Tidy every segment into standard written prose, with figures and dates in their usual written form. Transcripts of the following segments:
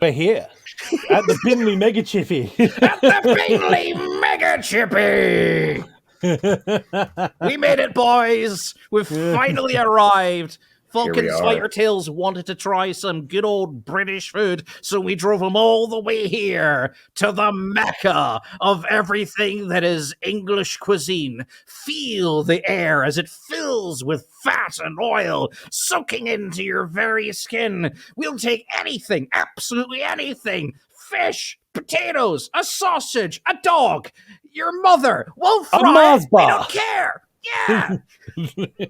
We're here at the Binley Mega Chippy. At the Binley Mega Chippy! We made it, boys! We've finally arrived. Falcon's Fighter Tails wanted to try some good old British food, so we drove them all the way here to the Mecca of everything that is English cuisine. Feel the air as it fills with fat and oil, soaking into your very skin. We'll take anything, absolutely anything. Fish, potatoes, a sausage, a dog, your mother. We'll fry it. We don't care. Yeah.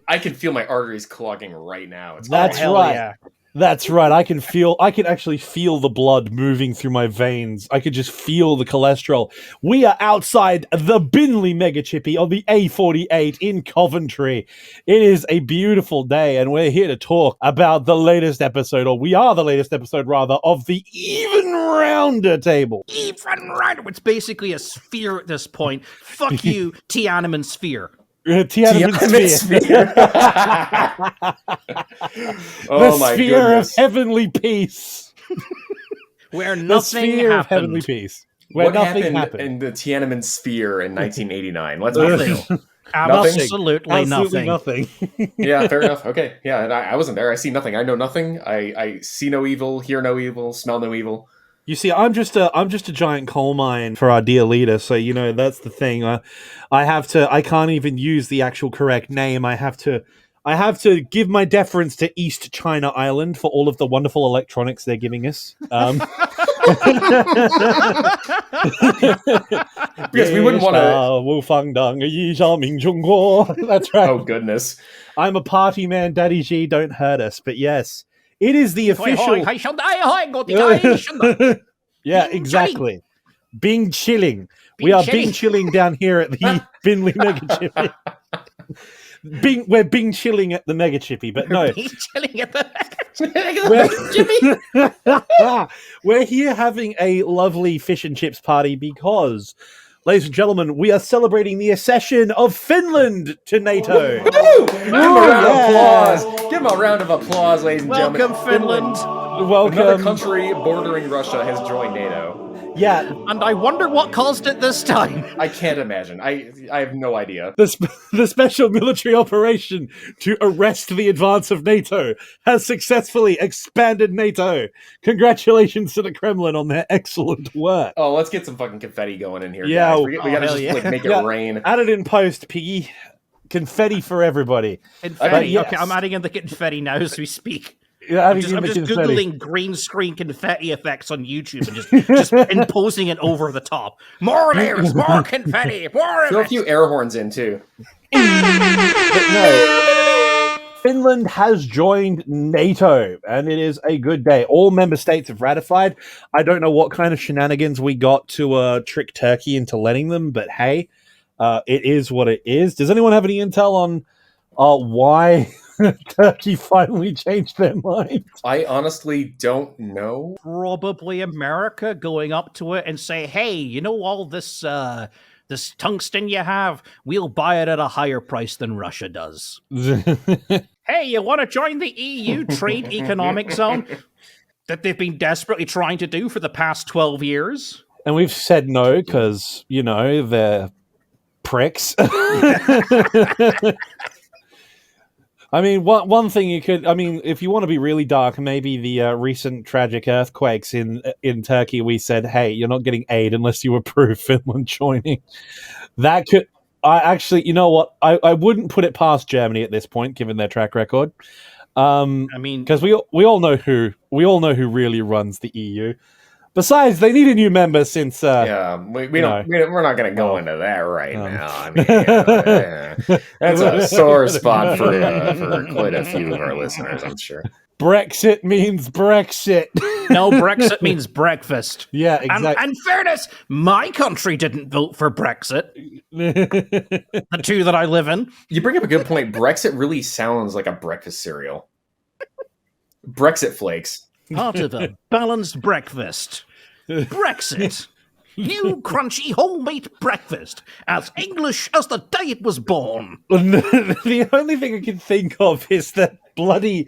I can feel my arteries clogging right now. That's right. Yeah. That's right. I can actually feel the blood moving through my veins. I could just feel the cholesterol. We are outside the Binley Mega Chippy on the A48 in Coventry. It is a beautiful day, and we're here to talk about the latest episode, or we are the latest episode, rather, of the Even Rounder table. Even Rounder. It's basically a sphere at this point. Fuck you, Tiananmen Sphere. Tiananmen Sphere. Oh my sphere goodness. of heavenly peace. Where nothing the sphere happened. of heavenly peace. Where what nothing happened in the Tiananmen Sphere in 1989? Let's Nothing. be real. Absolutely nothing. Yeah, fair enough. Okay. Yeah, and I wasn't there. I see nothing. I know nothing. I see no evil, hear no evil, smell no evil. You see, I'm just a giant coal mine for our dear leader, so that's the thing. I can't even use the actual correct name. I have to give my deference to East China Island for all of the wonderful electronics they're giving us. Because we wouldn't want to. That's right. Oh goodness. I'm a party man, Daddy G. Don't hurt us. But yes. It is the official... Yeah, exactly. Bing chilling. We are Bing chilling down here at the Binley Mega Chippy. We're Bing chilling at the Mega Chippy, but no. Bing chilling at the Mega Chippy. We're here having a lovely fish and chips party because... Ladies and gentlemen, we are celebrating the accession of Finland to NATO. Give him a round of applause. Give him a round of applause, ladies and gentlemen. Welcome, Finland. Welcome. Another country bordering Russia has joined NATO. Yeah. And I wonder what caused it this time. I can't imagine. I have no idea. The special military operation to arrest the advance of NATO has successfully expanded NATO. Congratulations to the Kremlin on their excellent work. Oh, let's get some fucking confetti going in here, yeah, guys. We gotta just make it rain. Add it in post, Piggy. Confetti for everybody. Confetti. Yes. Okay, I'm adding in the confetti now as we speak. I'm just Googling green screen confetti effects on YouTube and just imposing it over the top. More layers, more confetti, more of Throw it. a few air horns in, too. But no, Finland has joined NATO, and it is a good day. All member states have ratified. I don't know what kind of shenanigans we got to trick Turkey into letting them, but hey, it is what it is. Does anyone have any intel on why... Turkey finally changed their mind? I honestly don't know. Probably America going up to it and say, hey, you know all this this tungsten you have? We'll buy it at a higher price than Russia does. Hey, you want to join the EU trade economic zone that they've been desperately trying to do for the past 12 years? And we've said no because, they're pricks. I mean, one thing you could... I mean, if you want to be really dark, maybe the recent tragic earthquakes in Turkey, we said, hey, you're not getting aid unless you approve Finland joining. That could... I actually... You know what? I wouldn't put it past Germany at this point, given their track record. I mean... Because we all know who really runs the EU. Besides, they need a new member since... we're not going to go into that right now. I mean, that's a sore spot for quite a few of our listeners, I'm sure. Brexit means Brexit. No, Brexit means breakfast. Yeah, exactly. And fairness, my country didn't vote for Brexit. The two that I live in. You bring up a good point. Brexit really sounds like a breakfast cereal. Brexit flakes. Part of a balanced breakfast. Brexit. New crunchy whole meat breakfast, as English as the day it was born. The only thing I can think of is that bloody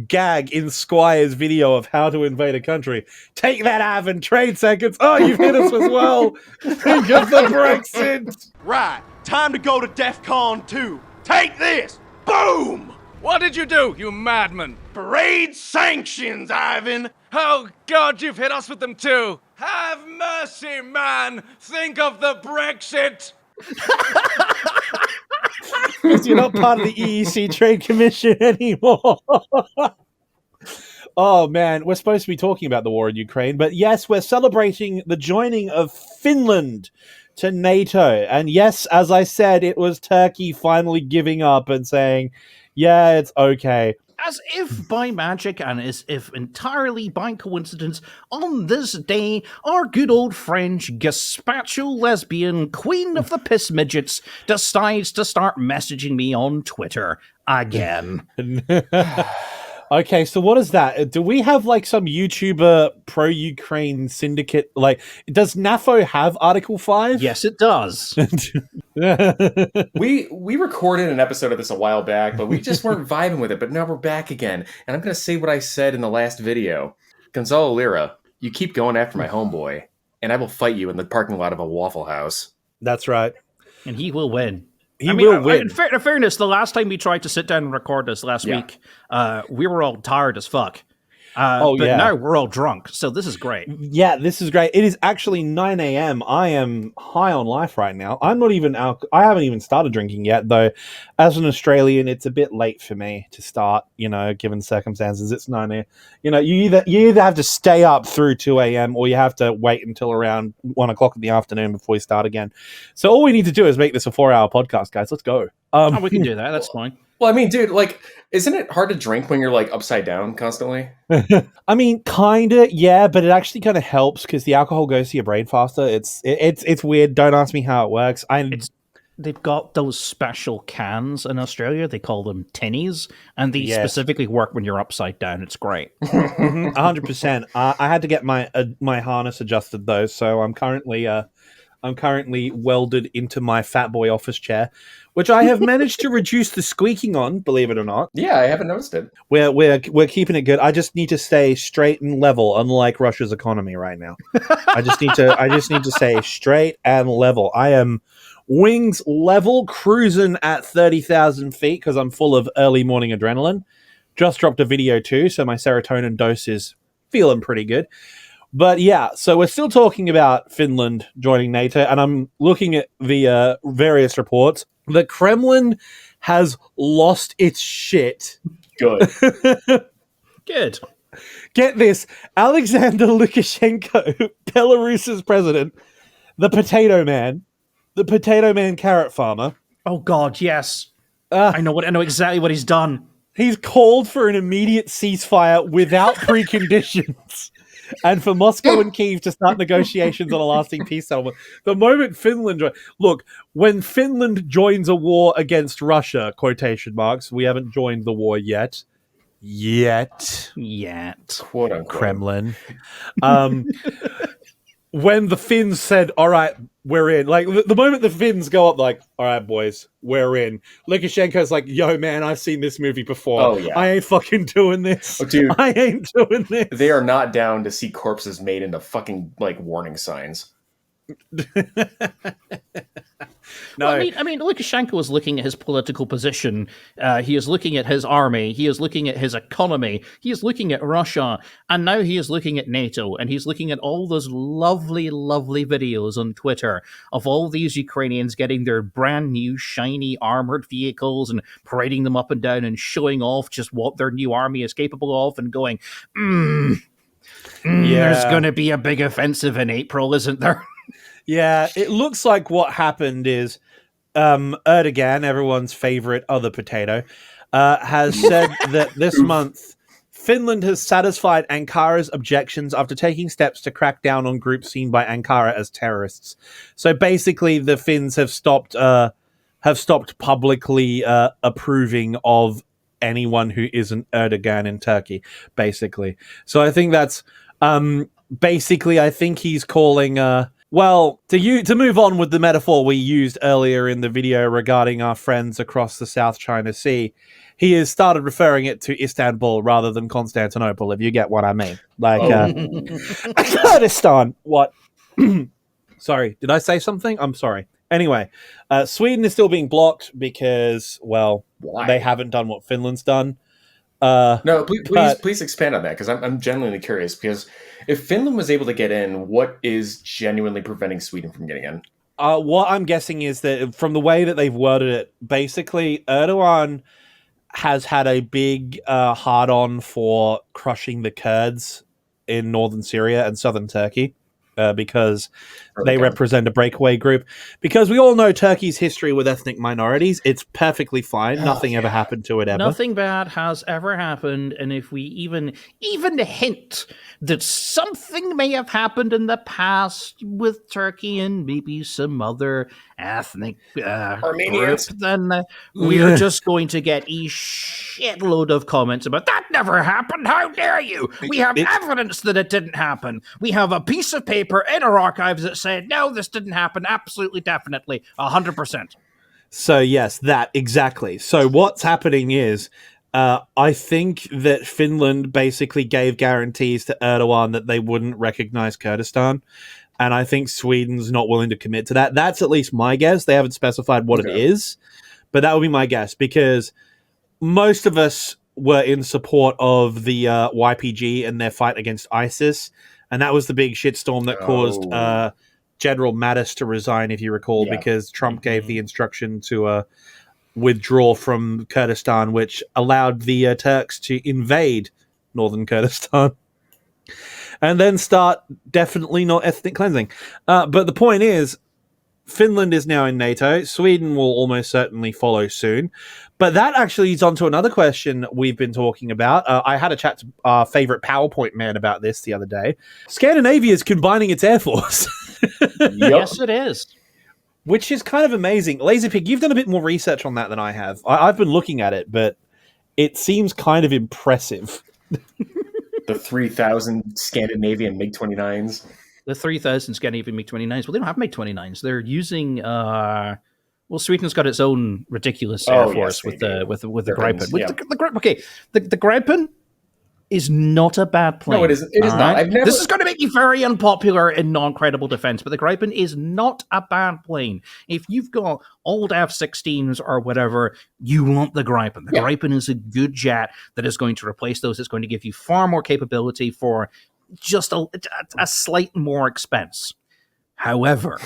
gag in Squire's video of how to invade a country. Take that, Avon, trade seconds. Oh, you've hit us as well. Think of the Brexit. Right, time to go to DEFCON 2. Take this! Boom! What did you do, you madman? Parade sanctions, Ivan! Oh, God, you've hit us with them too. Have mercy, man. Think of the Brexit. Because you're not part of the EEC Trade Commission anymore. Oh, man, we're supposed to be talking about the war in Ukraine, but yes, we're celebrating the joining of Finland to NATO. And yes, as I said, it was Turkey finally giving up and saying, yeah, it's okay. As if by magic and as if entirely by coincidence, on this day, our good old French gazpacho lesbian queen of the piss midgets decides to start messaging me on Twitter again. Okay, so what is that? Do we have like some YouTuber pro-Ukraine syndicate? Like, does NAFO have Article 5? Yes, it does. We recorded an episode of this a while back, but we just weren't vibing with it. But now we're back again, and I'm going to say what I said in the last video. Gonzalo Lira, you keep going after my homeboy, and I will fight you in the parking lot of a Waffle House. That's right. And he will win. He will win. In fairness, the last time we tried to sit down and record this last week, we were all tired as fuck. But now we're all drunk, so this is great. Yeah, this is great. It is actually 9 a.m. I am high on life right now. I'm not even I haven't even started drinking yet, though. As an Australian, it's a bit late for me to start, given circumstances. It's 9 a.m. You either have to stay up through 2 a.m. or you have to wait until around 1 o'clock in the afternoon before you start again. So all we need to do is make this a 4-hour podcast, guys. Let's go. We can do that. That's fine. Well, I mean, dude, isn't it hard to drink when you're upside down constantly? I mean, kinda, yeah, but it actually kind of helps because the alcohol goes to your brain faster. It's weird. Don't ask me how it works. They've got those special cans in Australia. They call them tinnies, and these specifically work when you're upside down. It's great. 100%. I had to get my harness adjusted though, so I'm currently welded into my fat boy office chair, which I have managed to reduce the squeaking on, believe it or not. Yeah, I haven't noticed it. We're keeping it good. I just need to stay straight and level, unlike Russia's economy right now. I just need to stay straight and level. I am wings level, cruising at 30,000 feet because I'm full of early morning adrenaline. Just dropped a video too, so my serotonin dose is feeling pretty good. But yeah, so we're still talking about Finland joining NATO, and I'm looking at the various reports. The Kremlin has lost its shit. Good. Good. Get this. Alexander Lukashenko, Belarus's president, the potato man carrot farmer. Oh God, yes. I know exactly what he's done. He's called for an immediate ceasefire without preconditions. And for Moscow and Kyiv to start negotiations on a lasting peace settlement. The moment Finland... when Finland joins a war against Russia, quotation marks, we haven't joined the war yet. Yet. Quote unquote. Kremlin. When the Finns said, all right, we're in. The moment the Finns go up, all right, boys, we're in. Lukashenko's like, yo, man, I've seen this movie before. Oh, yeah. I ain't fucking doing this. Oh, dude. I ain't doing this. They are not down to see corpses made into fucking, warning signs. No, well, I mean, Lukashenko is looking at his political position. He is looking at his army. He is looking at his economy. He is looking at Russia, and now he is looking at NATO. And he's looking at all those lovely, lovely videos on Twitter of all these Ukrainians getting their brand new shiny armored vehicles and parading them up and down and showing off just what their new army is capable of, and going, there's going to be a big offensive in April, isn't there? Yeah, it looks like what happened is Erdogan, everyone's favorite other potato, has said that this month Finland has satisfied Ankara's objections after taking steps to crack down on groups seen by Ankara as terrorists. So basically, the Finns have stopped publicly approving of anyone who isn't Erdogan in Turkey. Basically, so I think that's basically, I think he's calling. Well, to move on with the metaphor we used earlier in the video regarding our friends across the South China Sea, he has started referring it to Istanbul rather than Constantinople, if you get what I mean. Like, Kurdistan. What? Sorry, did I say something? I'm sorry. Anyway, Sweden is still being blocked because, well, Why? they haven't done what Finland's done. No, please expand on that, because I'm genuinely curious, because if Finland was able to get in, what is genuinely preventing Sweden from getting in? What I'm guessing is that from the way that they've worded it, basically Erdogan has had a big hard-on for crushing the Kurds in northern Syria and southern Turkey. Because they represent a breakaway group. Because we all know Turkey's history with ethnic minorities. It's perfectly fine. Nothing ever happened to it ever. Nothing bad has ever happened. And if we even hint that something may have happened in the past with Turkey and maybe some other ethnic group, then we're just going to get a shitload of comments about that never happened. How dare you? We have evidence that it didn't happen. We have a piece of paper in our archives that said, no, this didn't happen. Absolutely, definitely, 100%. So yes, that exactly. So what's happening is, I think that Finland basically gave guarantees to Erdogan that they wouldn't recognize Kurdistan. And I think Sweden's not willing to commit to that. That's at least my guess. They haven't specified what it is, but that would be my guess, because most of us were in support of the YPG and their fight against ISIS. And that was the big shitstorm that caused General Mattis to resign, if you recall, because Trump gave the instruction to withdraw from Kurdistan, which allowed the Turks to invade northern Kurdistan. And then start definitely not ethnic cleansing. But the point is, Finland is now in NATO. Sweden will almost certainly follow soon. But that actually leads on to another question we've been talking about. I had a chat to our favorite PowerPoint man about this the other day. Scandinavia is combining its air force. Yes, it is. Which is kind of amazing. Laserpig, you've done a bit more research on that than I have. I've been looking at it, but it seems kind of impressive. The 3,000 Scandinavian MiG-29s. The 3,000 Scandinavian MiG-29s. Well, they don't have MiG-29s. They're using... well, Sweden's got its own ridiculous air force with the Gripen. The Gripen is not a bad plane. No, it isn't. It is not. This is going to make you very unpopular in non-credible defense, but the Gripen is not a bad plane. If you've got old F-16s or whatever, you want the Gripen. The Gripen is a good jet that is going to replace those. It's going to give you far more capability for just a slight more expense. However,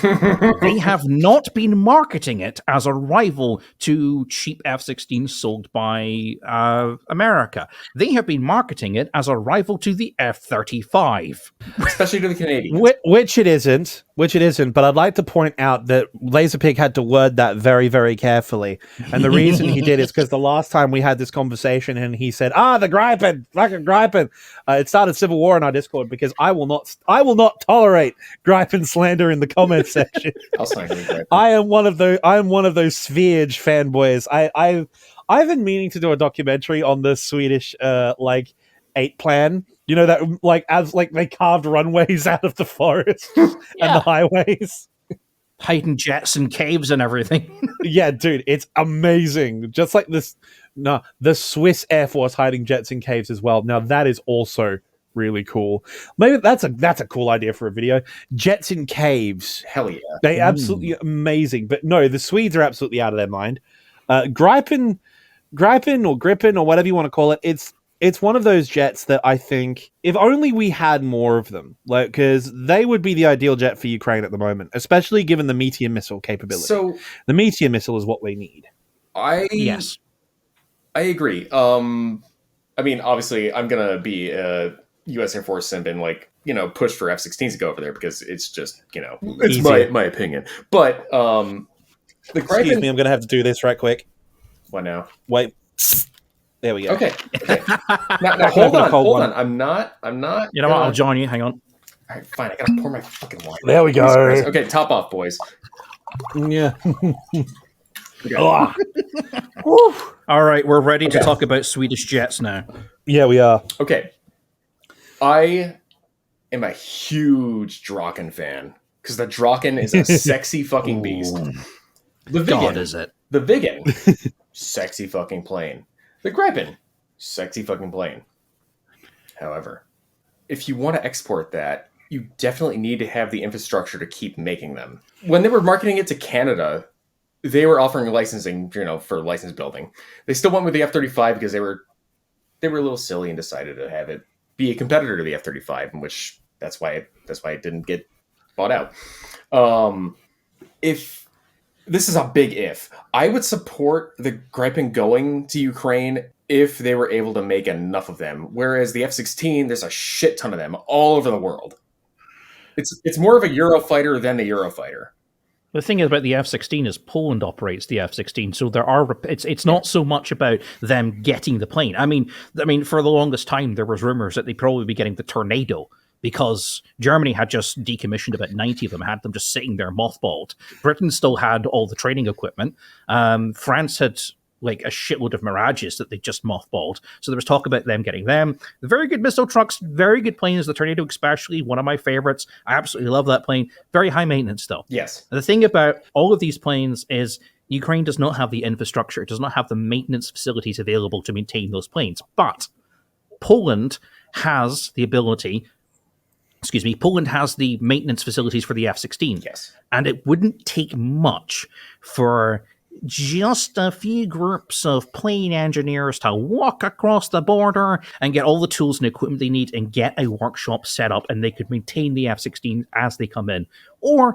they have not been marketing it as a rival to cheap F-16s sold by America. They have been marketing it as a rival to the F-35. Especially to the Canadians. Which it isn't. But I'd like to point out that Laserpig had to word that very, very carefully. And the reason he did is because the last time we had this conversation and he said, the Gripen, fucking Gripen. It started civil war in our Discord because I will not tolerate Gripen slander in the comments section. I'll slander Gripen. I am one of those Sviage fanboys. I've been meaning to do a documentary on the Swedish 8 plan. You know, that as they carved runways out of the forest and the highways. Hiding jets and caves and everything. Yeah, dude, it's amazing. Just like this. No, the Swiss Air Force hiding jets in caves as well. Now that is also really cool. Maybe that's a cool idea for a video. Jets in caves. Hell yeah. They absolutely amazing. But no, the Swedes are absolutely out of their mind. Gripen or Gripen or whatever you want to call it, it's one of those jets that I think if only we had more of them, because they would be the ideal jet for Ukraine at the moment, especially given the Meteor missile capability. So the Meteor missile is what they need. Yes, I agree. I mean, obviously, I'm gonna be a U.S. Air Force simp and push for F-16s to go over there because it's just it's my opinion. But the Gripen. Excuse me, I'm gonna have to do this right quick. What now? Wait. There we go. Okay. Now hold on. I'm not. You know what? I'll join you. Hang on. All right, fine. I gotta pour my fucking water. There we go. Okay, top off, boys. Yeah. All right, we're ready to talk about Swedish jets now. Yeah, we are. Okay. I am a huge Draken fan because the Draken is a sexy fucking beast. The Viggen, God, is it? The Viggen, sexy fucking plane. The Gripen, sexy fucking plane. However, if you want to export that, you definitely need to have the infrastructure to keep making them. When they were marketing it to Canada, they were offering licensing, for license building. They still went with the F-35 because they were a little silly and decided to have it be a competitor to the F-35, in which that's why it didn't get bought out. If this is a big if, I would support the Gripen going to Ukraine if they were able to make enough of them. Whereas the F-16, there's a shit ton of them all over the world. It's more of a Eurofighter than the Eurofighter. The thing about the F-16 is Poland operates the F-16, so it's not so much about them getting the plane. I mean, for the longest time there was rumors that they'd probably be getting the Tornado because Germany had just decommissioned about 90 of them, had them just sitting there mothballed. Britain still had all the training equipment. France had like a shitload of Mirages that they just mothballed. So there was talk about them getting them. The very good missile trucks, very good planes. The Tornado especially, one of my favorites. I absolutely love that plane. Very high maintenance though. Yes. The thing about all of these planes is Ukraine does not have the infrastructure. It does not have the maintenance facilities available to maintain those planes. But Poland has the ability... Poland has the maintenance facilities for the F-16. Yes. And it wouldn't take much for just a few groups of plane engineers to walk across the border and get all the tools and equipment they need and get a workshop set up, and they could maintain the F-16 as they come in. Or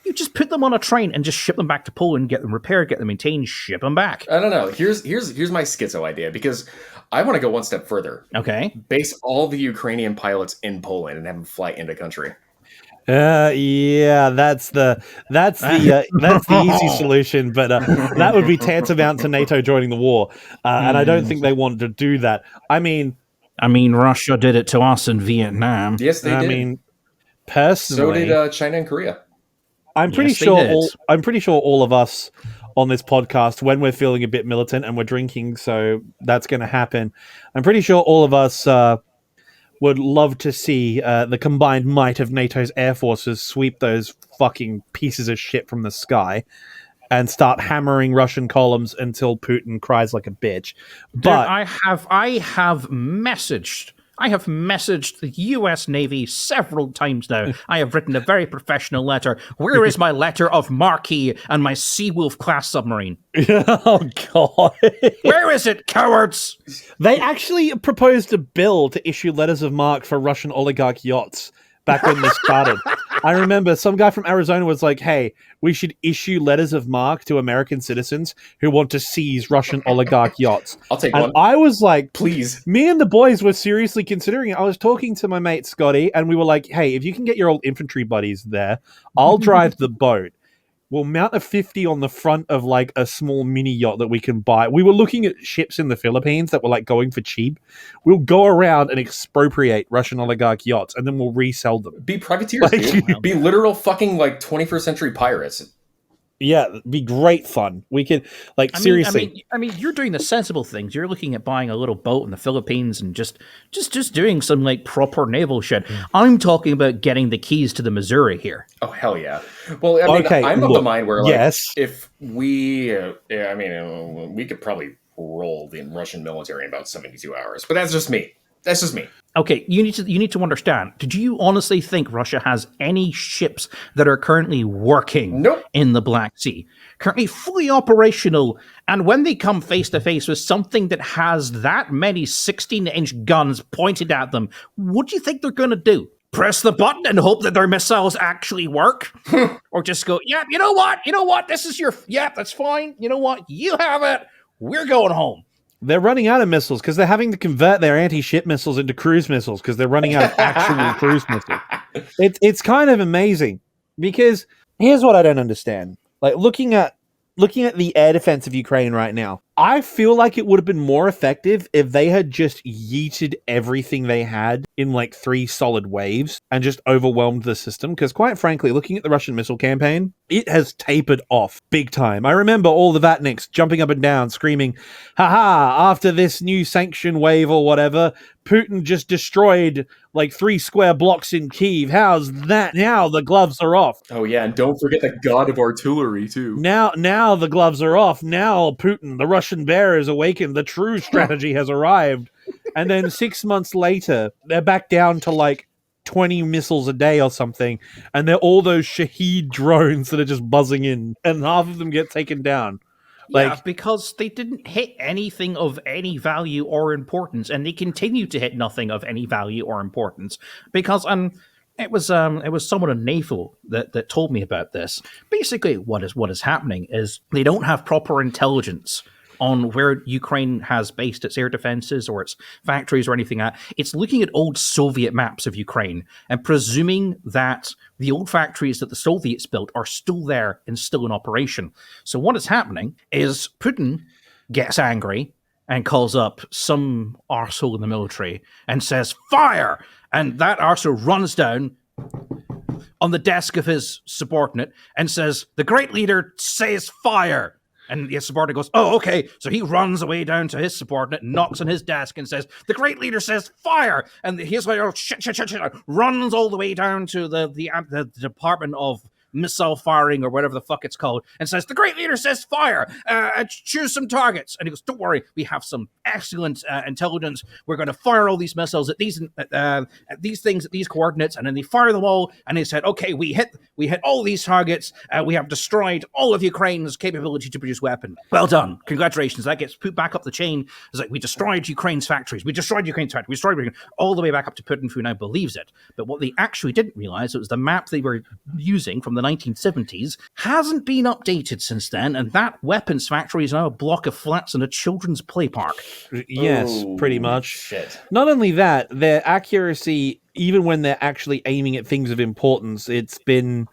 you just put them on a train and just ship them back to Poland, get them repaired, get them maintained, ship them back. I don't know. Here's my schizo idea, because I want to go one step further. Okay. Base all the Ukrainian pilots in Poland and have them fly into country. Yeah, that's the easy solution, but that would be tantamount to NATO joining the war, and I don't think they wanted to do that. I mean, Russia did it to us in Vietnam. Yes, they did. I mean, personally, so did China and Korea. I'm pretty sure all of us on this podcast, when we're feeling a bit militant and we're drinking, so that's going to happen. I'm pretty sure all of us would love to see the combined might of NATO's air forces sweep those fucking pieces of shit from the sky and start hammering Russian columns until Putin cries like a bitch. But dude, I have messaged the U.S. Navy several times now. I have written a very professional letter. Where is my letter of Marquis and my Seawolf class submarine? Oh, God. Where is it, cowards? They actually proposed a bill to issue letters of marque for Russian oligarch yachts back when this started. I remember some guy from Arizona was like, hey, we should issue letters of marque to American citizens who want to seize Russian oligarch yachts. I'll take and one. I was like, please. Me and the boys were seriously considering it. I was talking to my mate Scotty, and we were like, hey, if you can get your old infantry buddies there, I'll drive the boat. We'll mount a 50 on the front of like a small mini yacht that we can buy. We were looking at ships in the Philippines that were like going for cheap. We'll go around and expropriate Russian oligarch yachts, and then we'll resell them. Be privateers, dude. Be literal fucking like 21st century pirates. Yeah, it'd be great fun. We could seriously. I mean, you're doing the sensible things. You're looking at buying a little boat in the Philippines and just doing some like proper naval shit. I'm talking about getting the keys to the Missouri here. Oh hell yeah! Well, I mean, I'm of the mind where like, if we, we could probably roll the Russian military in about 72 hours. But that's just me. Okay, you need to understand. Did you honestly think Russia has any ships that are currently working in the Black Sea? Currently fully operational, and when they come face to face with something that has that many 16-inch guns pointed at them, what do you think they're going to do? Press the button and hope that their missiles actually work? Or just go, yeah, you know what? This is that's fine. You know what? You have it. We're going home. They're running out of missiles because they're having to convert their anti-ship missiles into cruise missiles because they're running out of actual cruise missiles. It's kind of amazing because here's what I don't understand. Like looking at the air defense of Ukraine right now, I feel like it would have been more effective if they had just yeeted everything they had in like 3 solid waves and just overwhelmed the system. Because quite frankly, looking at the Russian missile campaign, it has tapered off big time. I remember all the Vatniks jumping up and down, screaming, haha, after this new sanction wave or whatever, Putin just destroyed like 3 square blocks in Kyiv. How's that? Now the gloves are off. Oh yeah, and don't forget the god of artillery too. Now the gloves are off. Now Putin, the Russian bear, is awakened. The true strategy has arrived. And then 6 months later, they're back down to like 20 missiles a day or something, and they're all those Shahed drones that are just buzzing in, and half of them get taken down. Yeah, because they didn't hit anything of any value or importance, and they continue to hit nothing of any value or importance. Because it was someone in NAFO that told me about this. Basically, what is happening is they don't have proper intelligence on where Ukraine has based its air defenses or its factories or anything like that. It's looking at old Soviet maps of Ukraine and presuming that the old factories that the Soviets built are still there and still in operation. So what is happening is Putin gets angry and calls up some arsehole in the military and says, fire! And that arsehole runs down on the desk of his subordinate and says, the great leader says fire! And the subordinate goes, oh, okay. So he runs away down to his subordinate, knocks on his desk and says, the great leader says fire. And he's like, oh, shit, runs all the way down to the Department of Missile Firing or whatever the fuck it's called and says, the great leader says fire. Choose some targets. And he goes, don't worry. We have some excellent intelligence. We're going to fire all these missiles at these things, at these coordinates. And then they fire them all. And they said, okay, we hit all these targets. We have destroyed all of Ukraine's capability to produce weapons. Well done. Congratulations. That gets put back up the chain. It's like, we destroyed Ukraine's factories. We destroyed Ukraine's factories. We destroyed Ukraine, all the way back up to Putin, who now believes it. But what they actually didn't realize, it was the map they were using from the 1970s hasn't been updated since then, and that weapons factory is now a block of flats in a children's play park. Yes, pretty much. Shit. Not only that, their accuracy, even when they're actually aiming at things of importance, it's been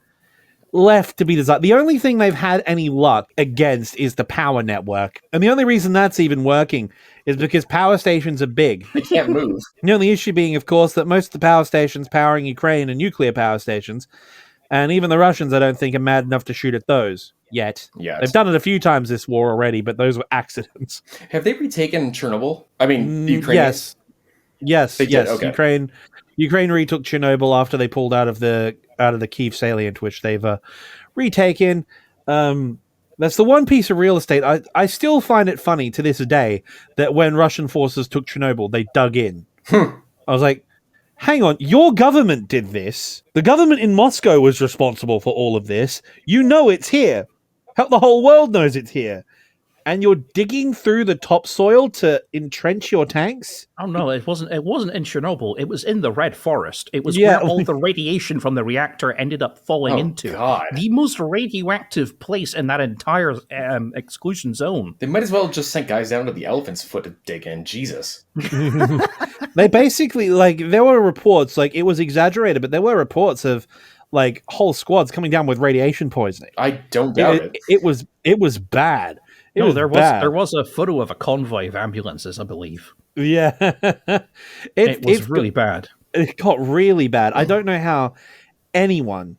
left to be desired. The only thing they've had any luck against is the power network. And the only reason that's even working is because power stations are big. They can't move. The only issue being, of course, that most of the power stations powering Ukraine are nuclear power stations. And even the Russians, I don't think, are mad enough to shoot at those yet. Yes. They've done it a few times this war already, but those were accidents. Have they retaken Chernobyl? I mean, Ukraine. Yes. Okay. Ukraine retook Chernobyl after they pulled out of the Kyiv salient, which they've retaken. That's the one piece of real estate. I still find it funny to this day that when Russian forces took Chernobyl, they dug in. I was like, hang on, your government did this. The government in Moscow was responsible for all of this. You know it's here. The whole world knows it's here. And you're digging through the topsoil to entrench your tanks? Oh no, it wasn't in Chernobyl. It was in the Red Forest. It was where all the radiation from the reactor ended up falling into. God. The most radioactive place in that entire exclusion zone. They might as well just sent guys down to the Elephant's Foot to dig in. Jesus. They basically, there were reports, it was exaggerated, but there were reports of whole squads coming down with radiation poisoning. I don't doubt it. It was bad. There was a photo of a convoy of ambulances, I believe. Yeah. It was really bad. It got really bad. I don't know how anyone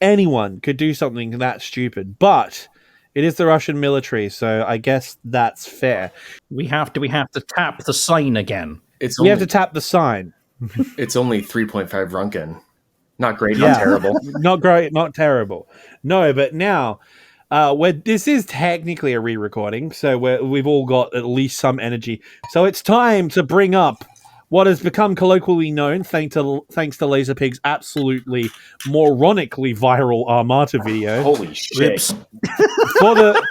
could do something that stupid, but it is the Russian military, so I guess that's fair. We have to tap the sign again. We have to tap the sign. It's only 3.5 Runken. Not great, not terrible. Not great, not terrible. No, but now... this is technically a re-recording, so we've all got at least some energy. So it's time to bring up what has become colloquially known, thanks to Laserpig's absolutely moronically viral Armata video. Holy shit. For the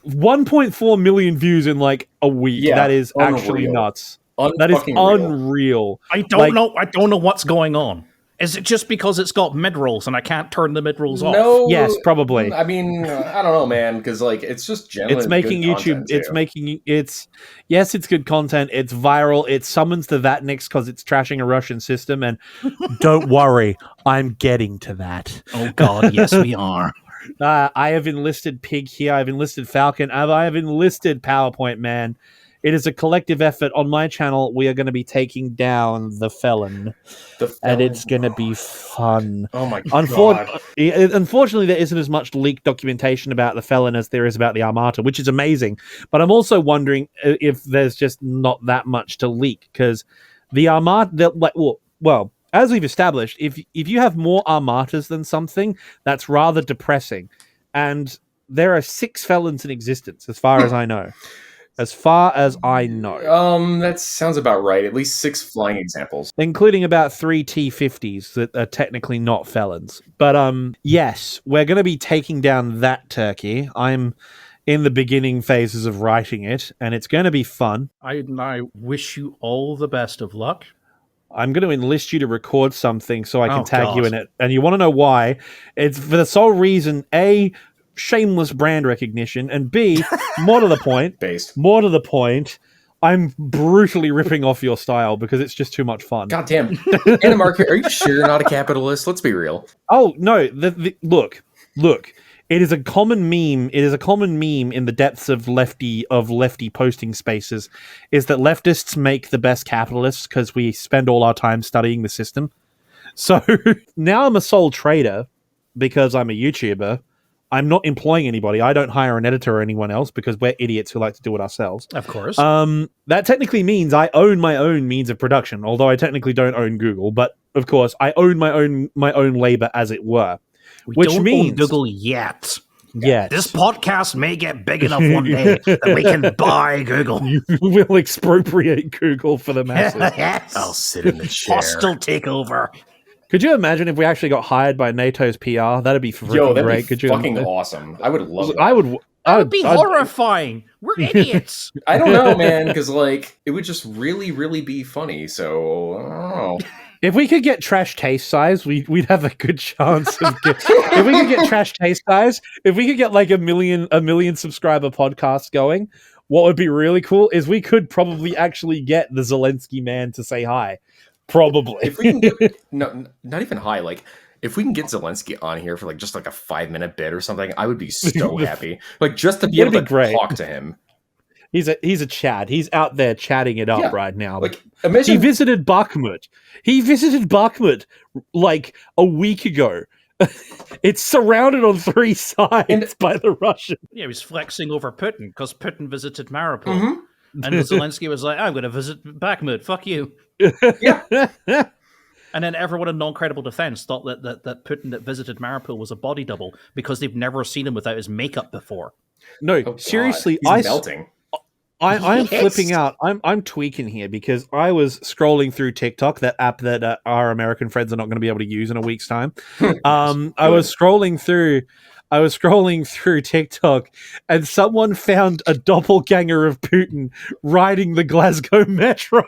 1.4 million views in a week. Yeah, that is actually nuts. That is unreal. I don't know what's going on. Is it just because it's got mid-rolls and I can't turn the mid-rolls off? No. Yes, probably. I mean, I don't know, man, because it's just generally it's making good YouTube. It's good content. It's viral. It summons the Vatniks because it's trashing a Russian system. And don't worry, I'm getting to that. Oh God, yes we are. I have enlisted Pig here. I've enlisted Falcon. I have enlisted PowerPoint Man. It is a collective effort. On my channel, we are going to be taking down the felon. And it's going to be fun. Oh my God. Unfortunately, there isn't as much leaked documentation about the felon as there is about the Armata, which is amazing. But I'm also wondering if there's just not that much to leak, because the Armata, well, as we've established, if you have more Armatas than something, that's rather depressing. And there are 6 felons in existence, as far as I know. As far as I know. That sounds about right. At least 6 flying examples. Including about 3 T-50s that are technically not felons. But yes, we're going to be taking down that turkey. I'm in the beginning phases of writing it, and it's going to be fun. I wish you all the best of luck. I'm going to enlist you to record something so I can tag you in it. And you want to know why? It's for the sole reason, A, shameless brand recognition, and B, more to the point, I'm brutally ripping off your style because it's just too much fun. God damn. Animarchy, are you sure you're not a capitalist? Let's be real. Oh, no. Look. It is a common meme. It is a common meme in the depths of lefty posting spaces, is that leftists make the best capitalists because we spend all our time studying the system. So now I'm a sole trader because I'm a YouTuber. I'm not employing anybody. I don't hire an editor or anyone else because we're idiots who like to do it ourselves. Of course. That technically means I own my own means of production, although I technically don't own Google. But of course, I own my own labor, as it were. Which don't means own Google yet. Yeah, this podcast may get big enough one day that we can buy Google. You will expropriate Google for the masses. Yes. I'll sit in the chair. Hostile takeover. Could you imagine if we actually got hired by NATO's PR? That'd be freaking great. Be fucking awesome. I would love it. That would be horrifying. We're idiots. I don't know, man, because it would just really, really be funny. So I don't know. If we could get Trash Taste Size, we'd have a good chance of if we could get Trash Taste Size, if we could get like a million subscriber podcast going, what would be really cool is we could probably actually get the Zelensky man to say hi. Probably. If we can get not even hi, if we can get Zelensky on here for just a 5-minute bit or something, I would be so happy. Just to be able to talk to him. He's a Chad. He's out there chatting it up right now. Imagine he visited Bakhmut. He visited Bakhmut a week ago. It's surrounded on 3 sides by the Russians. Yeah, he was flexing over Putin because Putin visited Mariupol. Mm-hmm. And Zelensky was like, I'm going to visit Bakhmut. Fuck you. Yeah. And then everyone in non-credible defense thought that Putin that visited Mariupol was a body double because they've never seen him without his makeup before. No, seriously. He's melting. I'm flipping out. I'm tweaking here because I was scrolling through TikTok, that app that our American friends are not going to be able to use in a week's time. I was scrolling through TikTok, and someone found a doppelganger of Putin riding the Glasgow metro.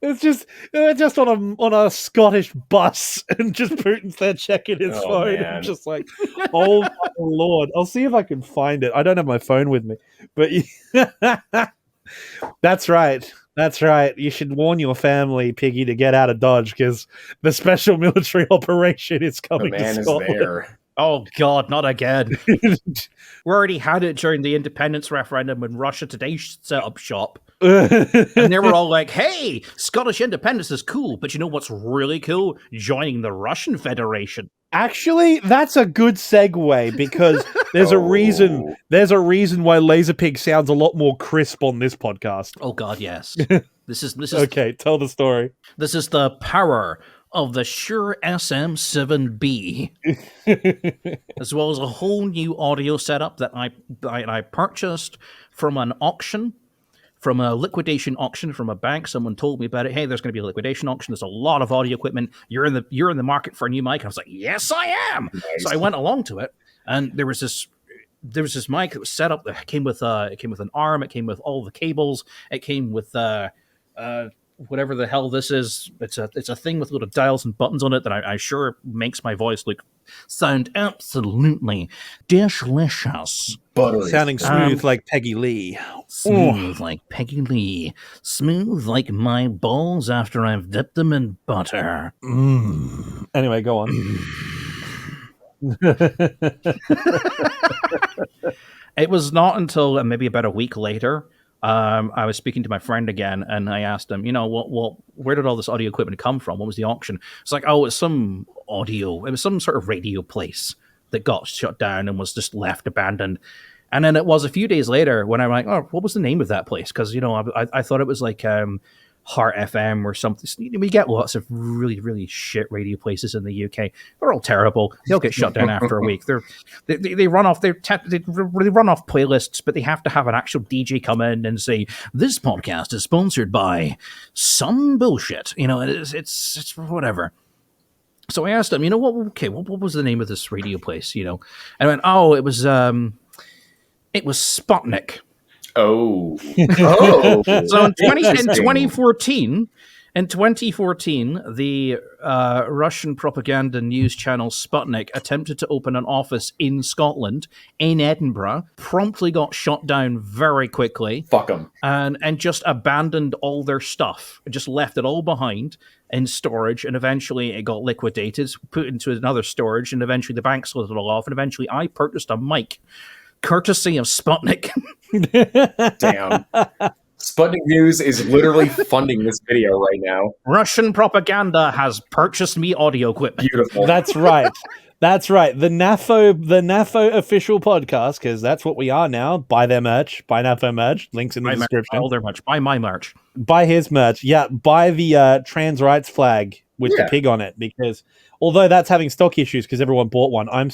It's just on a Scottish bus, and just Putin's there checking his phone. Man. And just like, oh my Lord! I'll see if I can find it. I don't have my phone with me, but that's right. That's right. You should warn your family, Piggy, to get out of Dodge because the special military operation is coming. The man to is Scotland. there. Oh, God, not again. We already had it during the independence referendum when Russia Today set up shop. And they were all like, hey, Scottish independence is cool, but you know what's really cool? Joining the Russian Federation. Actually, that's a good segue because there's a reason why Laserpig sounds a lot more crisp on this podcast. Oh, God, yes. This is okay, tell the story. This is the power of the Shure SM7B, as well as a whole new audio setup that I purchased from an auction, from a liquidation auction from a bank. Someone told me about it. Hey, there's going to be a liquidation auction. There's a lot of audio equipment. You're in the market for a new mic. And I was like, yes, I am. Nice. So I went along to it, and there was this mic that was set up that came with an arm. It came with all the cables. It came with whatever the hell this is. It's a thing with little dials and buttons on it that I sure makes my voice sound absolutely delicious. Buttery. Sounding smooth like Peggy Lee. Smooth like Peggy Lee. Smooth like my balls after I've dipped them in butter. Anyway, go on. It was not until maybe about a week later, I was speaking to my friend again, and I asked him, where did all this audio equipment come from? What was the auction? It's like, it was some sort of radio place that got shut down and was just left abandoned. And then it was a few days later when I'm like, oh, what was the name of that place? Because, I thought it was like Heart FM or something. We get lots of really, really shit radio places in the UK. They're all terrible. They'll get shut down after a week. They run off. They run off playlists, but they have to have an actual DJ come in and say, this podcast is sponsored by some bullshit. It's whatever. So I asked him, what was the name of this radio place? And I went, it was Sputnik. Oh. So in 2014, the Russian propaganda news channel Sputnik attempted to open an office in Scotland, in Edinburgh, promptly got shot down very quickly. Fuck them. And just abandoned all their stuff, just left it all behind in storage, and eventually it got liquidated, put into another storage, and eventually the bank sold it all off, and eventually I purchased a mic, courtesy of Sputnik. Damn. Sputnik News is literally funding this video right now. Russian propaganda has purchased me audio equipment. Beautiful. That's right. That's right. The NAFO official podcast, because that's what we are now. Buy their merch. Buy NAFO merch. Links in the description. Buy all their merch. Buy my merch. Buy his merch. Yeah. Buy the trans rights flag with the pig on it, because although that's having stock issues because everyone bought one, I'm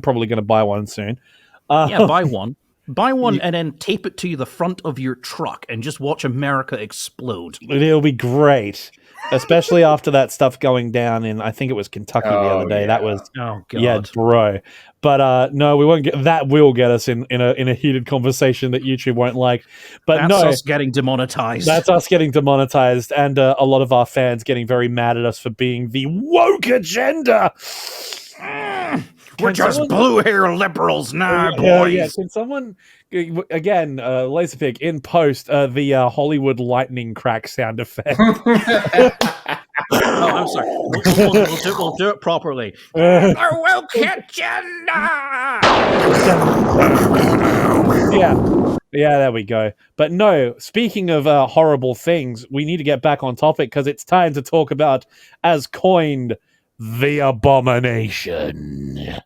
probably going to buy one soon. Buy one. Buy one and then tape it to the front of your truck and just watch America explode. It'll be great, especially after that stuff going down in, I think it was Kentucky the other day. Yeah. That was, God. Yeah, bro. But no, we won't get that. Will get us in a heated conversation that YouTube won't like. But that's no, us getting demonetized. That's us getting demonetized, and a lot of our fans getting very mad at us for being the woke agenda. We're just blue hair liberals now, boys. Yeah. Can someone, again, Laserpig, in post, the Hollywood lightning crack sound effect? I'm sorry. We'll do it properly. Our woke agenda! Yeah, there we go. But no, speaking of horrible things, we need to get back on topic because it's time to talk about, as coined, the abomination.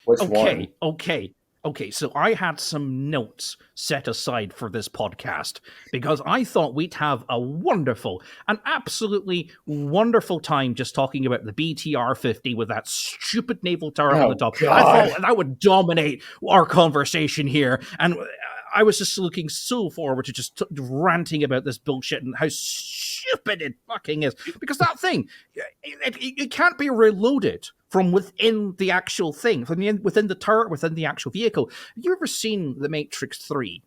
Which one? Okay. So I had some notes set aside for this podcast because I thought we'd have an absolutely wonderful time just talking about the BTR-50 with that stupid naval turret on the top. God. I thought that would dominate our conversation here, and I was just looking so forward to just ranting about this bullshit and how stupid it fucking is. Because that thing, it can't be reloaded from within the actual thing, within the turret, within the actual vehicle. Have you ever seen The Matrix 3?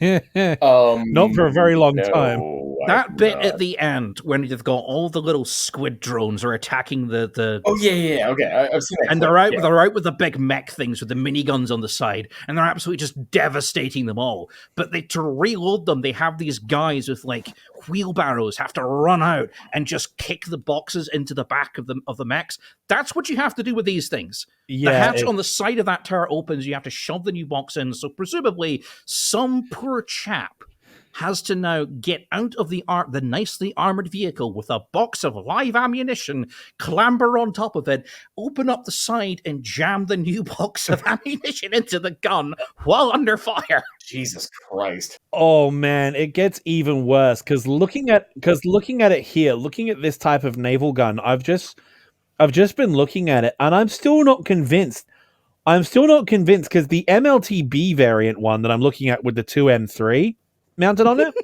Not for a very long time. That bit at the end when you've got all the little squid drones are attacking the Oh yeah. Okay, I've seen that. and they're out with the big mech things with the miniguns on the side, and they're absolutely just devastating them all. But to reload them, they have these guys with like wheelbarrows have to run out and just kick the boxes into the back of the mechs. That's what you have to do with these things. Yeah, the hatch on the side of that turret opens. You have to shove the new box in. So presumably, some poor chap has to now get out of the nicely armored vehicle with a box of live ammunition, clamber on top of it, open up the side, and jam the new box of ammunition into the gun while under fire. Jesus Christ! Oh man, it gets even worse because looking at it here, looking at this type of naval gun, I've just been looking at it, and I'm still not convinced. I'm still not convinced because the MLTB variant one that I'm looking at with the 2M3 mounted on it,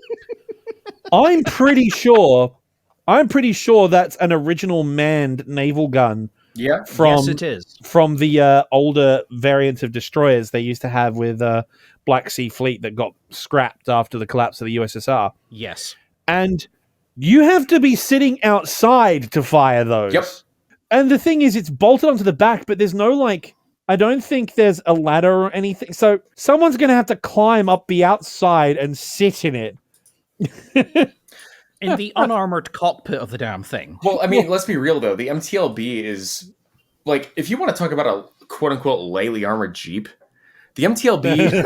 I'm pretty sure that's an original manned naval gun. Yeah, yes, it is. From the older variants of destroyers they used to have with Black Sea Fleet that got scrapped after the collapse of the USSR. Yes. And you have to be sitting outside to fire those. Yep. And the thing is, it's bolted onto the back, but there's no, like, I don't think there's a ladder or anything. So someone's going to have to climb up the outside and sit in it. In the unarmored cockpit of the damn thing. Well, I mean, let's be real though. The MTLB is like, if you want to talk about a quote unquote lightly armored Jeep, the MTLB.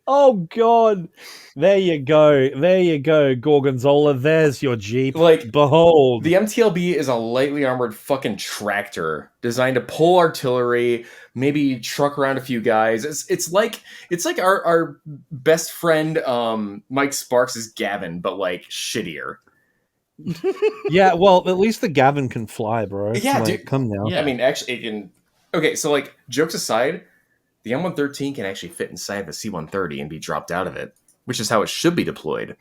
Oh God! There you go, Gorgonzola. There's your Jeep. Like, behold, the MTLB is a lightly armored fucking tractor designed to pull artillery, maybe truck around a few guys. It's like our best friend Mike Sparks' Gavin, but like shittier. Yeah, well, at least the Gavin can fly, bro. Yeah, like, dude. Come now. Yeah. I mean, actually, it can. Okay, so like, jokes aside, the M113 can actually fit inside the C-130 and be dropped out of it, which is how it should be deployed.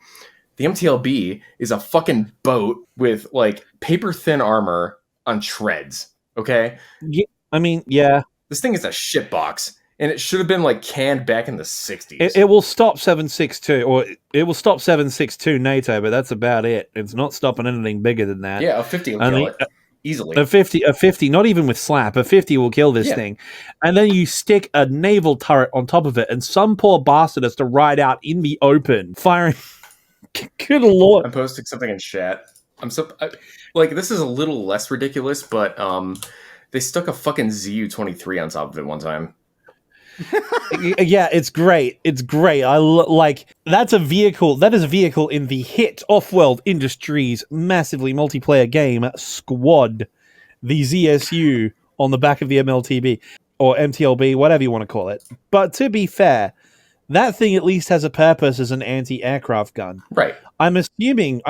The MTLB is a fucking boat with like paper thin armor on treads. Okay. Yeah, I mean, yeah. This thing is a shitbox, and it should have been like canned back in the 60s. It will stop 7.62, or it will stop 7.62 NATO, but that's about it. It's not stopping anything bigger than that. Yeah, a 50 will kill it easily. A 50, not even with slap, a 50 will kill this thing. And then you stick a naval turret on top of it, and some poor bastard has to ride out in the open, firing. Good Lord. I'm posting something in chat. Like, this is a little less ridiculous, but they stuck a fucking ZU-23 on top of it one time. Yeah, it's great. It's great. Like, that's a vehicle. That is a vehicle in the hit Off-World Industries massively multiplayer game Squad, the ZSU on the back of the MLTB or MTLB, whatever you want to call it. But to be fair, that thing at least has a purpose as an anti-aircraft gun. Right. I'm assuming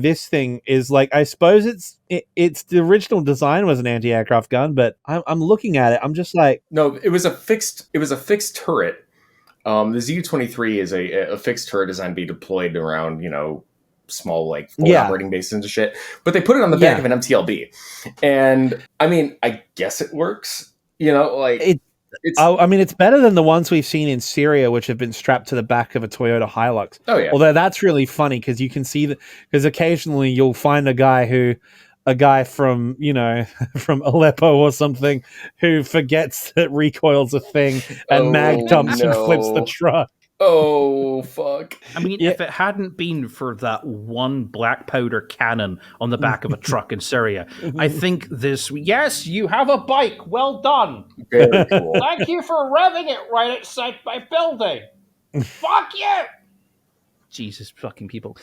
this thing is like, I suppose it's the original design was an anti-aircraft gun, but I'm looking at it. I'm just like, no, it was a fixed turret. The ZU-23 is a fixed turret designed to be deployed around, small like operating bases and shit. But they put it on the back of an MTLB, and I mean, I guess it works. It's better than the ones we've seen in Syria, which have been strapped to the back of a Toyota Hilux. Oh yeah. Although that's really funny because you can see that, because occasionally you'll find a guy from from Aleppo or something who forgets that recoil's a thing and mag dumps and flips the truck. Oh, fuck. I mean, if it hadn't been for that one black powder cannon on the back of a truck in Syria, I think yes, you have a bike. Well done. Very cool. Thank you for revving it right outside my building. Fuck you. Jesus fucking people.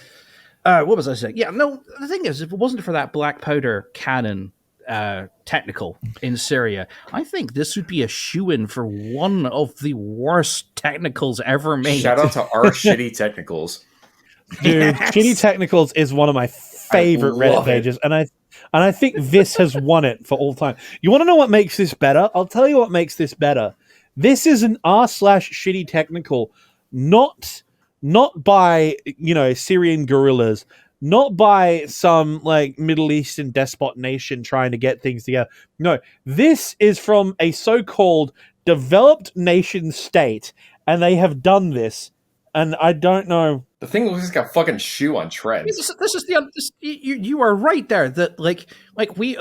What was I saying? Yeah, no, the thing is, if it wasn't for that black powder cannon technical in Syria, I think this would be a shoo-in for one of the worst technicals ever made. Shout out to our shitty technicals. Dude, Shitty Technicals is one of my favorite Reddit pages, and I think this has won it for all time. You want to know what makes this better? I'll tell you what makes this better. This is an r/shitty technical, not by Syrian guerrillas, not by some like Middle Eastern despot nation trying to get things together. No, this is from a so-called developed nation state, and they have done this. And I don't know. The thing looks like a fucking shoe on treads. You are right there. That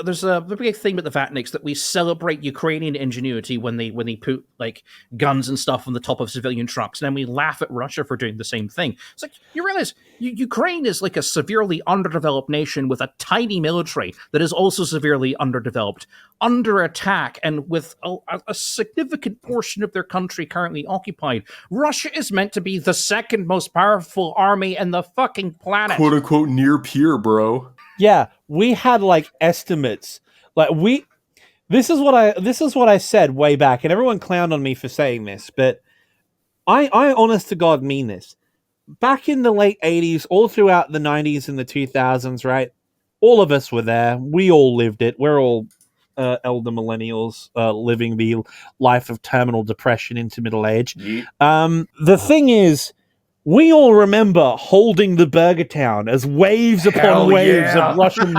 there's a big thing with the Vatniks that we celebrate Ukrainian ingenuity when they put like guns and stuff on the top of civilian trucks, and then we laugh at Russia for doing the same thing. It's like, you realize Ukraine is like a severely underdeveloped nation with a tiny military that is also severely underdeveloped, under attack, and with a significant portion of their country currently occupied. Russia is meant to be the second most powerful army in the fucking planet. Quote unquote near peer, bro. Yeah, we had like estimates. This is what I said way back, and everyone clowned on me for saying this, but I honest to God mean this. Back in the late 80s, all throughout the 90s and the 2000s, right? All of us were there. We all lived it. We're all elder millennials living the life of terminal depression into middle age. Yeah. The thing is, we all remember holding the Burgertown as waves upon waves of Russian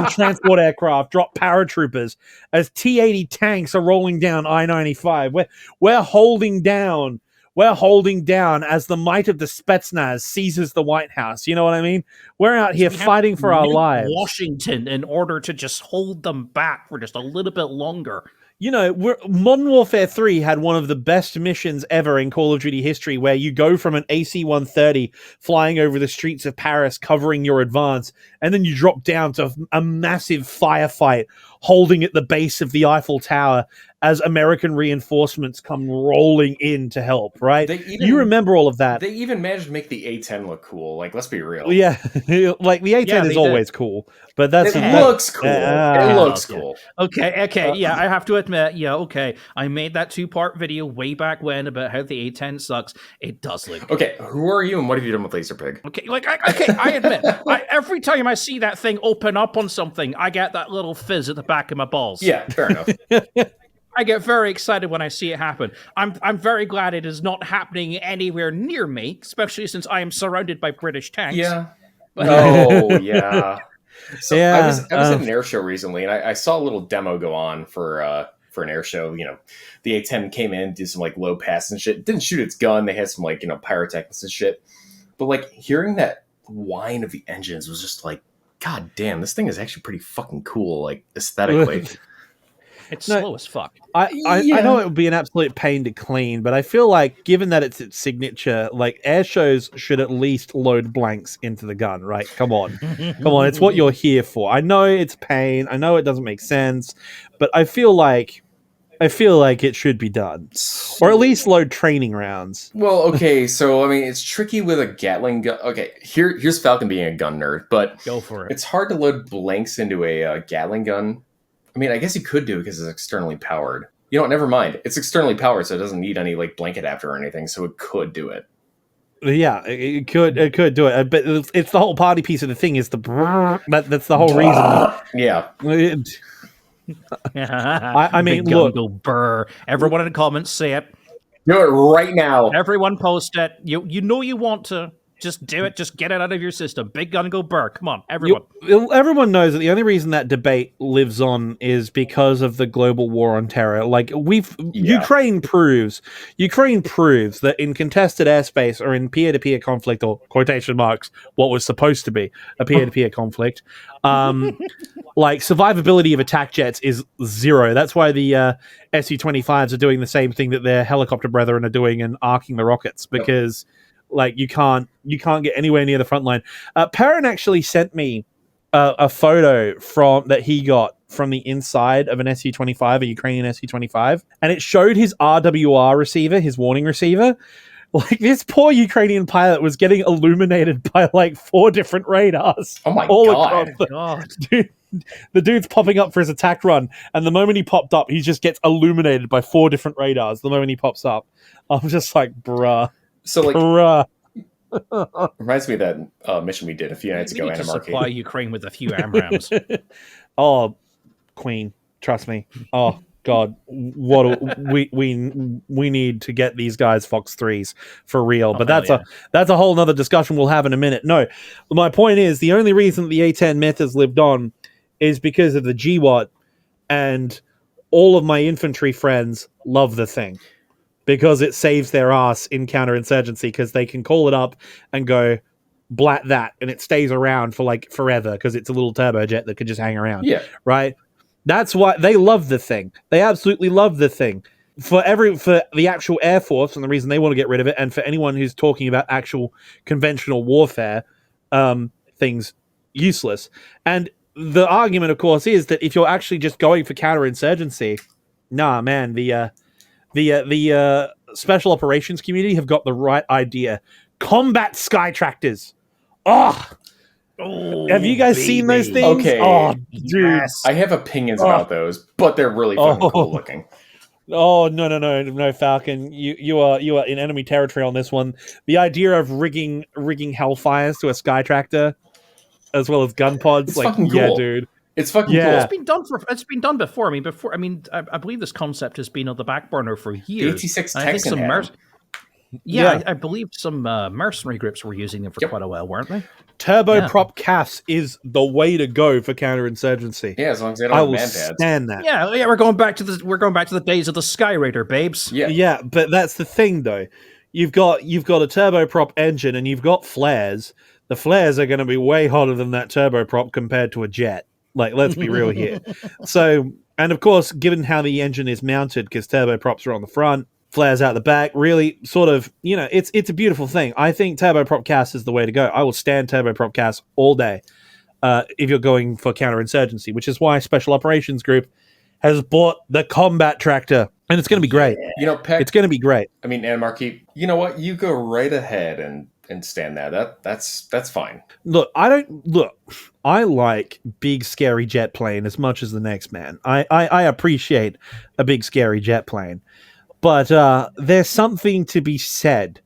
transport aircraft drop paratroopers, as T-80 tanks are rolling down I-95. We're holding down we're holding down as the might of the Spetsnaz seizes the White House. You know what I mean? We're out here fighting for our lives. Washington in order to just hold them back for just a little bit longer. You know, Modern Warfare 3 had one of the best missions ever in Call of Duty history, where you go from an AC-130 flying over the streets of Paris, covering your advance, and then you drop down to a massive firefight holding at the base of the Eiffel Tower as American reinforcements come rolling in to help, right? You remember all of that. They even managed to make the A-10 look cool. Like, let's be real. Yeah, like the A-10 is always cool, but that's... It looks cool. It looks cool. Okay, yeah, I have to admit, okay, I made that 2-part video way back when about how the A-10 sucks. It does look good. Okay, who are you and what have you done with Laserpig? Okay, I admit, every time I see that thing open up on something, I get that little fizz at the back of my balls. Yeah, fair enough. I get very excited when I see it happen. I'm very glad it is not happening anywhere near me, especially since I am surrounded by British tanks. Yeah. Oh, yeah. So yeah. I was at an air show recently, and I saw a little demo go on for an air show. You know, the A-10 came in, did some like low pass and shit. Didn't shoot its gun. They had some like pyrotechnics and shit. But like hearing that whine of the engines was just like, God damn, this thing is actually pretty fucking cool, like aesthetically. It's slow as fuck. I know it would be an absolute pain to clean, but I feel like, given that it's its signature, like, air shows should at least load blanks into the gun, right? Come on. It's what you're here for. I know it's pain. I know it doesn't make sense, but I feel like it should be done. Or at least load training rounds. Well, okay, so, I mean, it's tricky with a Gatling gun. Okay, here's Falcon being a gun nerd, but... Go for it. It's hard to load blanks into a Gatling gun. I mean, I guess you could do it because it's externally powered. You know what? Never mind. It's externally powered, so it doesn't need any like blank adapter or anything. So it could do it. Yeah, it could do it. But it's the whole party piece of the thing. Is that's the whole reason. Yeah. I mean, look. Go burr. Everyone in the comments say it. Do it right now. Everyone post it. You know you want to. Just do it. Just get it out of your system. Big gun, go burr. Come on, everyone. Everyone knows that the only reason that debate lives on is because of the global war on terror. Like Ukraine proves that in contested airspace or in peer-to-peer conflict, or quotation marks, what was supposed to be a peer-to-peer conflict, like survivability of attack jets is 0. That's why the Su-25s are doing the same thing that their helicopter brethren are doing and arcing the rockets, because. Like you can't get anywhere near the front line. Perun actually sent me a photo that he got from the inside of an Su-25, a Ukrainian Su-25, and it showed his RWR receiver, his warning receiver. Like this poor Ukrainian pilot was getting illuminated by like 4 different radars. Oh my god! Dude, the dude's popping up for his attack run, and the moment he popped up, he just gets illuminated by 4 different radars. The moment he pops up, I'm just like, bruh. So, like, reminds me of that mission we did a few nights ago. We need to supply Ukraine with a few AMRAAMs. Oh, Queen, trust me. Oh God, we need to get these guys Fox 3s for real. But that's a whole nother discussion we'll have in a minute. No, my point is the only reason the A-10 myth has lived on is because of the GWAT, and all of my infantry friends love the thing. Because it saves their ass in counterinsurgency, because they can call it up and go, blat that, and it stays around for like forever because it's a little turbojet that could just hang around. Yeah. Right? That's why they love the thing. They absolutely love the thing. For the actual Air Force, and the reason they want to get rid of it, and for anyone who's talking about actual conventional warfare, things useless. And the argument, of course, is that if you're actually just going for counterinsurgency, nah, man, the special operations community have got the right idea. Combat sky tractors. Oh, have you guys seen those things? Okay. Oh, dude. Yes. I have opinions about those, but they're really fucking cool looking. Oh, no, Falcon. You are in enemy territory on this one. The idea of rigging Hellfires to a sky tractor, as well as gun pods, it's like, fucking cool. Yeah, dude. It's fucking cool. It's been done before. I believe this concept has been on the back burner for years. The 86 Texan I believe some mercenary groups were using them for quite a while, weren't they? Turboprop CAFs is the way to go for counterinsurgency. Yeah, as long as they don't have man pads. I will stand that. Yeah, we're going back to the days of the Skyraider, babes. Yeah, but that's the thing, though. you've got a turboprop engine and you've got flares. The flares are going to be way hotter than that turboprop compared to a jet. Like, let's be real here. So, and of course, given how the engine is mounted, because turboprops are on the front, flares out the back, really sort of, it's a beautiful thing. I think turboprop cast is the way to go. I will stand turboprop cast all day if you're going for counterinsurgency, which is why Special Operations Group has bought the combat tractor. And it's going to be great. Peck, it's going to be great. I mean, Animarchy, you know what? You go right ahead and stand there. That's fine. Look, I like big scary jet plane as much as the next man. I appreciate a big scary jet plane. But there's something to be said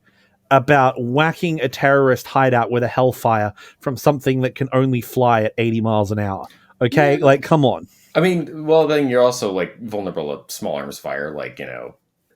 about whacking a terrorist hideout with a Hellfire from something that can only fly at 80 miles an hour. Okay? Like, come on. I mean, well, then you're also like vulnerable to small arms fire, like,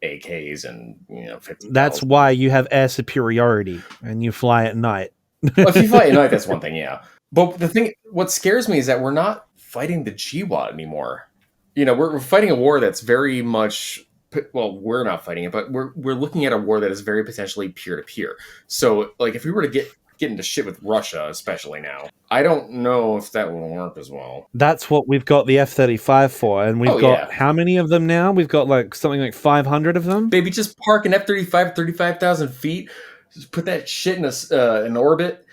AKs and 50. That's why you have air superiority and you fly at night. Well, if you fly at night, that's one thing, yeah. But what scares me is that we're not fighting the GWAT anymore. We're fighting a war that's very much, well, we're not fighting it, but we're looking at a war that is very potentially peer-to-peer. So, like, if we were to get into shit with Russia, especially now, I don't know if that will work as well. That's what we've got the F-35 for, and we've got how many of them now? We've got like something like 500 of them. Baby, just park an F-35 35,000 feet, just put that shit in orbit,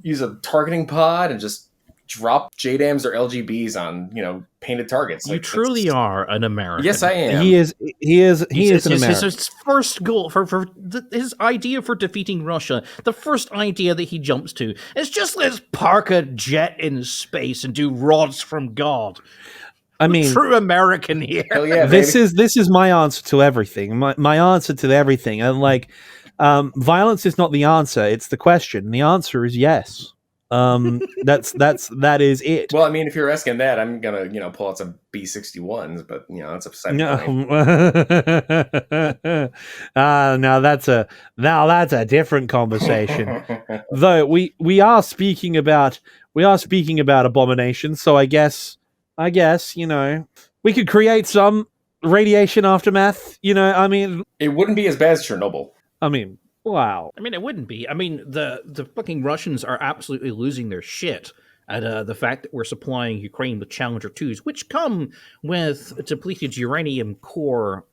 use a targeting pod, and just drop JDAMs or LGBs on painted targets. You truly are an American. Yes, I am. He is an American. His first goal for his idea for defeating Russia, the first idea that he jumps to is just let's park a jet in space and do rods from God. I mean, true American here. Hell yeah, this is my answer to everything. My answer to everything, and like, violence is not the answer; it's the question. The answer is yes. That is it. Well, I mean, if you're asking that, I'm gonna pull out some B-61s, but that's a side point. Now that's a different conversation. Though we are speaking about abominations, so I guess we could create some radiation aftermath. I mean, it wouldn't be as bad as Chernobyl. I mean, wow. I mean, it wouldn't be. I mean, the fucking Russians are absolutely losing their shit at the fact that we're supplying Ukraine with Challenger 2s, which come with depleted uranium core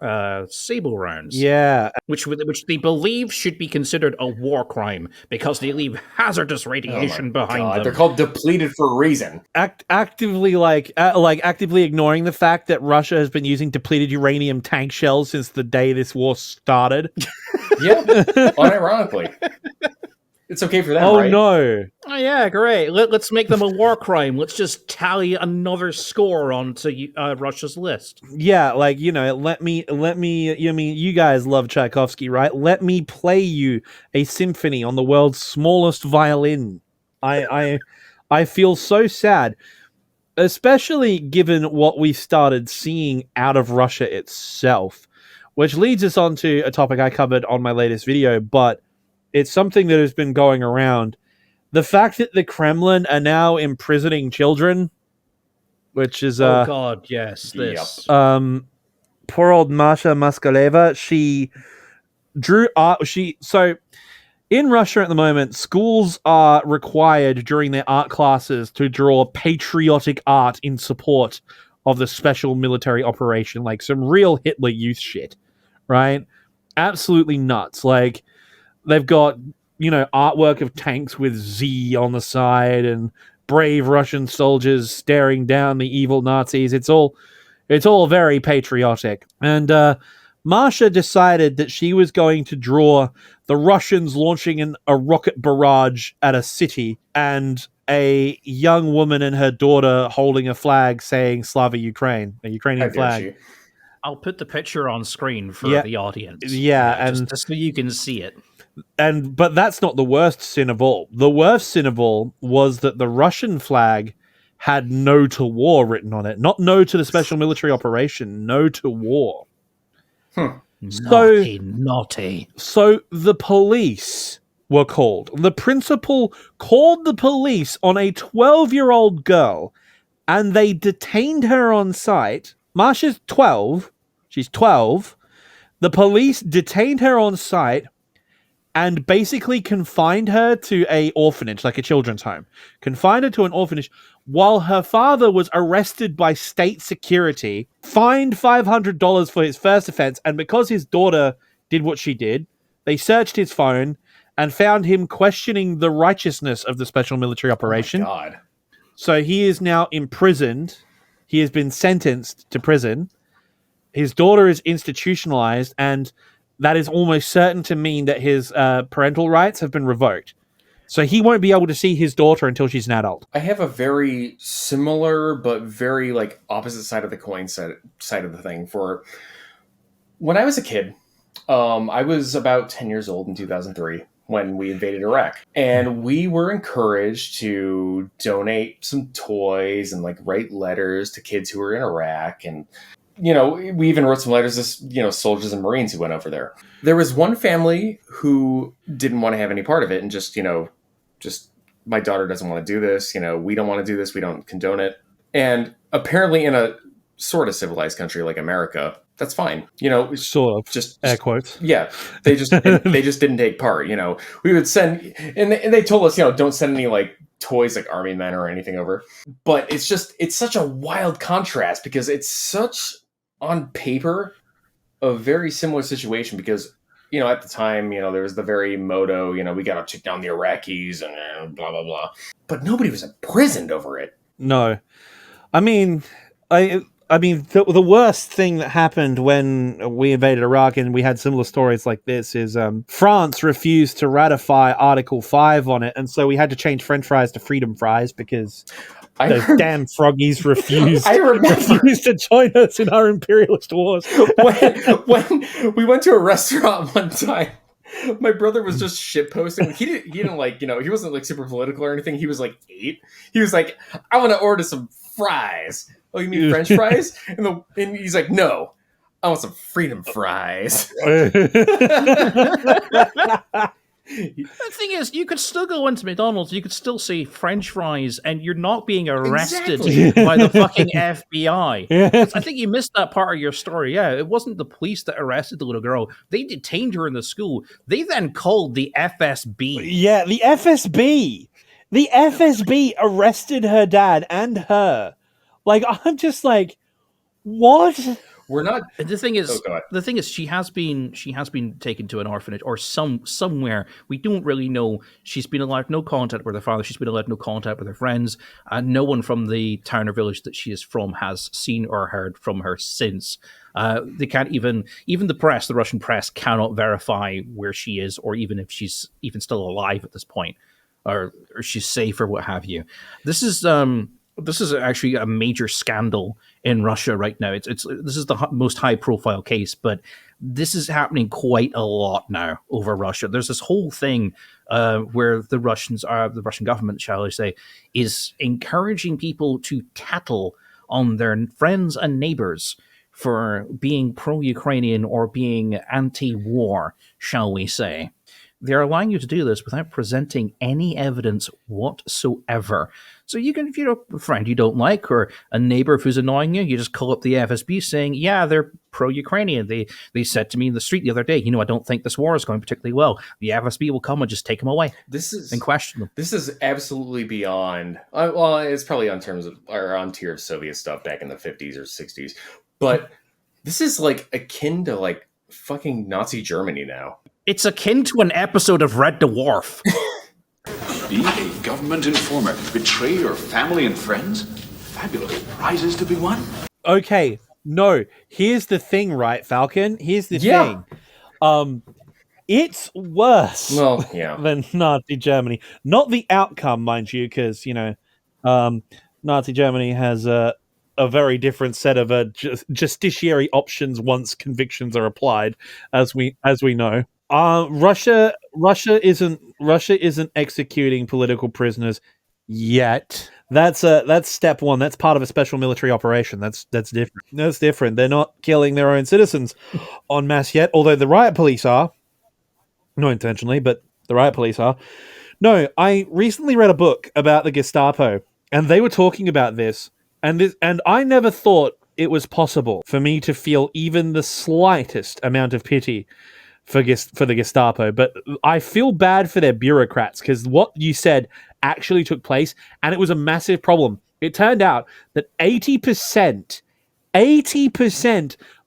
Sable rounds. Yeah. Which they believe should be considered a war crime because they leave hazardous radiation behind them. They're called depleted for a reason. Actively ignoring the fact that Russia has been using depleted uranium tank shells since the day this war started. Yeah, unironically. It's okay for them, right? Oh, no. Oh, yeah, great. Let's make them a war crime. Let's just tally another score onto Russia's list. Yeah, like, let me, you guys love Tchaikovsky, right? Let me play you a symphony on the world's smallest violin. I feel so sad, especially given what we started seeing out of Russia itself, which leads us on to a topic I covered on my latest video, but it's something that has been going around. The fact that the Kremlin are now imprisoning children, which is oh god, yes, this. Poor old Masha Moskалeva. She drew art. So in Russia at the moment, schools are required during their art classes to draw patriotic art in support of the special military operation, like some real Hitler Youth shit, right? Absolutely nuts. Like, they've got, artwork of tanks with Z on the side and brave Russian soldiers staring down the evil Nazis. It's all very patriotic. And Masha decided that she was going to draw the Russians launching a rocket barrage at a city and a young woman and her daughter holding a flag saying Slava Ukraine, a Ukrainian flag. I'll put the picture on screen for the audience. Yeah, and just so you can see it. But that's not the worst sin of all. The worst sin of all was that the Russian flag had "No to War" written on it. Not "No to the special military operation," "No to war." Naughty. So the police were called. The principal called the police on a 12-year-old girl, and they detained her on site. Masha's 12. She's 12. The police detained her on site and basically confined her to a orphanage, like a children's home. Confined her to an orphanage while her father was arrested by state security, fined $500 for his first offense, and because his daughter did what she did, they searched his phone and found him questioning the righteousness of the special military operation. Oh my God. So he is now imprisoned. He has been sentenced to prison. His daughter is institutionalized, and that is almost certain to mean that his parental rights have been revoked. So he won't be able to see his daughter until she's an adult. I have a very similar but very like opposite side of the coin side of the thing. For when I was a kid, I was about 10 years old in 2003 when we invaded Iraq, and we were encouraged to donate some toys and like write letters to kids who were in Iraq. And we even wrote some letters to, soldiers and Marines who went over there. There was one family who didn't want to have any part of it and just my daughter doesn't want to do this. We don't want to do this. We don't condone it. And apparently in a sort of civilized country like America, that's fine. Sort of. Just air quotes. Yeah. They just didn't take part. We would send, and they told us, don't send any like toys like army men or anything over. But it's such a wild contrast because it's such on paper a very similar situation because, at the time, there was the very motto, we got to take down the Iraqis and blah, blah, blah. But nobody was imprisoned over it. No. I mean, the worst thing that happened when we invaded Iraq and we had similar stories like this is France refused to ratify Article 5 on it, and so we had to change French fries to freedom fries because those damn froggies refused to join us in our imperialist wars. when we went to a restaurant one time, my brother was just shitposting. He didn't like, he wasn't like super political or anything. He was like 8. He was like, I want to order some fries. Oh, you mean French fries? And he's like, no, I want some freedom fries. The thing is, you could still go into McDonald's, you could still see French fries, and you're not being arrested by the fucking FBI. I think you missed that part of your story. Yeah, it wasn't the police that arrested the little girl. They detained her in the school. They then called the FSB. Yeah, the FSB. The FSB arrested her dad and her. Like, I'm just like, what? We're not. The thing is, she has been taken to an orphanage or somewhere. We don't really know. She's been allowed no contact with her father. She's been allowed no contact with her friends. And no one from the town or village that she is from has seen or heard from her since. They can't even the press, the Russian press, cannot verify where she is or even if she's even still alive at this point, or she's safe or what have you. This is actually a major scandal in Russia right now. This is the most high profile case, but this is happening quite a lot now over Russia. There's this whole thing where the Russian government, shall I say, is encouraging people to tattle on their friends and neighbors for being pro-Ukrainian or being anti-war, shall we say. They're allowing you to do this without presenting any evidence whatsoever. So you can, if you're a friend you don't like or a neighbor who's annoying you, you just call up the FSB saying, yeah, they're pro-Ukrainian. They said to me in the street the other day, I don't think this war is going particularly well. The FSB will come and just take them away and question them. This is absolutely beyond, well, it's probably on tier of Soviet stuff back in the 50s or 60s. But this is like akin to like fucking Nazi Germany now. It's akin to an episode of Red Dwarf. Be a government informer, betray your family and friends. Fabulous prizes to be won. Okay, no. Here's the thing, right, Falcon? Here's the thing. It's worse than Nazi Germany. Not the outcome, mind you, because, Nazi Germany has a very different set of justiciary options once convictions are applied, as we know. Russia isn't executing political prisoners yet. That's step one. That's part of a special military operation. That's different. That's different. They're not killing their own citizens en masse yet, although the riot police are. Not intentionally, but the riot police are. No, I recently read a book about the Gestapo, and they were talking about this, and I never thought it was possible for me to feel even the slightest amount of pity for the Gestapo, but I feel bad for their bureaucrats because what you said actually took place, and it was a massive problem. It turned out that 80%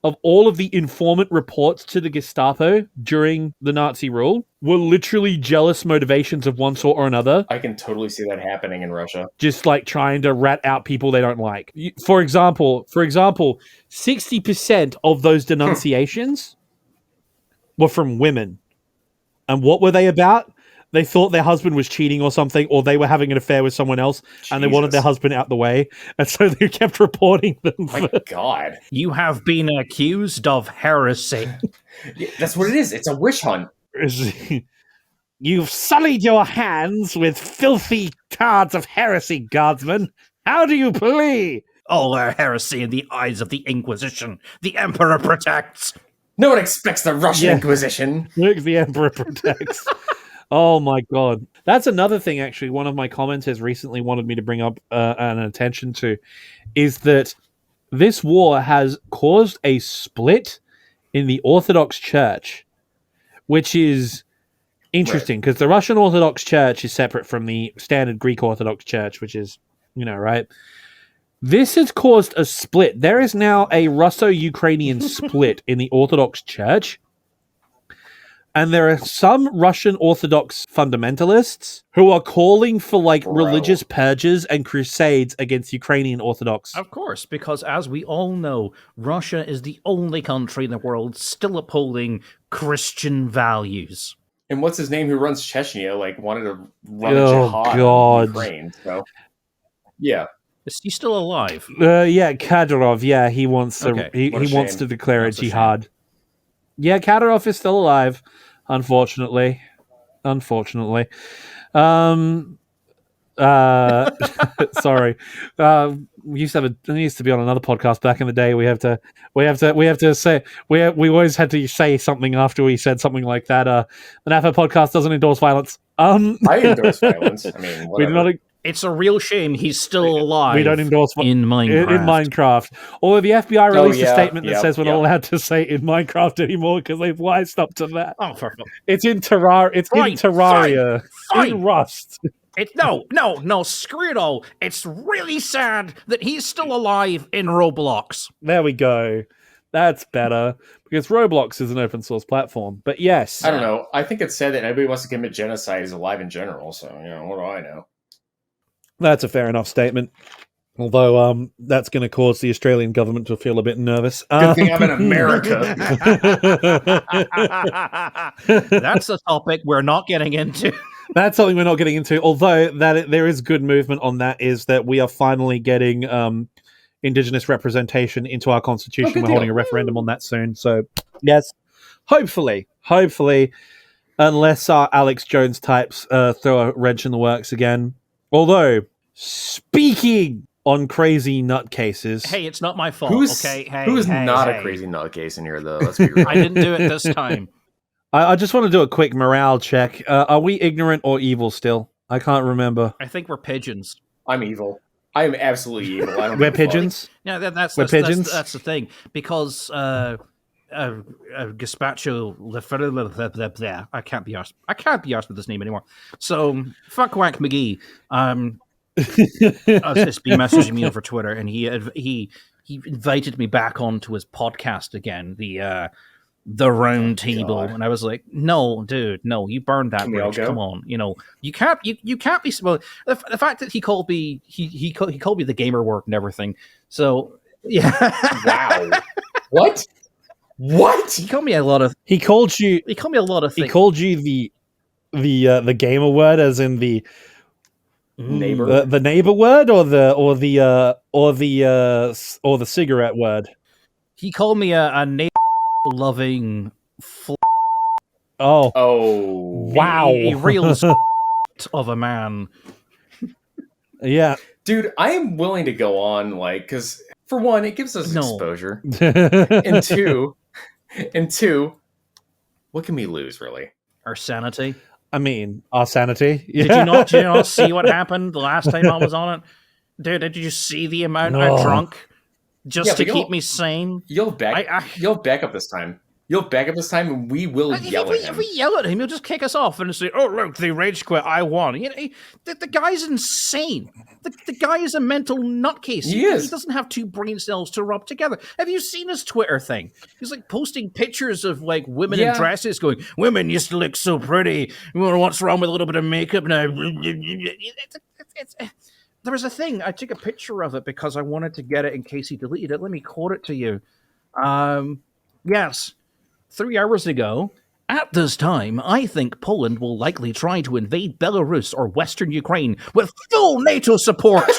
of all of the informant reports to the Gestapo during the Nazi rule were literally jealous motivations of one sort or another. I can totally see that happening in Russia. Just like trying to rat out people they don't like. For example, 60% of those denunciations were from women. And what were they about? They thought their husband was cheating or something, or they were having an affair with someone else, and they wanted their husband out the way, and so they kept reporting them. My God. You have been accused of heresy. Yeah, that's what it is. It's a witch hunt. You've sullied your hands with filthy cards of heresy, guardsman. How do you plea? All our heresy in the eyes of the Inquisition. The Emperor protects. No one expects the Russian Inquisition. Look, the Emperor protects. Oh my God. That's another thing, actually, one of my commenters recently wanted me to bring up an attention to, is that this war has caused a split in the Orthodox Church, which is interesting because the Russian Orthodox Church is separate from the standard Greek Orthodox Church, which is, right? This has caused a split. There is now a Russo-Ukrainian split in the Orthodox Church. And there are some Russian Orthodox fundamentalists who are calling for religious purges and crusades against Ukrainian Orthodox. Of course, because as we all know, Russia is the only country in the world still upholding Christian values. And what's his name who runs Chechnya, wanted to run a jihad in Ukraine. So, yeah. Is he still alive? Yeah, Kadyrov. Yeah, he wants to. He wants to declare a jihad. Yeah, Kadyrov is still alive, unfortunately. Sorry. We used to be on another podcast back in the day. We always had to say something after we said something like that. The NAFO podcast doesn't endorse violence. I endorse violence. I mean, we do not. It's a real shame he's still alive. We don't endorse in Minecraft. In Minecraft. Although the FBI released a statement that says we're not allowed to say in Minecraft anymore because they've wised up to that. Oh, for it's in Terraria. It's in Terraria. Fine. In Rust. No, screw it all. It's really sad that he's still alive in Roblox. There we go. That's better because Roblox is an open source platform. But yes. I don't know. I think it's sad that anybody wants to commit genocide is alive in general. So, what do I know? That's a fair enough statement. Although that's going to cause the Australian government to feel a bit nervous. Good thing I'm in America. That's a topic we're not getting into. That's something we're not getting into. Although there is good movement on that, is that we are finally getting Indigenous representation into our constitution. We're holding a referendum on that soon. So, yes, hopefully, unless Alex Jones types throw a wrench in the works again. Although, speaking on crazy nutcases... Hey, it's not my fault, who's okay? Who's not a crazy nutcase in here, though? Let's be real. I didn't do it this time. I just want to do a quick morale check. Are we ignorant or evil still? I can't remember. I think we're pigeons. I'm evil. I am absolutely evil. I don't We're pigeons? Yeah, that's pigeons? That's the thing. Because... Gazpacho, I can't be arsed with this name anymore. So fuck Wank McGee. Has been messaging me over Twitter, and he invited me back onto his podcast again, the Round Table, and I was like, no, dude, no, you burned that bridge. Come on, you can't be. Well, the fact that he called me, he called me the gamer word and everything. So yeah, wow, what? What? He called me a lot of. He called you a lot of things. He called you the gamer word, as in the neighbor, the neighbor word, or the cigarette word. He called me a neighbor loving. Oh wow! A real of a man. Yeah, dude, I am willing to go on, because for one, it gives us exposure, and two, what can we lose, really? Our sanity. I mean, our sanity. Yeah. Did you not see what happened the last time I was on it? Dude, did you see the amount I drunk just to keep me sane? You'll back up this time. You'll back up this time, and we will yell at him. If we yell at him, he'll just kick us off and say, "Oh, look, they rage quit. I won." You know, the guy's insane. The guy is a mental nutcase. He is. He doesn't have two brain cells to rub together. Have you seen his Twitter thing? He's like posting pictures of like women in dresses, going, "Women used to look so pretty. What's wrong with a little bit of makeup now?" There was a thing. I took a picture of it because I wanted to get it in case he deleted it. Let me quote it to you. Yes. 3 hours ago, at this time, I think Poland will likely try to invade Belarus or Western Ukraine with full NATO support,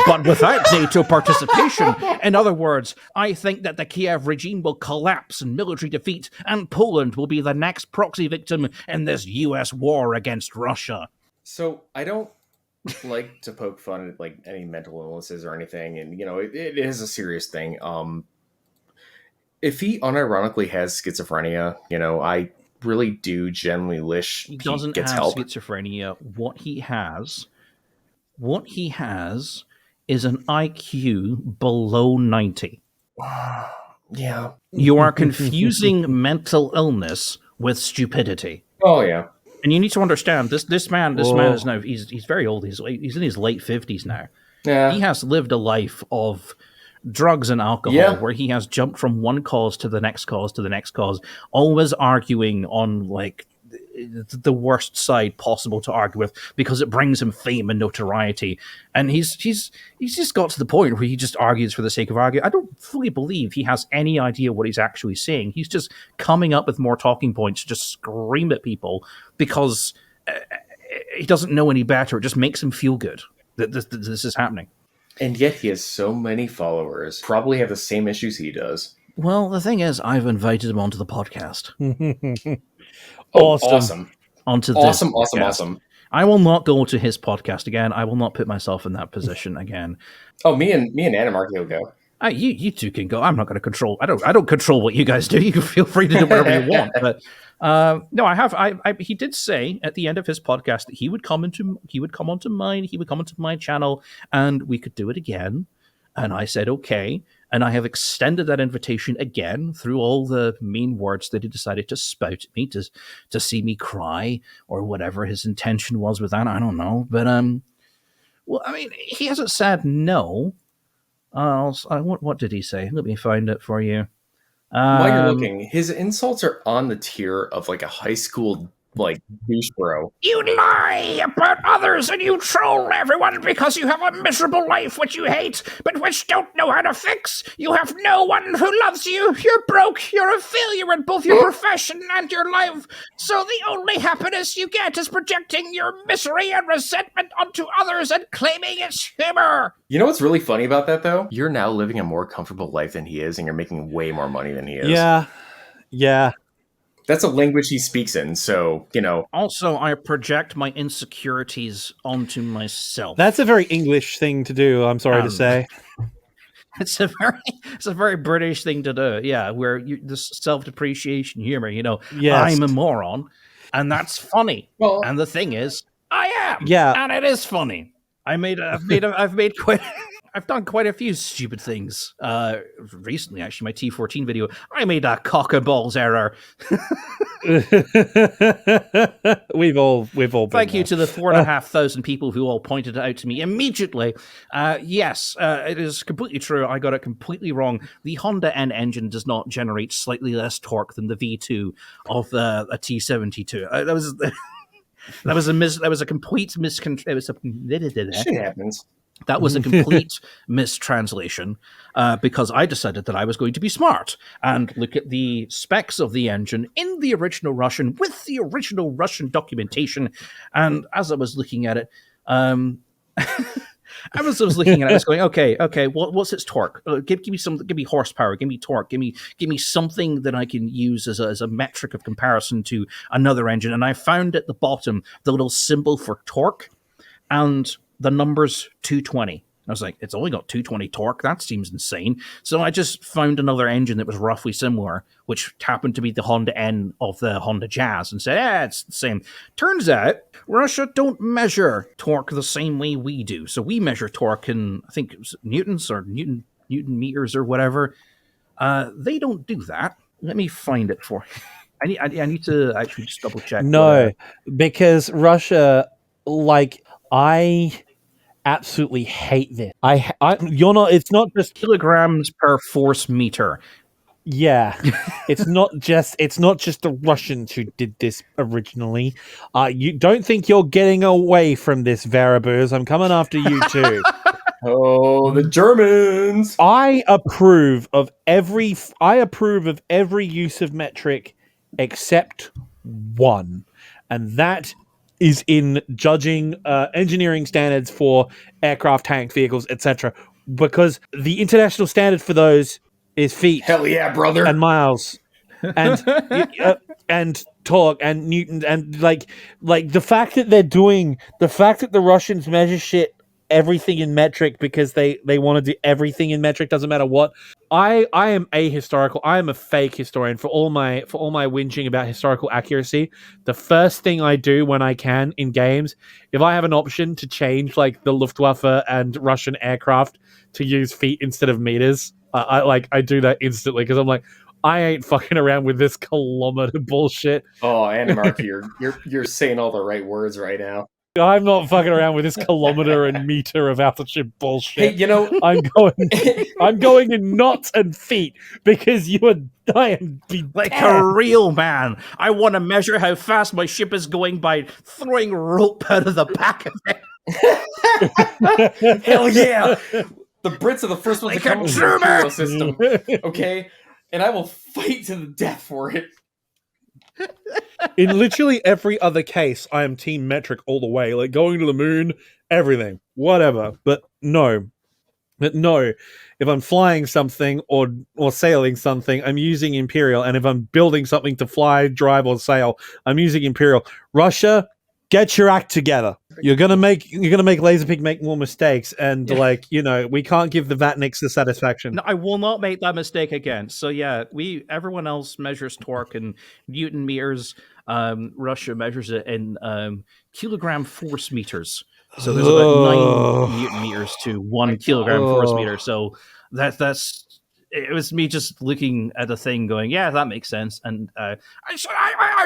but without NATO participation. In other words, I think that the Kiev regime will collapse in military defeat, and Poland will be the next proxy victim in this U.S. war against Russia. So I don't like to poke fun at like any mental illnesses or anything, and you know it is a serious thing. If he unironically has schizophrenia, you know, I really do genuinely wish he doesn't gets have help. Schizophrenia. What he has is an IQ below 90. Yeah. You are confusing mental illness with stupidity. Oh yeah. And you need to understand this man is now he's very old. He's in his late 50s now. Yeah. He has lived a life of drugs and alcohol where he has jumped from one cause to the next cause to the next cause, always arguing on like the worst side possible to argue with because it brings him fame and notoriety. And he's just got to the point where he just argues for the sake of arguing. I don't fully believe he has any idea what he's actually saying. He's just coming up with more talking points to just scream at people because he doesn't know any better. It just makes him feel good that this is happening. And yet he has so many followers, probably have the same issues he does. Well, the thing is, I've invited him onto the podcast. Awesome. Onto this Awesome. I will not go to his podcast again. I will not put myself in that position again. Oh, me and Animarchy will go. You two can go. I'm not going to control. I don't control what you guys do. You can feel free to do whatever you want. But no, I have. He did say at the end of his podcast that he would come onto mine. He would come onto my channel, and we could do it again. And I said okay. And I have extended that invitation again through all the mean words that he decided to spout at me to see me cry or whatever his intention was with that. I don't know, but well, I mean, he hasn't said no. What did he say? Let me find it for you. While you're looking, his insults are on the tier of like a high school like douche bro. You lie about others and you troll everyone because you have a miserable life which you hate, but which don't know how to fix. You have no one who loves you. You're broke. You're a failure in both your profession and your life. So the only happiness you get is projecting your misery and resentment onto others and claiming it's humor. You know what's really funny about that though? You're now living a more comfortable life than he is, and you're making way more money than he is. Yeah. That's a language he speaks in, so, you know. Also, I project my insecurities onto myself. That's a very English thing to do, I'm sorry to say. It's a very British thing to do, yeah, where this self-depreciation humor, you know, yes. I'm a moron, and that's funny. Well, and the thing is, I am. Yeah. And it is funny. I've done quite a few stupid things. Recently, actually, my T14 video, I made a cock and balls error. We've all been Thank you there. to the 4,500 people who all pointed it out to me immediately. Yes, it is completely true. I got it completely wrong. The Honda N engine does not generate slightly less torque than the V2 of a T72. That was a complete shit happens. That was a complete mistranslation because I decided that I was going to be smart and look at the specs of the engine in the original Russian with the original Russian documentation. And as I was looking at it, I was going, okay, what's its torque? Give me horsepower, give me torque, give me something that I can use as a metric of comparison to another engine. And I found at the bottom the little symbol for torque and the number's 220. I was like, it's only got 220 torque. That seems insane. So I just found another engine that was roughly similar, which happened to be the Honda N of the Honda Jazz, and said, it's the same. Turns out, Russia don't measure torque the same way we do. So we measure torque in, I think it was newtons or Newton meters or whatever. They don't do that. Let me find it for you. I need to actually just double check. No, because Russia, like, I absolutely hate this. You're not. It's not just kilograms per force meter. Yeah, it's not just the Russians who did this originally. You don't think you're getting away from this, Verabuz. I'm coming after you too. Oh, the Germans! I approve of every use of metric except one, and that is in judging engineering standards for aircraft, tank vehicles, etc. Because the international standard for those is feet. Hell yeah, brother! And miles, and torque and newtons, and like the fact that the Russians measure everything in metric because they want to do everything in metric, doesn't matter what. I am ahistorical. I am a fake historian for all my whinging about historical accuracy. The first thing I do when I can in games, if I have an option to change like the Luftwaffe and Russian aircraft to use feet instead of meters, I do that instantly because I'm like, I ain't fucking around with this kilometer bullshit. Oh, Animarchy, you're saying all the right words right now. I'm not fucking around with this kilometer and meter of altitude bullshit. Hey, you know, I'm going in knots and feet because you are dying. Like a real man. I want to measure how fast my ship is going by throwing rope out of the back of it. Hell yeah! The Brits are the first ones to come into the imperial system. Okay? And I will fight to the death for it. In literally every other case, I am team metric all the way. Like going to the moon, everything, whatever. But no, if I'm flying something or sailing something, I'm using Imperial. And if I'm building something to fly, drive, or sail, I'm using Imperial. Russia, get your act together. You're gonna make Laserpig make more mistakes, and we can't give the Vatniks the satisfaction. No, I will not make that mistake again. So yeah, everyone else measures torque in Newton meters. Russia measures it in kilogram force meters. So there's about 9 Newton meters to 1 kilogram force meter. So that's. It was me just looking at the thing going, yeah, that makes sense. And I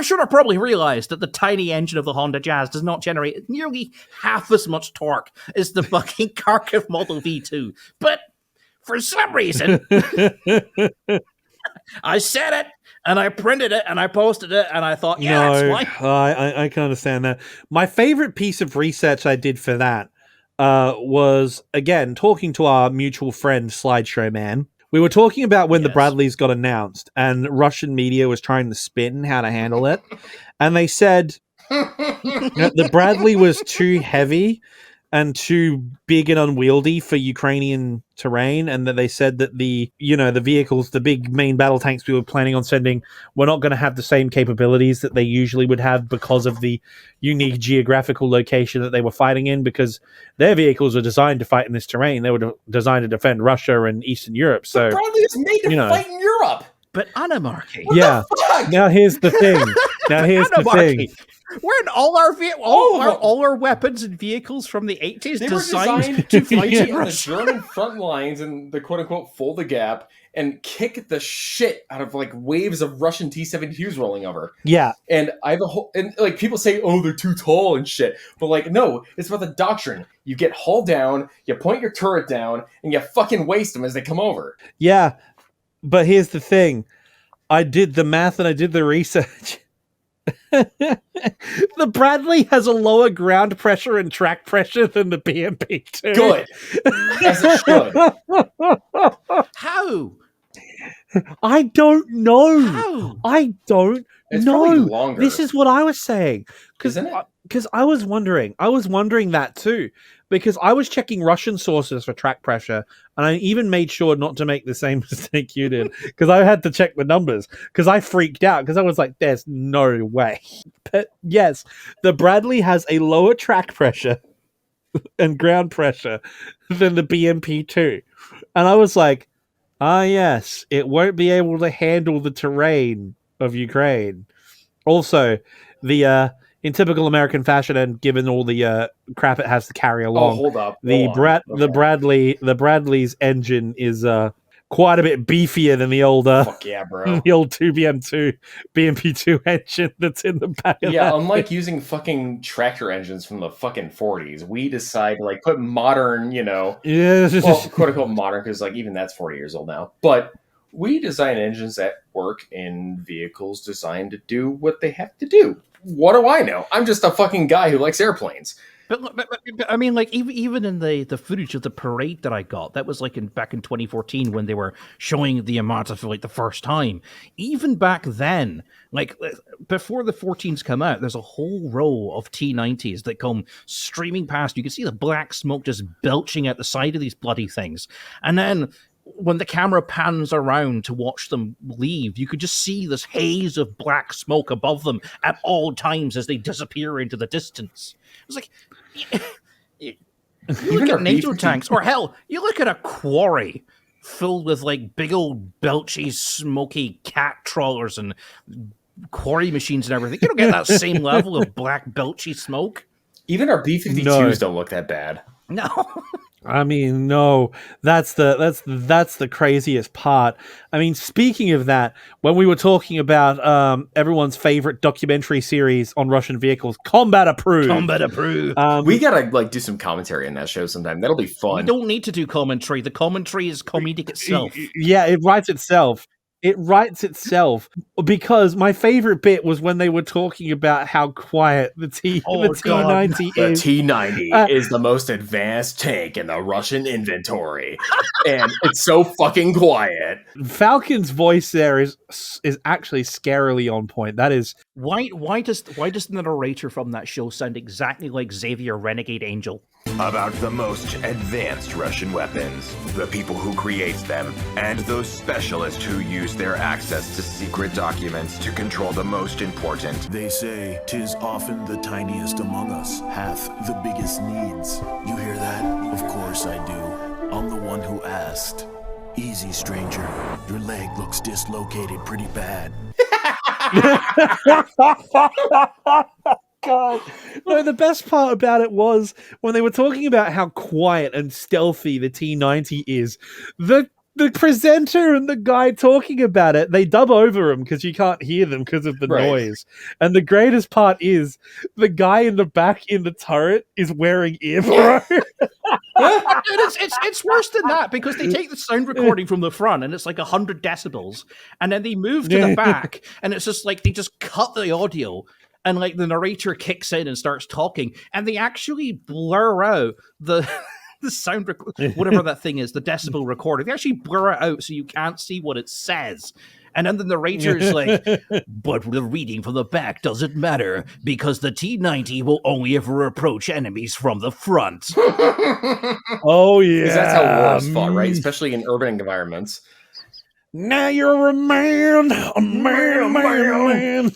should have probably realized that the tiny engine of the Honda Jazz does not generate nearly half as much torque as the fucking Kharkiv Model V2. But for some reason, I said it, and I printed it, and I posted it, and I thought, yeah, that's fine. I can understand that. My favorite piece of research I did for that was, again, talking to our mutual friend, Slideshow Man. We were talking about when the Bradleys got announced, and Russian media was trying to spin how to handle it. And they said the Bradley was too heavy and too big and unwieldy for Ukrainian terrain, and that they said that the vehicles, the big main battle tanks we were planning on sending, were not going to have the same capabilities that they usually would have because of the unique geographical location that they were fighting in, because their vehicles were designed to fight in this terrain. They were designed to defend Russia and Eastern Europe. So Bradley is made to fight in Europe. But Animarchy. Now here's the thing. Weren't all our weapons and vehicles from the 80s designed to fight in on the German front lines and the quote-unquote fold the gap and kick the shit out of like waves of Russian T-72s rolling over. Yeah. And I have people say, oh, they're too tall and shit. But like, no, it's about the doctrine. You get hull down, you point your turret down, and you fucking waste them as they come over. Yeah. But here's the thing. I did the math and I did the research. The Bradley has a lower ground pressure and track pressure than the BMP-2. Good. As it should. How? I don't know. How? I don't It's know. probably longer. This is what I was saying. Isn't it? Because I was wondering that too. Because I was checking Russian sources for track pressure, and I even made sure not to make the same mistake you did, because I had to check the numbers, because I freaked out, because I was like, there's no way. But yes, the Bradley has a lower track pressure and ground pressure than the BMP-2. And I was like, yes, it won't be able to handle the terrain of Ukraine. Also, in typical American fashion, and given all the crap it has to carry along, hold up. the Bradley's engine is quite a bit beefier than the old Fuck yeah, bro. the old 2BM2 BMP2 engine that's in the back of Yeah, that unlike thing. using fucking tractor engines from the fucking 40s, we decide to like put modern, Yeah. well, quote unquote modern, because like even that's 40 years old now. But we design engines that work in vehicles designed to do what they have to do. What do I know? I'm just a fucking guy who likes airplanes. But I mean, like even in the footage of the parade that I got, that was like back in 2014 when they were showing the Armata for like the first time. Even back then, like before the 14s come out, there's a whole row of T90s that come streaming past. You can see the black smoke just belching out the side of these bloody things, and then when the camera pans around to watch them leave, you could just see this haze of black smoke above them at all times as they disappear into the distance. It was like, you look at NATO tanks, or hell, you look at a quarry filled with like big old belchy, smoky cat trawlers and quarry machines and everything. You don't get that same level of black belchy smoke. Even our B-52s don't look that bad. No. I mean, no, that's the craziest part. I mean, speaking of that, when we were talking about everyone's favorite documentary series on Russian vehicles, Combat Approved. Combat Approved. We gotta like do some commentary on that show sometime. That'll be fun. We don't need to do commentary. The commentary is comedic itself. Yeah, it writes itself. It writes itself, because my favorite bit was when they were talking about how quiet the T90 is. The T90 is the most advanced tank in the Russian inventory, and it's so fucking quiet. Falcon's voice there is actually scarily on point. That is why does the narrator from that show sound exactly like Xavier Renegade Angel? About the most advanced Russian weapons, the people who create them, and those specialists who use their access to secret documents to control the most important. They say, 'tis often the tiniest among us hath the biggest needs. You hear that? Of course I do. I'm the one who asked. Easy, stranger. Your leg looks dislocated pretty bad. God. No, the best part about it was when they were talking about how quiet and stealthy the T90 is. The presenter and the guy talking about it, they dub over them because you can't hear them because of the noise. And the greatest part is the guy in the back in the turret is wearing earphones. It's worse than that, because they take the sound recording from the front and it's like 100 decibels, and then they move to the back and it's just like they just cut the audio. And like the narrator kicks in and starts talking, and they actually blur out the sound, whatever that thing is, the decibel recorder. They actually blur it out so you can't see what it says. And then the narrator's like, but the reading from the back doesn't matter because the T90 will only ever approach enemies from the front. Oh, yeah. Because that's how war is fought, right? Especially in urban environments. Now you're a man. Man.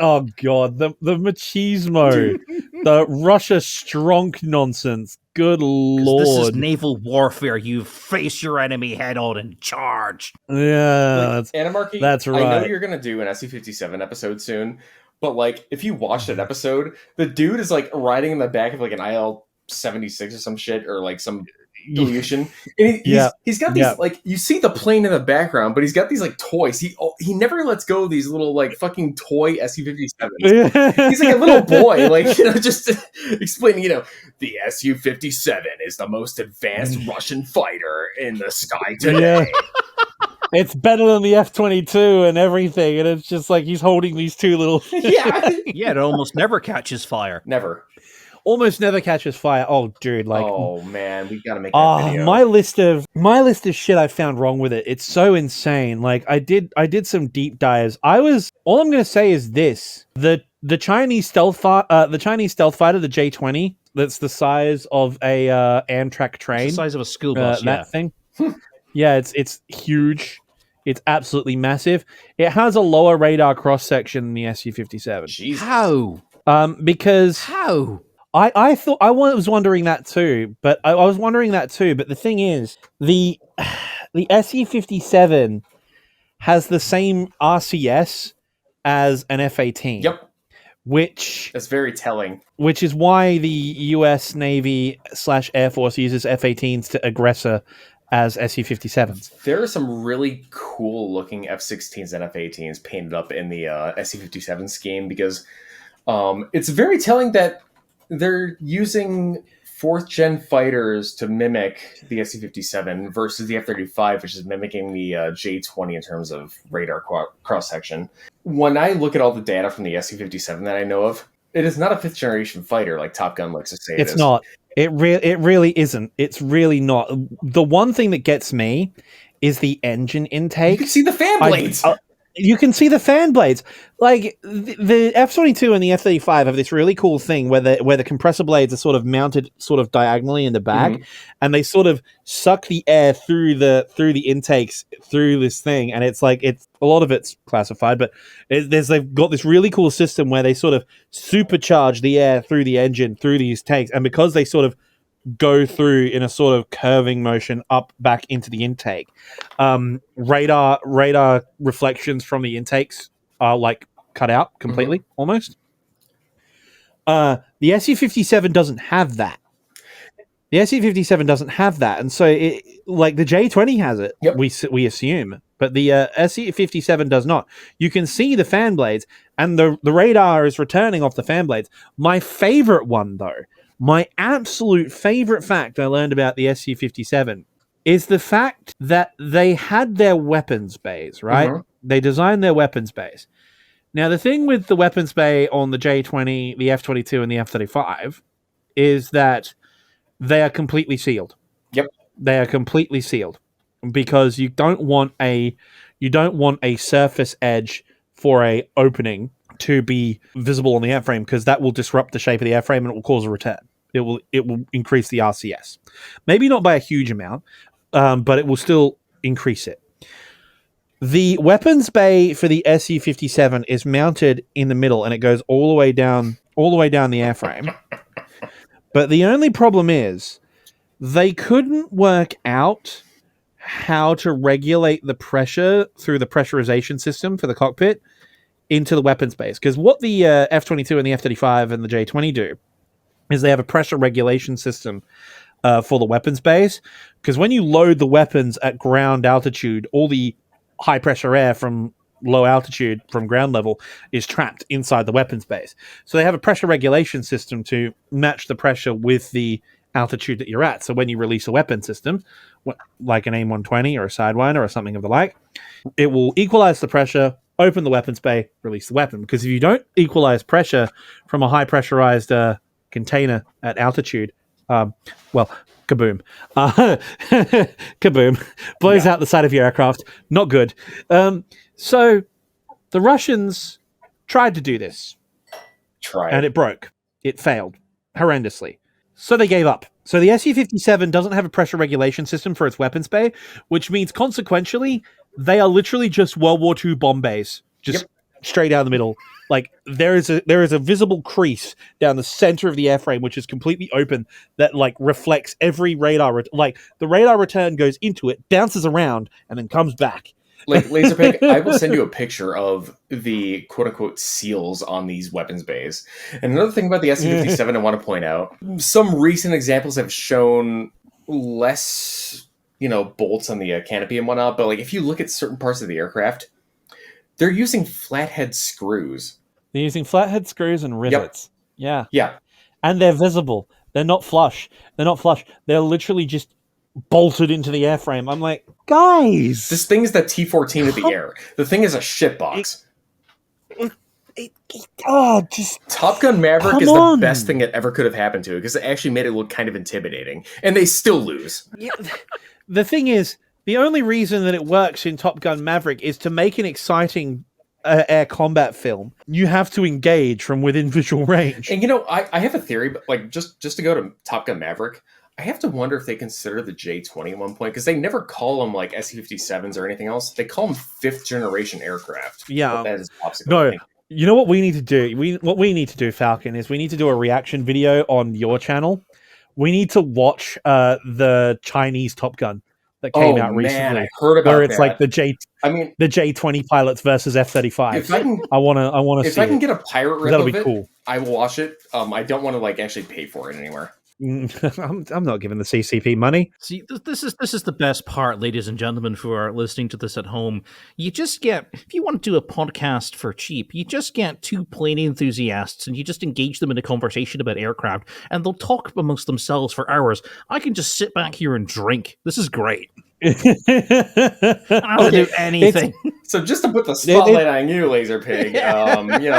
Oh god, the machismo, the Russia strong nonsense. Good lord, this is naval warfare. You face your enemy head on and charge. Yeah, like, Animarchy. That's right. I know you're gonna do an SU-57 episode soon, but like if you watch that episode, the dude is like riding in the back of like an IL-76 or some shit, or like some illusion. And he's got these like, you see the plane in the background, but he's got these like toys. He never lets go of these little like fucking toy SU-57s. He's like a little boy, like, just explaining, the SU-57 is the most advanced Russian fighter in the sky today. It's better than the F-22 and everything, and it's just like he's holding these two little it almost never catches fire. Never. Almost never catches fire. Oh, dude! Like, oh man, we gotta make that video. My list of shit I found wrong with it. It's so insane. Like, I did some deep dives. All I'm gonna say is this: the Chinese stealth fighter, the J-20, that's the size of a Amtrak train, it's the size of a school bus. That thing. Yeah, it's huge. It's absolutely massive. It has a lower radar cross section than the Su-57. Jesus. How? Because how? I thought I was wondering that too, but I was wondering that too. But the thing is, the Su-57 has the same RCS as an F-18. Yep, which that's very telling. Which is why the U.S. Navy / Air Force uses F-18s to aggressor as Su-57s. There are some really cool looking F-16s and F-18s painted up in the Su-57 scheme because it's very telling that they're using 4th gen fighters to mimic the Su-57 versus the F-35, which is mimicking the J-20 in terms of radar cross section. When I look at all the data from the Su-57 that I know of, it is not a 5th generation fighter like Top Gun likes to say it is. It's not. It really isn't. It's really not. The one thing that gets me is the engine intake. You can see the fan blades. You can see the fan blades. Like the F-22 and the F-35 have this really cool thing where the compressor blades are sort of mounted sort of diagonally in the back, and they sort of suck the air through the intakes through this thing, and it's like a lot of it's classified, but they've got this really cool system where they sort of supercharge the air through the engine through these tanks, and because they sort of go through in a sort of curving motion up back into the intake. Radar reflections from the intakes are like cut out completely almost. The Su-57 doesn't have that. The Su-57 doesn't have that, and so like the J-20 has it. Yep. We assume, but the Su-57 does not. You can see the fan blades, and the radar is returning off the fan blades. My favorite one, though. My absolute favorite fact I learned about the Su-57 is the fact that they had their weapons bays, right? They designed their weapons bays. Now, the thing with the weapons bay on the J-20, the F-22, and the F-35 is that they are completely sealed. Yep. They are completely sealed because you don't want a surface edge for a opening to be visible on the airframe because that will disrupt the shape of the airframe and it will cause a return. It will increase the RCS. Maybe not by a huge amount, but it will still increase it. The weapons bay for the Su-57 is mounted in the middle and it goes all the way down the airframe. But the only problem is they couldn't work out how to regulate the pressure through the pressurization system for the cockpit into the weapons base. Because what the F-22 and the F-35 and the J-20 do is they have a pressure regulation system for the weapons base. Because when you load the weapons at ground altitude, all the high pressure air from low altitude from ground level is trapped inside the weapons base. So they have a pressure regulation system to match the pressure with the altitude that you're at. So when you release a weapon system, like an AIM-120 or a Sidewinder or something of the like, it will equalize the pressure, open the weapons bay, release the weapon. Because if you don't equalize pressure from a high pressurized container at altitude, kaboom. Kaboom. Blows out the side of your aircraft. Not good. So the Russians tried to do this. And it broke. It failed horrendously. So they gave up. So the Su-57 doesn't have a pressure regulation system for its weapons bay, which means consequentially, they are literally just World War II bomb bays. Just straight down the middle. Like there is a visible crease down the center of the airframe, which is completely open, that like reflects every radar. Like the radar return goes into it, bounces around, and then comes back. Like Laserpig, I will send you a picture of the quote-unquote seals on these weapons bays. And another thing about the Su-57 I want to point out, some recent examples have shown less, bolts on the canopy and whatnot, but like if you look at certain parts of the aircraft, they're using flathead screws. They're using flathead screws and rivets. Yep. Yeah. And they're visible. They're not flush. They're literally just bolted into the airframe. I'm like, guys, this thing is the T-14 of the air. The thing is a shitbox. Top Gun Maverick is the best thing that ever could have happened to it because it actually made it look kind of intimidating, and they still lose. Yeah. The thing is, the only reason that it works in Top Gun Maverick is to make an exciting air combat film. You have to engage from within visual range. And I have a theory, but like just to go to Top Gun Maverick, I have to wonder if they consider the J-20 at one point, because they never call them like Su-57s or anything else. They call them 5th generation aircraft. Yeah. That is no. You know what we need to do? What we need to do, Falcon, is we need to do a reaction video on your channel. We need to watch the Chinese Top Gun that came out recently. Man, I heard about where it's that. like the J-20 pilots versus F-35. I want to see. If I can get a pirate rip that'll of be it, cool. I will watch it. I don't want to like actually pay for it anywhere. I'm not giving the CCP money. See, this is the best part, ladies and gentlemen, who are listening to this at home. You just get, if you want to do a podcast for cheap, you just get two plane enthusiasts and you just engage them in a conversation about aircraft, and they'll talk amongst themselves for hours. I can just sit back here and drink. This is great. I don't have to do anything. So just to put the spotlight on you, Laser Pig,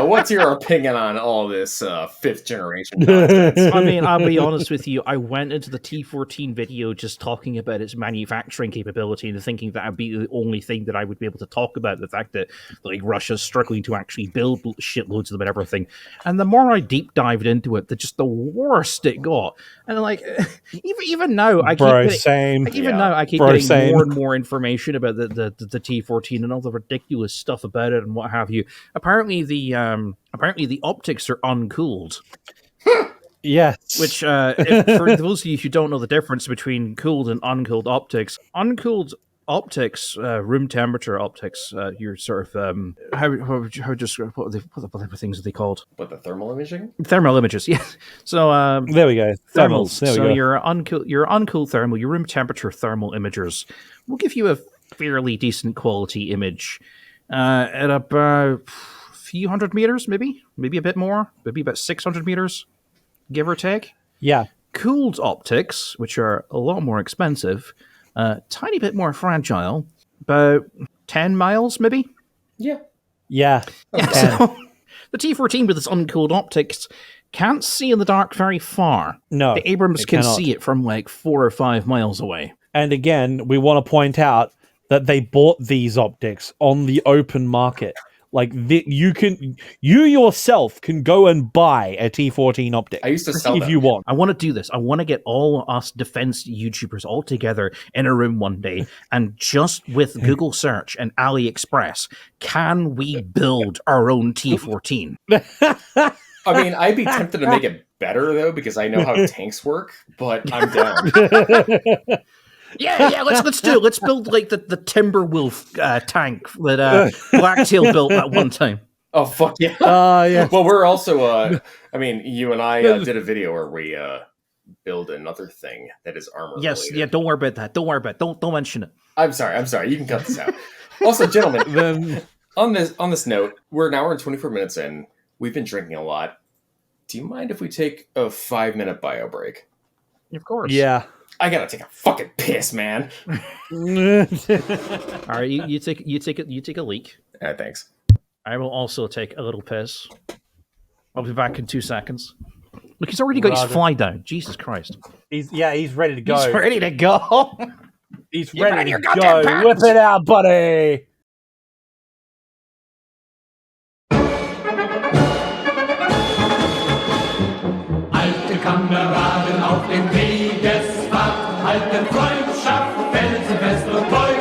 what's your opinion on all this fifth generation nonsense? I mean, I'll be honest with you. I went into the T-14 video just talking about its manufacturing capability and thinking that would be the only thing that I would be able to talk about, the fact that like Russia's struggling to actually build shitloads of them and everything. And the more I deep dived into it, the worst it got. And like, even now, I keep getting more and more information about the T-14 and all the ridiculous stuff about it and what have you. Apparently the optics are uncooled. Yes. Which, for those of you who don't know the difference between cooled and uncooled optics, uncooled optics, room temperature optics, your sort of how just what the things are they called? What, the thermal imaging? Thermal images, yes. So there we go. Thermals. There we so go. your uncooled thermal, your room temperature thermal imagers will give you a fairly decent quality image at about a few hundred meters, maybe a bit more, maybe about 600 meters, give or take. Yeah. Cooled optics, which are a lot more expensive, tiny bit more fragile, about 10 miles, maybe? Yeah. Yeah. So the T-14 with its uncooled optics can't see in the dark very far. No. The Abrams can cannot see it from like 4 or 5 miles away. And again, we want to point out that they bought these optics on the open market. Like you yourself can go and buy a T-14 optic. I used to sell if them. you want. I want to do this. I want to get all us defense YouTubers all together in a room one day, and just with Google search and AliExpress, can we build our own T-14? I mean, I'd be tempted to make it better though, because I know how tanks work. But I'm down. Yeah, let's do it. Let's build like the Timberwolf tank that Blacktail built at one time. Oh, fuck yeah. Yeah. Well, we're also, you and I did a video where we build another thing that is armor related. Yeah, don't worry about that. Don't mention it. I'm sorry. You can cut this out. Also, gentlemen, on this note, we're an hour and 24 minutes in. We've been drinking a lot. Do you mind if we take a 5-minute bio break? Of course. Yeah. I gotta take a fucking piss, man. All right, you take a leak. Thanks. I will also take a little piss. I'll be back in 2 seconds. Look, he's already got his fly down. Jesus Christ. He's ready to go. He's ready to go. He's ready to go. Whip it out, buddy. Alte Kameraden auf dem Wegesfahrt, halten Freundschaft, felsenfest und treu.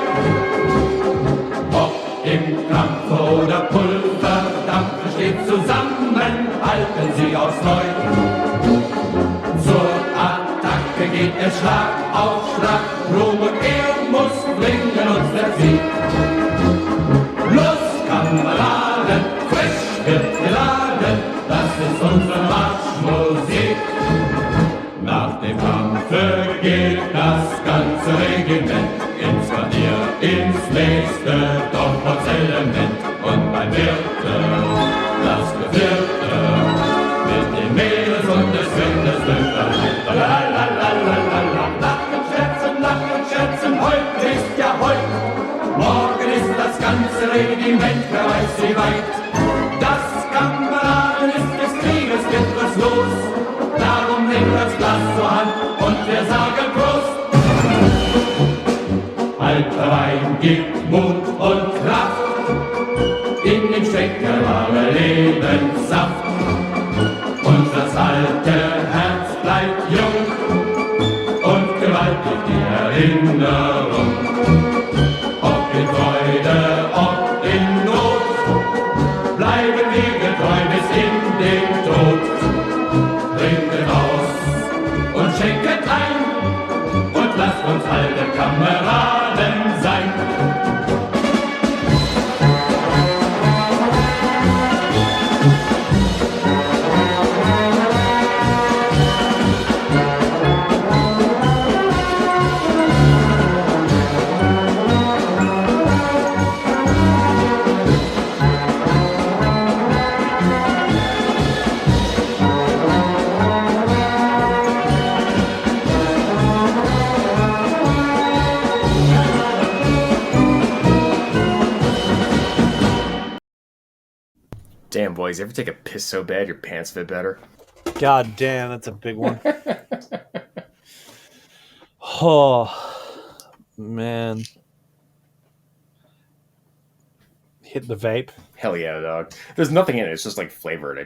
Ob im Kampf oder Pulverdampf, steht zusammen, halten sie aufs Neu. Zur Attacke geht es Schlag auf Schlag, Ruhm und Ehr muss bringen uns der Sieg. Los, Kameraden, frisch wird geladen, das ist unsere Marschmusik. Nach dem Kampfe geht das ganze Regiment ins Quartier, ins nächste Dorfplatzelement. Und beim Wirte, das Gevierte, mit dem Meeres und des Windes Lüfter. Lachen, scherzen, heute ist ja heut. Morgen ist das ganze Regiment, wer weiß wie weit. Das Kameraden ist des Krieges, geht was los. Darum nehmt das Glas zur Hand und wir sagen Prost. Alter Wein gibt Mut und Kraft, in dem steckt der wahre Lebenssaft. Unser alte Herz bleibt jung und gewaltig die Erinnerung. Ob in Freude, ob in Not, bleiben wir getreu bis in den Tod. Trinket aus und schenket ein und lasst uns alte Kameraden sein. Damn, boys, you ever take a piss so bad your pants fit better? God damn, that's a big one. Oh, man. Hit the vape. Hell yeah, dog. There's nothing in it. It's just like flavored. I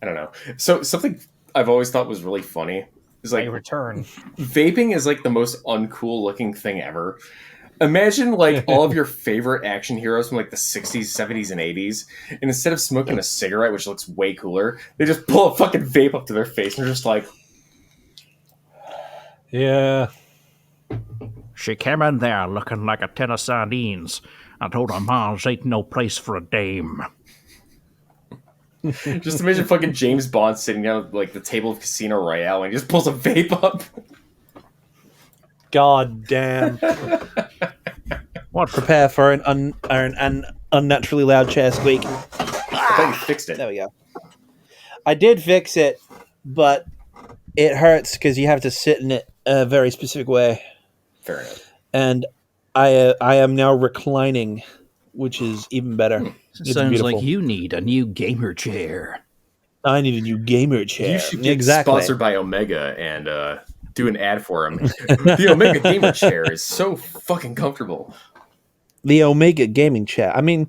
don't know. So something I've always thought was really funny is like return. Vaping is like the most uncool looking thing ever. Imagine like all of your favorite action heroes from like the 60s, 70s, and 80s, and instead of smoking a cigarette, which looks way cooler, they just pull a fucking vape up to their face and they're just like, yeah. She came in there looking like a tin of sardines. I told her Mars ain't no place for a dame. just imagine fucking James Bond sitting down at like the table of Casino Royale and he just pulls a vape up. God damn. What? Prepare for an unnaturally loud chair squeak. I thought you fixed it. There we go. I did fix it, but it hurts because you have to sit in it a very specific way. Fair enough. And I am now reclining, which is even better. It's Sounds beautiful. like you need a new gamer chair. I need a new gamer chair. You should get sponsored by Omega and do an ad for him. The Omega gamer chair is so fucking comfortable. The Omega gaming chair. I mean,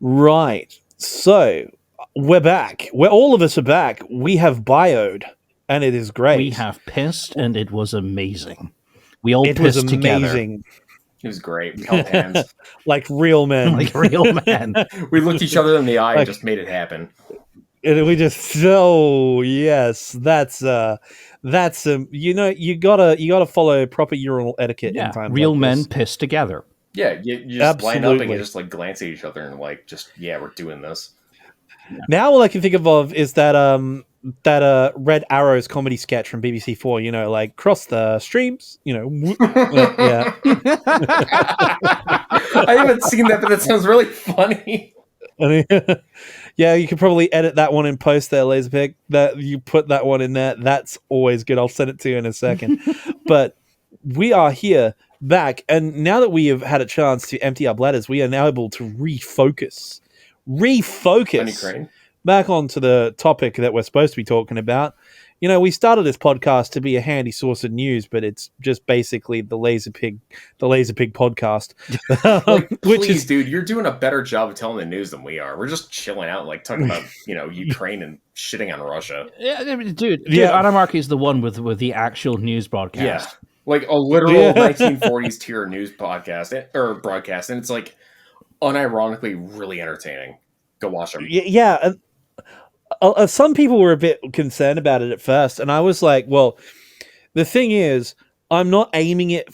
right. So we're back. All of us are back. We have bioed, and it is great. We have pissed, and it was amazing. We all it pissed was together. amazing. It was great. We held hands. Like real men. Like real men. We looked each other in the eye and just made it happen. And we just yes, that's you know, you gotta follow proper urinal etiquette in times real like men this. piss together. Yeah, you just line up and you just like glance at each other and like just we're doing this. Now all I can think of is that Red Arrows comedy sketch from BBC Four, you know, like cross the streams, you know. Yeah. I haven't seen that, but that sounds really funny. Yeah, you could probably edit that one in post there, Laserpig. That you put that one in there. That's always good. I'll send it to you in a second. But we are here back, and now that we have had a chance to empty our bladders, we are now able to refocus back onto the topic that we're supposed to be talking about. You know, we started this podcast to be a handy source of news, but it's just basically the Laserpig podcast. Which is, dude, you're doing a better job of telling the news than we are. We're just chilling out, like talking about, you know, Ukraine and shitting on Russia. Yeah, dude, Animarchy is the one with the actual news broadcast. Yeah, like a literal 1940s tier news podcast or broadcast, and it's like unironically really entertaining. Go watch them. Yeah. Some people were a bit concerned about it at first, and I was like, "Well, the thing is, I'm not aiming it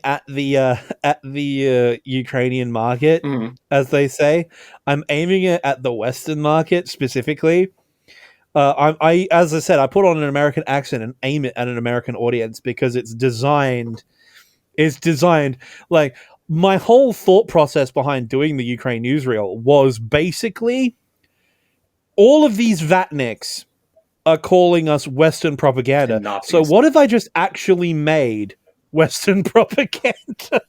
at the Ukrainian market, as they say. I'm aiming it at the Western market specifically. As I said, I put on an American accent and aim it at an American audience because it's designed like my whole thought process behind doing the Ukraine newsreel was basically." All of these Vatniks are calling us Western propaganda. So what if I just actually made Western propaganda?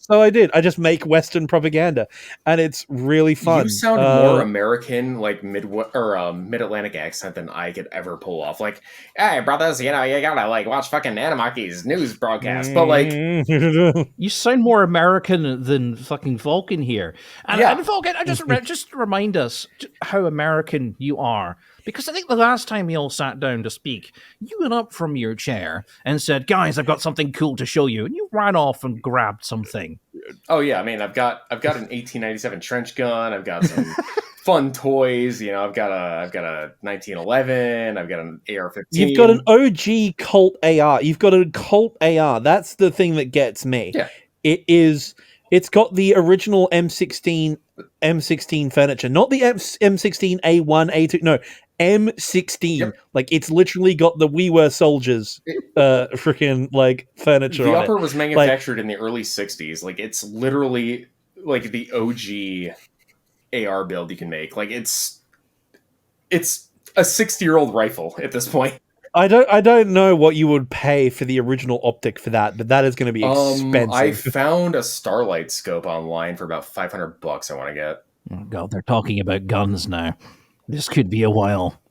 So I did. I just make Western propaganda, and it's really fun. You sound more American, like mid-Atlantic accent than I could ever pull off. Like, hey, brothers, you know, you gotta like watch fucking Animarchy's news broadcast. But like, you sound more American than fucking Vulcan here. And Vulcan, just remind us how American you are. Because I think the last time you all sat down to speak, you went up from your chair and said, "Guys, I've got something cool to show you," and you ran off and grabbed something. Oh yeah, I mean, I've got an 1897 trench gun. I've got some fun toys. You know, I've got a 1911. I've got an AR-15. You've got an OG Colt AR. You've got a Colt AR. That's the thing that gets me. Yeah, It's got the original M16 furniture, not the M16 A1, A2. No, M16. Yep. Like it's literally got the "We Were Soldiers" freaking like furniture. The on upper it. was manufactured in the early '60s. Like it's literally like the OG AR build you can make. Like it's a 60-year-old rifle at this point. I don't know what you would pay for the original optic for that, but that is going to be expensive. I found a Starlight scope online for about $500. I want to get. Oh God, they're talking about guns now. This could be a while.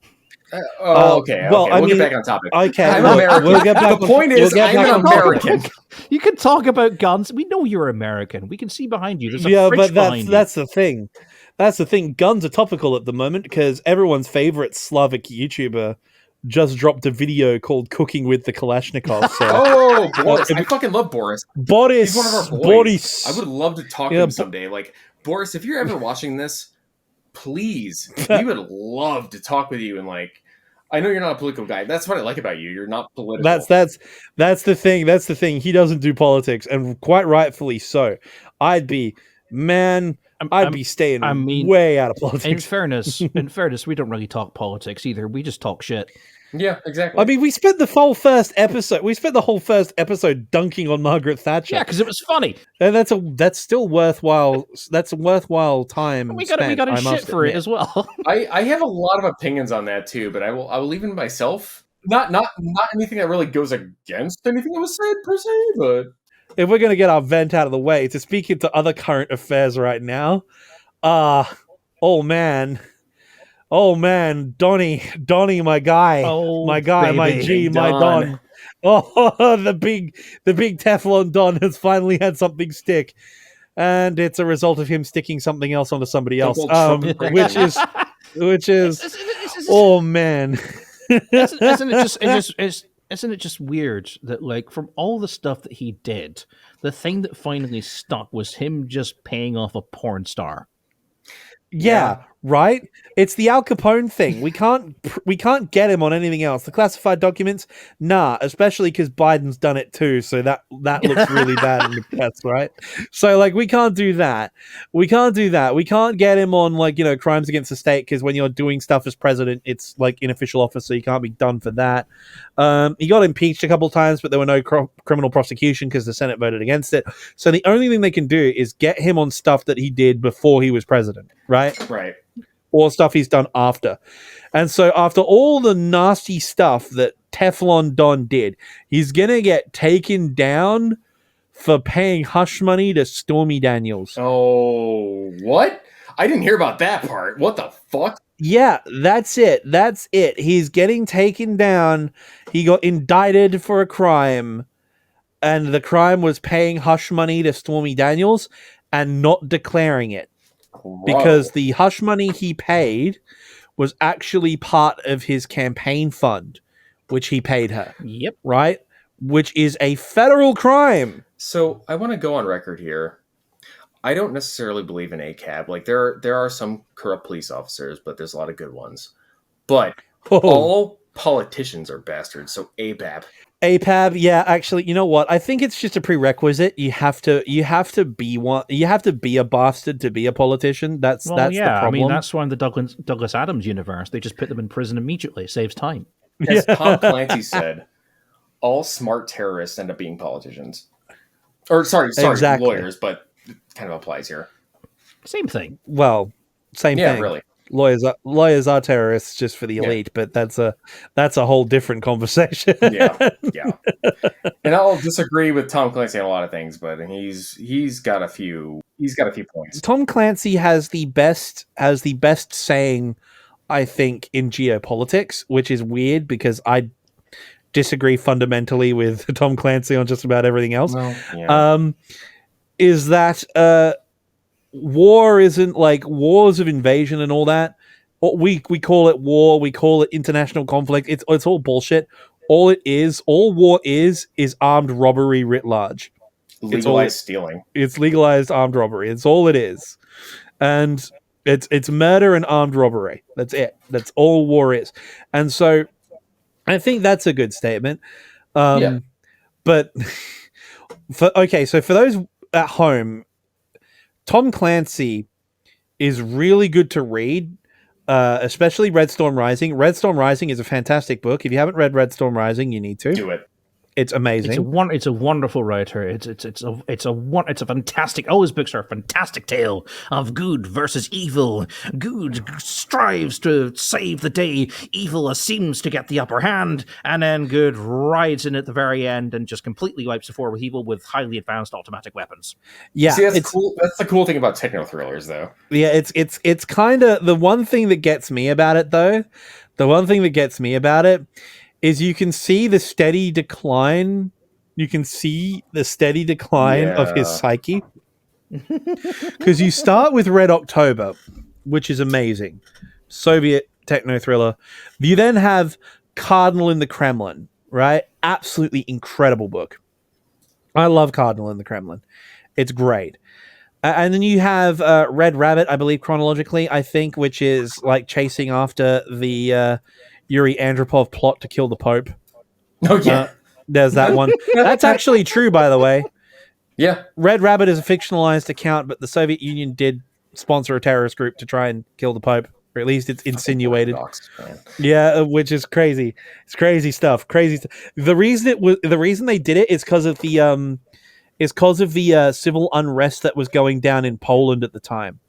Okay. well, I we'll mean, get back on topic. okay, I'm look, American. we'll get back the on- point we'll is, get I'm back an on American. You can talk about guns. We know you're American. We can see behind you. There's a Yeah, fridge but behind that's the thing. That's the thing. Guns are topical at the moment because everyone's favorite Slavic YouTuber just dropped a video called "Cooking with the Kalashnikov." So, Oh, Boris! I fucking love Boris. Boris, He's one of our boys. Boris. I would love to talk to him someday. Like, Boris, if you're ever watching this, please, we would love to talk with you. And like, I know you're not a political guy. That's what I like about you. You're not political. That's the thing. That's the thing. He doesn't do politics, and quite rightfully so. I'd be staying way out of politics. In fairness, we don't really talk politics either. We just talk shit. Yeah, exactly. I mean, we spent the whole first episode. We spent the whole first episode dunking on Margaret Thatcher. Yeah, because it was funny, and that's still worthwhile. That's a worthwhile time. We got in shit for it as well. I have a lot of opinions on that too, but I will leave it to myself. Not anything that really goes against anything that was said per se, but if we're gonna get our vent out of the way, to speak into other current affairs right now, oh man, Donnie, my guy, my G, my Don. Oh, the big Teflon Don has finally had something stick, and it's a result of him sticking something else onto somebody else, which is oh man. Isn't it just weird that, like, from all the stuff that he did, the thing that finally stuck was him just paying off a porn star? Yeah, right? It's the Al Capone thing. We can't get him on anything else. The classified documents, nah, especially because Biden's done it too, so that looks really bad in the press, right? So, like, we can't do that. We can't get him on, like, crimes against the state, because when you're doing stuff as president, it's, like, in official office, so you can't be done for that. He got impeached a couple times, but there were no criminal prosecution because the Senate voted against it. So the only thing they can do is get him on stuff that he did before he was president, right? Right. Or stuff he's done after. And so after all the nasty stuff that Teflon Don did, he's going to get taken down for paying hush money to Stormy Daniels. Oh, what? I didn't hear about that part. What the fuck? Yeah, that's it. He's getting taken down. He got indicted for a crime, and the crime was paying hush money to Stormy Daniels and not declaring it. Because the hush money he paid was actually part of his campaign fund, which he paid her. Yep. Right? Which is a federal crime. So I want to go on record here. I don't necessarily believe in ACAB. Like, there are some corrupt police officers, but there's a lot of good ones. But all politicians are bastards, so APAB. APAB, yeah, actually, you know what? I think it's just a prerequisite. You have to be one. You have to be a bastard to be a politician. That's the problem. I mean, that's why in the Douglas Adams universe, they just put them in prison immediately. It saves time. As Tom Clancy said, all smart terrorists end up being politicians. Or sorry, exactly. Lawyers, but it kind of applies here. Same thing. Well, same thing. Yeah, really. Lawyers are terrorists just for the elite, but that's a whole different conversation. yeah. And I'll disagree with Tom Clancy on a lot of things, but he's got a few points. Tom Clancy has the best saying, I think, in geopolitics, which is weird because I disagree fundamentally with Tom Clancy on just about everything else. Well, yeah. Is that war isn't like wars of invasion and all that. We call it war. We call it international conflict. It's all bullshit. All war is armed robbery writ large. Legalized stealing. It's legalized armed robbery. It's all it is. And it's murder and armed robbery. That's it. That's all war is. And so I think that's a good statement. But for those at home, Tom Clancy is really good to read, especially Red Storm Rising. Red Storm Rising is a fantastic book. If you haven't read Red Storm Rising, you need to. Do it. It's amazing. It's a wonderful writer. It's a fantastic. All his books are a fantastic tale of good versus evil. Good strives to save the day. Evil seems to get the upper hand, and then good rides in at the very end and just completely wipes the floor with evil with highly advanced automatic weapons. Yeah, see, that's cool. That's the cool thing about techno thrillers, though. Yeah, it's kind of the one thing that gets me about it, though. The one thing that gets me about it is you can see the steady decline. You can see the steady decline of his psyche. Because you start with Red October, which is amazing. Soviet techno thriller. You then have Cardinal in the Kremlin, right? Absolutely incredible book. I love Cardinal in the Kremlin. It's great. And then you have Red Rabbit, I believe chronologically, I think, which is like chasing after the Yuri Andropov plot to kill the Pope. Oh, yeah. There's that one. That's actually true, by the way. Yeah. Red Rabbit is a fictionalized account, but the Soviet Union did sponsor a terrorist group to try and kill the Pope, or at least it's insinuated. Yeah, which is crazy. It's crazy stuff. The reason they did it is because of the civil unrest that was going down in Poland at the time,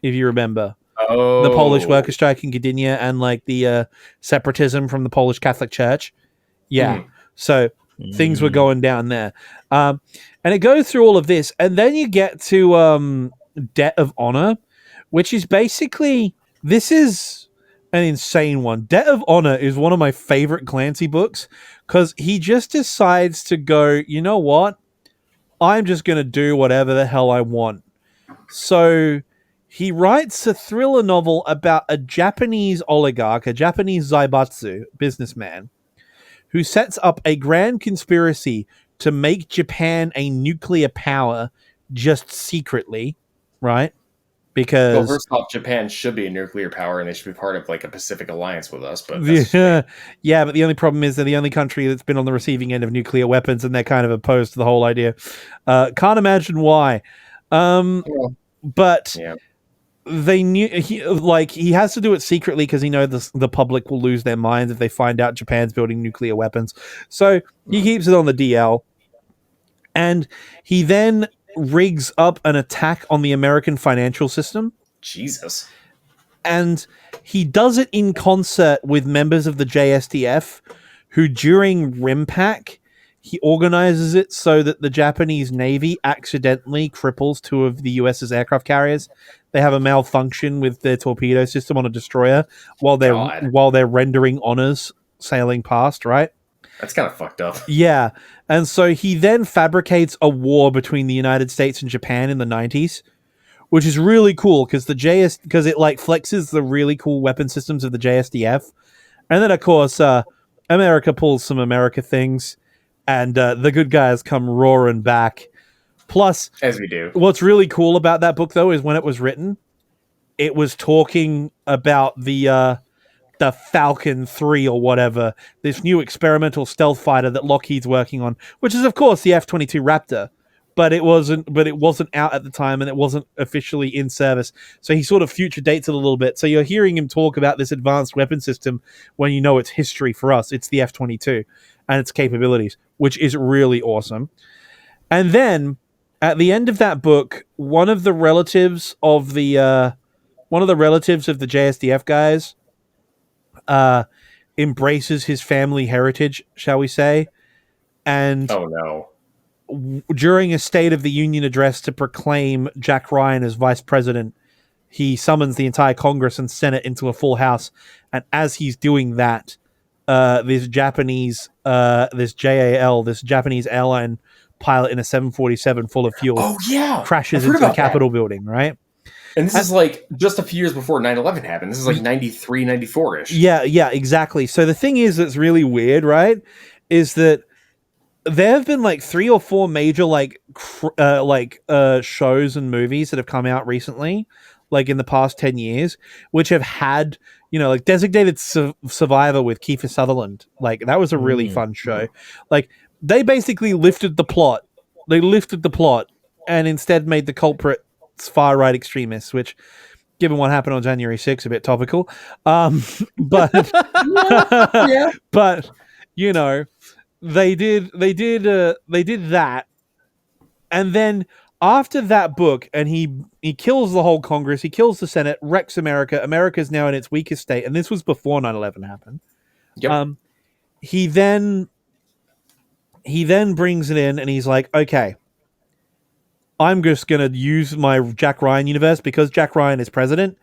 if you remember. Oh. The Polish worker strike in Gdynia and like the separatism from the Polish Catholic Church. Yeah. So things were going down there. And it goes through all of this. And then you get to Debt of Honor, which is basically, this is an insane one. Debt of Honor is one of my favorite Clancy books because he just decides to go, you know what? I'm just going to do whatever the hell I want. So he writes a thriller novel about a Japanese oligarch, a Japanese zaibatsu businessman, who sets up a grand conspiracy to make Japan a nuclear power just secretly, right? Because well, first off, Japan should be a nuclear power and they should be part of like a Pacific alliance with us. But yeah, but the only problem is they're the only country that's been on the receiving end of nuclear weapons, and they're kind of opposed to the whole idea. Can't imagine why. But they knew he has to do it secretly because he knows the public will lose their minds if they find out Japan's building nuclear weapons. So he keeps it on the DL, and he then rigs up an attack on the American financial system. Jesus. And he does it in concert with members of the JSDF, who during RIMPAC, he organizes it so that the Japanese Navy accidentally cripples two of the US's aircraft carriers. They have a malfunction with their torpedo system on a destroyer while they're rendering honors sailing past, right? That's kind of fucked up. Yeah. And so he then fabricates a war between the United States and Japan in the 90s, which is really cool because because it like flexes the really cool weapon systems of the JSDF. And then of course, America pulls some America things and the good guys come roaring back. Plus, as we do. What's really cool about that book though is when it was written, it was talking about the Falcon 3 or whatever, this new experimental stealth fighter that Lockheed's working on, which is of course the F-22 Raptor, but it wasn't out at the time and it wasn't officially in service. So he sort of future dates it a little bit. So you're hearing him talk about this advanced weapon system when you know it's history for us. It's the F-22 and its capabilities, which is really awesome. And then at the end of that book, one of the relatives of the JSDF guys embraces his family heritage, shall we say, and during a State of the Union address to proclaim Jack Ryan as vice president, he summons the entire Congress and Senate into a full house, and as he's doing that, this Japanese airline pilot in a 747 full of fuel crashes into the Capitol building, right? And this is like just a few years before 9/11 happened. This is like 93, 94-ish. Yeah, exactly. So the thing is that's really weird, right, is that there have been like 3 or 4 major shows and movies that have come out recently, like in the past 10 years, which have had, like Designated Survivor with Kiefer Sutherland. Like that was a really fun show. Like they basically lifted the plot. And instead made the culprit far-right extremists, which, given what happened on January 6th, a bit topical. But they did that, and then after that book, and he kills the whole Congress, he kills the Senate, wrecks America. America's now in its weakest state, and this was before 9/11 happened. Yep. He then brings it in, and he's like, okay, I'm just gonna use my Jack Ryan universe because Jack Ryan is president.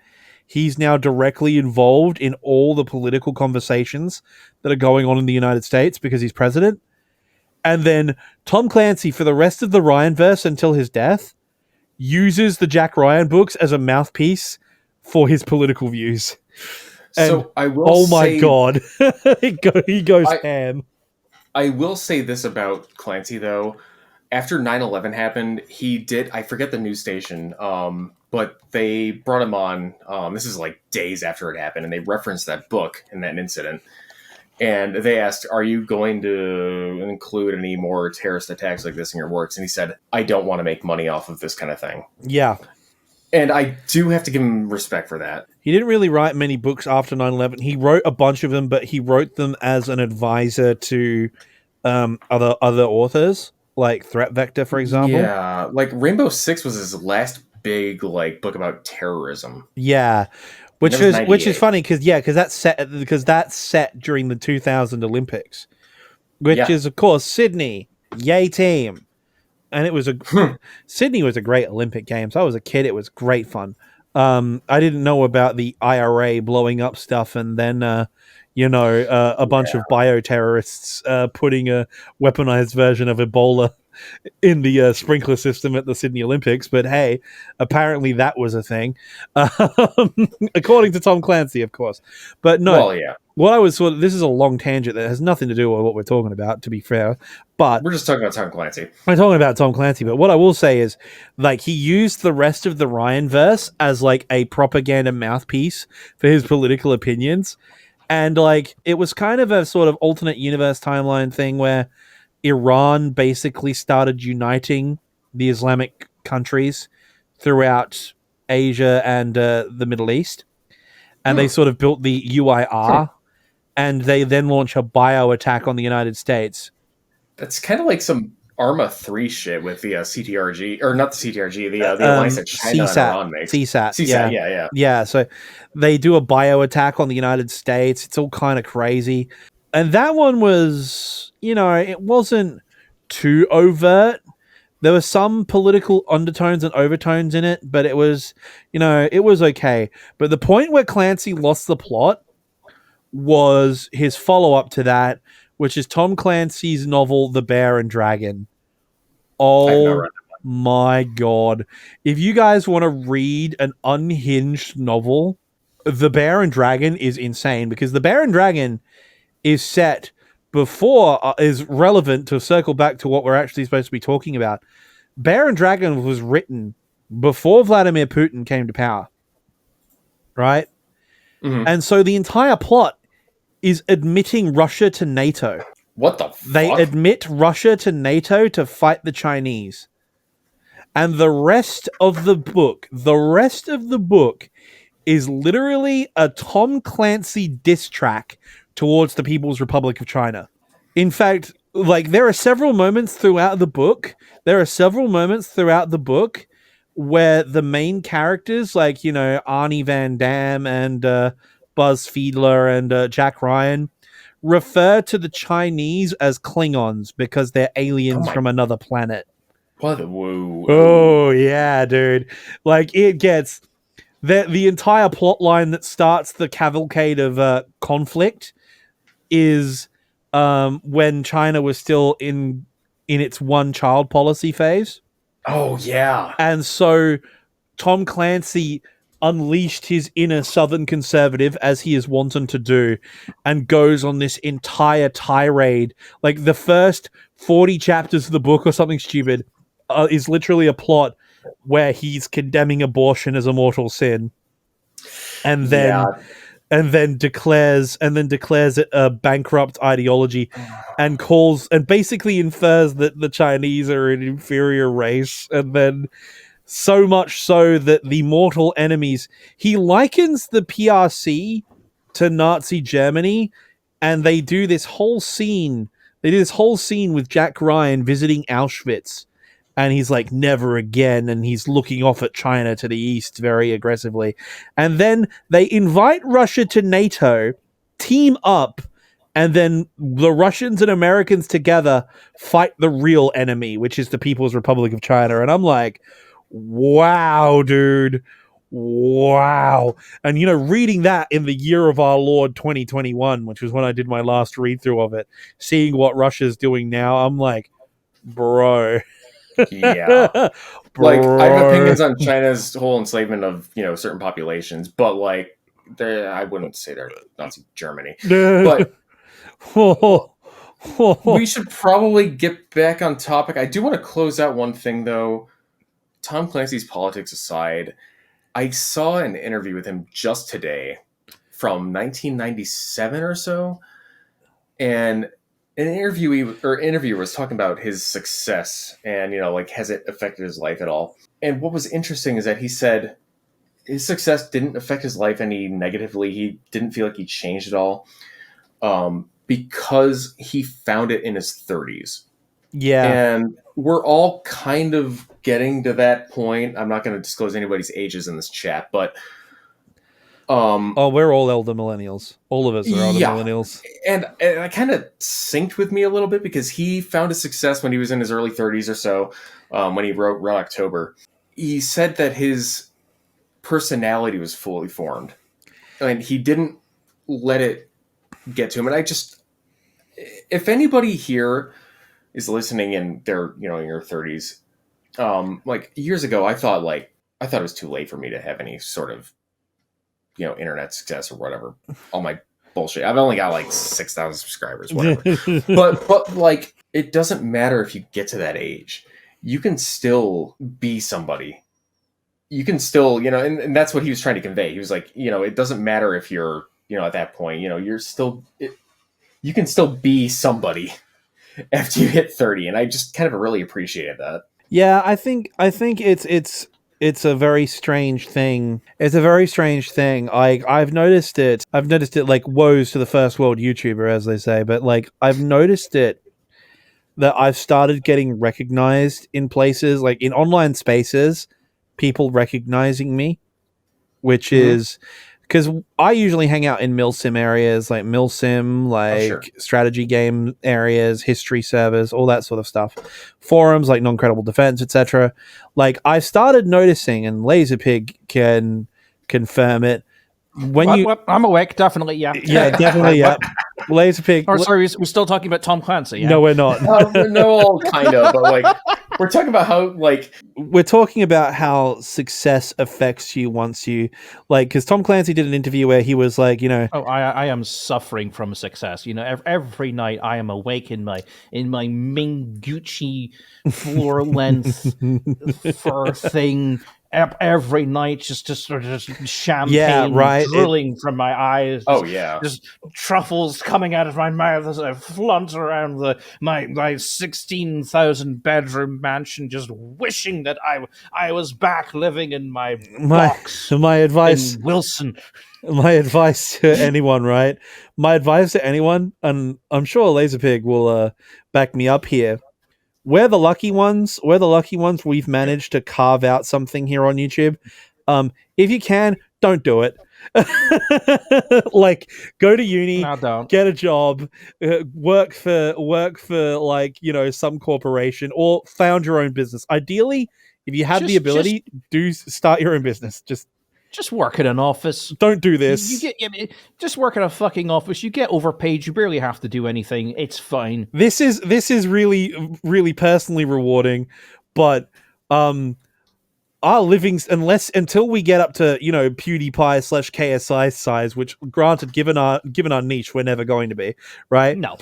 He's now directly involved in all the political conversations that are going on in the United States because he's president. And then Tom Clancy, for the rest of the Ryan-verse until his death, uses the Jack Ryan books as a mouthpiece for his political views. And, so I will my God, he goes ham. I will say this about Clancy, though. After 9/11 happened, he did, I forget the news station, but they brought him on, this is like days after it happened, and they referenced that book and that incident. And they asked, are you going to include any more terrorist attacks like this in your works? And he said, I don't want to make money off of this kind of thing. Yeah. And I do have to give him respect for that. He didn't really write many books after 9/11. He wrote a bunch of them, but he wrote them as an advisor to other authors, like Threat Vector, for example. Yeah, like Rainbow Six was his last big book about terrorism. Yeah. Which is funny because that's set during the 2000 Olympics, which is of course Sydney, yay team, and it was Sydney was a great Olympic Games. I was a kid; it was great fun. I didn't know about the IRA blowing up stuff, and then a bunch of bioterrorists putting a weaponized version of Ebola in the sprinkler system at the Sydney Olympics, but hey, apparently that was a thing, according to Tom Clancy, of course. But no, well, yeah. What I was this is a long tangent that has nothing to do with what we're talking about, to be fair. But we're just talking about Tom Clancy. We're talking about Tom Clancy, but what I will say is, he used the rest of the Ryan verse as a propaganda mouthpiece for his political opinions, and it was kind of a sort of alternate universe timeline thing where Iran basically started uniting the Islamic countries throughout Asia and the Middle East. And they sort of built the UIR, and they then launch a bio attack on the United States. That's kind of like some Arma 3 shit with the CTRG, or not the CTRG, the alliance that China and Iran makes. CSAT, yeah. Yeah, so they do a bio attack on the United States. It's all kind of crazy. And that one was, it wasn't too overt. There were some political undertones and overtones in it, but it was, it was okay. But the point where Clancy lost the plot was his follow-up to that, which is Tom Clancy's novel, The Bear and Dragon. Oh my God. If you guys want to read an unhinged novel, The Bear and Dragon is insane, because The Bear and Dragon is set before, is relevant to circle back to what we're actually supposed to be talking about. Bear and Dragon was written before Vladimir Putin came to power, right? Mm-hmm. And so the entire plot is admitting Russia to NATO. What the fuck? They admit Russia to NATO to fight the Chinese. And the rest of the book is literally a Tom Clancy diss track towards the People's Republic of China. In fact, there are several moments throughout the book where the main characters, Arnie Van Dam and Buzz Fiedler and Jack Ryan, refer to the Chinese as Klingons because they're aliens from another planet. What? Whoa. Oh, yeah, dude. It gets... The entire plot line that starts the cavalcade of conflict is when China was still in its one-child policy phase. Oh, yeah. And so Tom Clancy unleashed his inner Southern conservative, as he is wanton to do, and goes on this entire tirade. The first 40 chapters of the book or something stupid is literally a plot where he's condemning abortion as a mortal sin. And then declares it a bankrupt ideology, and basically infers that the Chinese are an inferior race, and then so much so that the mortal enemies, he likens the PRC to Nazi Germany, and they do this whole scene They did this whole scene with Jack Ryan visiting Auschwitz, and he's like, never again, and he's looking off at China to the east very aggressively. And then they invite Russia to NATO, team up, and then the Russians and Americans together fight the real enemy, which is the People's Republic of China. And I'm like, wow, dude. Wow. And, you know, reading that in the year of our Lord 2021, which was when I did my last read through of it, seeing what Russia's doing now, I'm like, bro. Yeah. Like, I have opinions on China's whole enslavement of, you know, certain populations, but, like, I wouldn't say they're Nazi Germany. But we should probably get back on topic. I do want to close out one thing, though. Tom Clancy's politics aside, I saw an interview with him just today from 1997 or so, and an interviewer was talking about his success and, you know, like, has it affected his life at all? And what was interesting is that he said his success didn't affect his life any negatively. He didn't feel like he changed at all. Because he found it in his 30s. Yeah. And we're all kind of getting to that point. I'm not going to disclose anybody's ages in this chat, but... we're all elder millennials. All of us are elder millennials. And it kind of synced with me a little bit because he found his success when he was in his early 30s or so, when he wrote Red October. He said that his personality was fully formed. And he didn't let it get to him. And if anybody here is listening and they're, you know, in your 30s, like, years ago, I thought it was too late for me to have any sort of, you know, internet success or whatever. All my bullshit. I've only got like 6,000 subscribers, whatever. but like, it doesn't matter if you get to that age. You can still be somebody. You can still, you know, and that's what he was trying to convey. He was like, you know, it doesn't matter if you're, you know, at that point, you know, you can still be somebody after you hit 30. And I just kind of really appreciated that. Yeah, I think it's a very strange thing. It's a very strange thing. I've noticed it. I've noticed it, like, woes to the first world YouTuber, as they say. But, like, I've noticed it that I've started getting recognized in places, like in online spaces, people recognizing me, which is... Because I usually hang out in milsim areas, like milsim, like strategy game areas, history servers, all that sort of stuff. Forums like Non-Credible Defense, etc. Like, I started noticing, and Laserpig can confirm it. I'm awake, definitely, yeah. Yeah, definitely, yeah. Laserpig. Oh, sorry, we're still talking about Tom Clancy, yeah? No, we're not. No, kind of, but, like, we're talking about how, like... We're talking about how success affects you once you... Like, because Tom Clancy did an interview where he was like, you know... Oh, I am suffering from success. You know, every night I am awake in my Ming Gucci floor-length fur thing... Every night, just champagne drilling from my eyes. Oh yeah, just truffles coming out of my mouth as I flaunt around my 16,000 bedroom mansion, just wishing that I was back living in my box. My advice, in Wilson. My advice to anyone, right? My advice to anyone, and I'm sure Laserpig will back me up here. We're the lucky ones. We've managed to carve out something here on YouTube. If you can, don't do it. Like, go to uni, get a job, work for like, you know, some corporation, or found your own business. Ideally, if you have the ability, do start your own business. Just work in an office. Don't do this. Just work in a fucking office. You get overpaid. You barely have to do anything. It's fine. This is really, really personally rewarding, but our livings, until we get up to, you know, PewDiePie / KSI size, which, granted, given our niche, we're never going to be, right? No.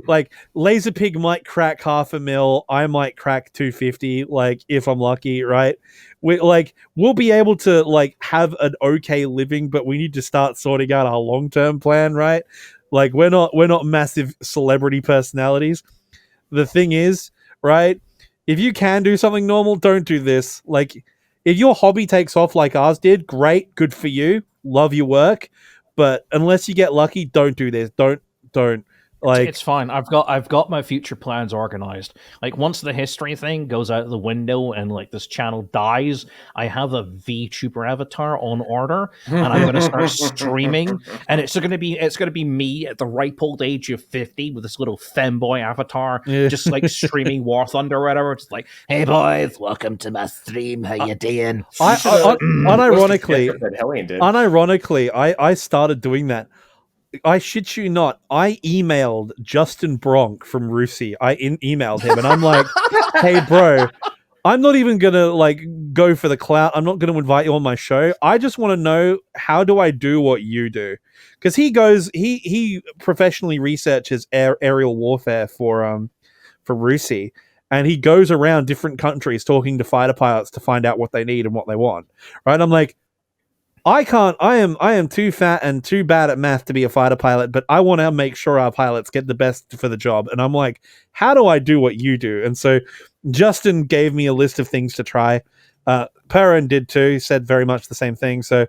Like, Laserpig might crack $500,000. I might crack 250, like, if I'm lucky, right? We'll be able to, like, have an okay living, but we need to start sorting out our long-term plan, right? Like, we're not massive celebrity personalities. The thing is, right, if you can do something normal, don't do this. Like, if your hobby takes off like ours did, great, good for you. Love your work. But unless you get lucky, don't do this. Don't Like, it's fine. I've got my future plans organized. Like once the history thing goes out the window and like this channel dies, I have a VTuber avatar on order, and I'm going to start streaming. And it's going to be me at the ripe old age of 50 with this little femboy avatar, just like streaming War Thunder or whatever. Just like, hey boys, welcome to my stream. How you doing? Unironically, I started doing that. I shit you not. I emailed Justin Bronk from Russi. I emailed him, and I'm like, "Hey, bro, I'm not even gonna like go for the clout. I'm not gonna invite you on my show. I just want to know, how do I do what you do?" Because he professionally researches aerial warfare for Russi, and he goes around different countries talking to fighter pilots to find out what they need and what they want. Right? I'm like, I am too fat and too bad at math to be a fighter pilot, but I want to make sure our pilots get the best for the job. And I'm like, how do I do what you do? And so Justin gave me a list of things to try. Perun did too. He said very much the same thing. So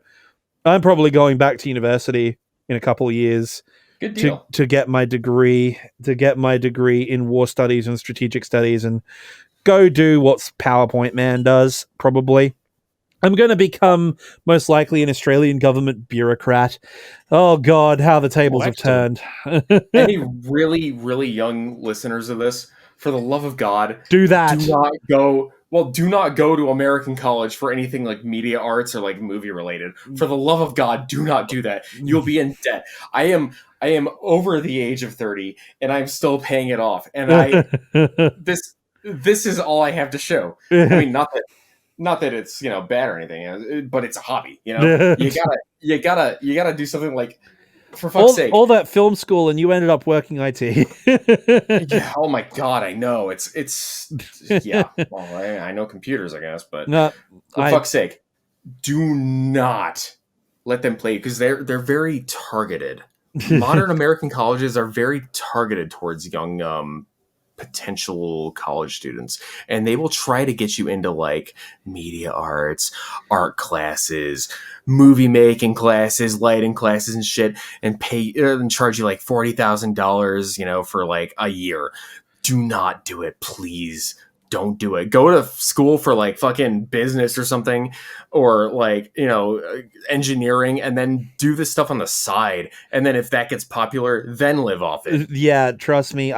I'm probably going back to university in a couple of years to get my degree, in war studies and strategic studies, and go do what PowerPoint Man does, probably. I'm going to become, most likely, an Australian government bureaucrat. Oh, God, how the tables have turned. Any really, really young listeners of this, for the love of God, do that. Do not go to American college for anything like media arts or like movie related. For the love of God, do not do that. You'll be in debt. I am over the age of 30, and I'm still paying it off. And this is all I have to show. I mean, not that it's, bad or anything, but it's a hobby. You gotta do something like, for fuck's sake. All that film school, and you ended up working IT. Yeah, oh my God, I know. It's yeah. Well, I know computers, I guess, but for fuck's sake, do not let them play, because they're very targeted. Modern American colleges are very targeted towards young potential college students, and they will try to get you into like media arts, art classes, movie making classes, lighting classes and shit, and pay and charge you like $40,000, for like a year. Do not do it, please. Don't do it. Go to school for like fucking business or something, or like, engineering, and then do this stuff on the side. And then if that gets popular, then live off it. Yeah, trust me.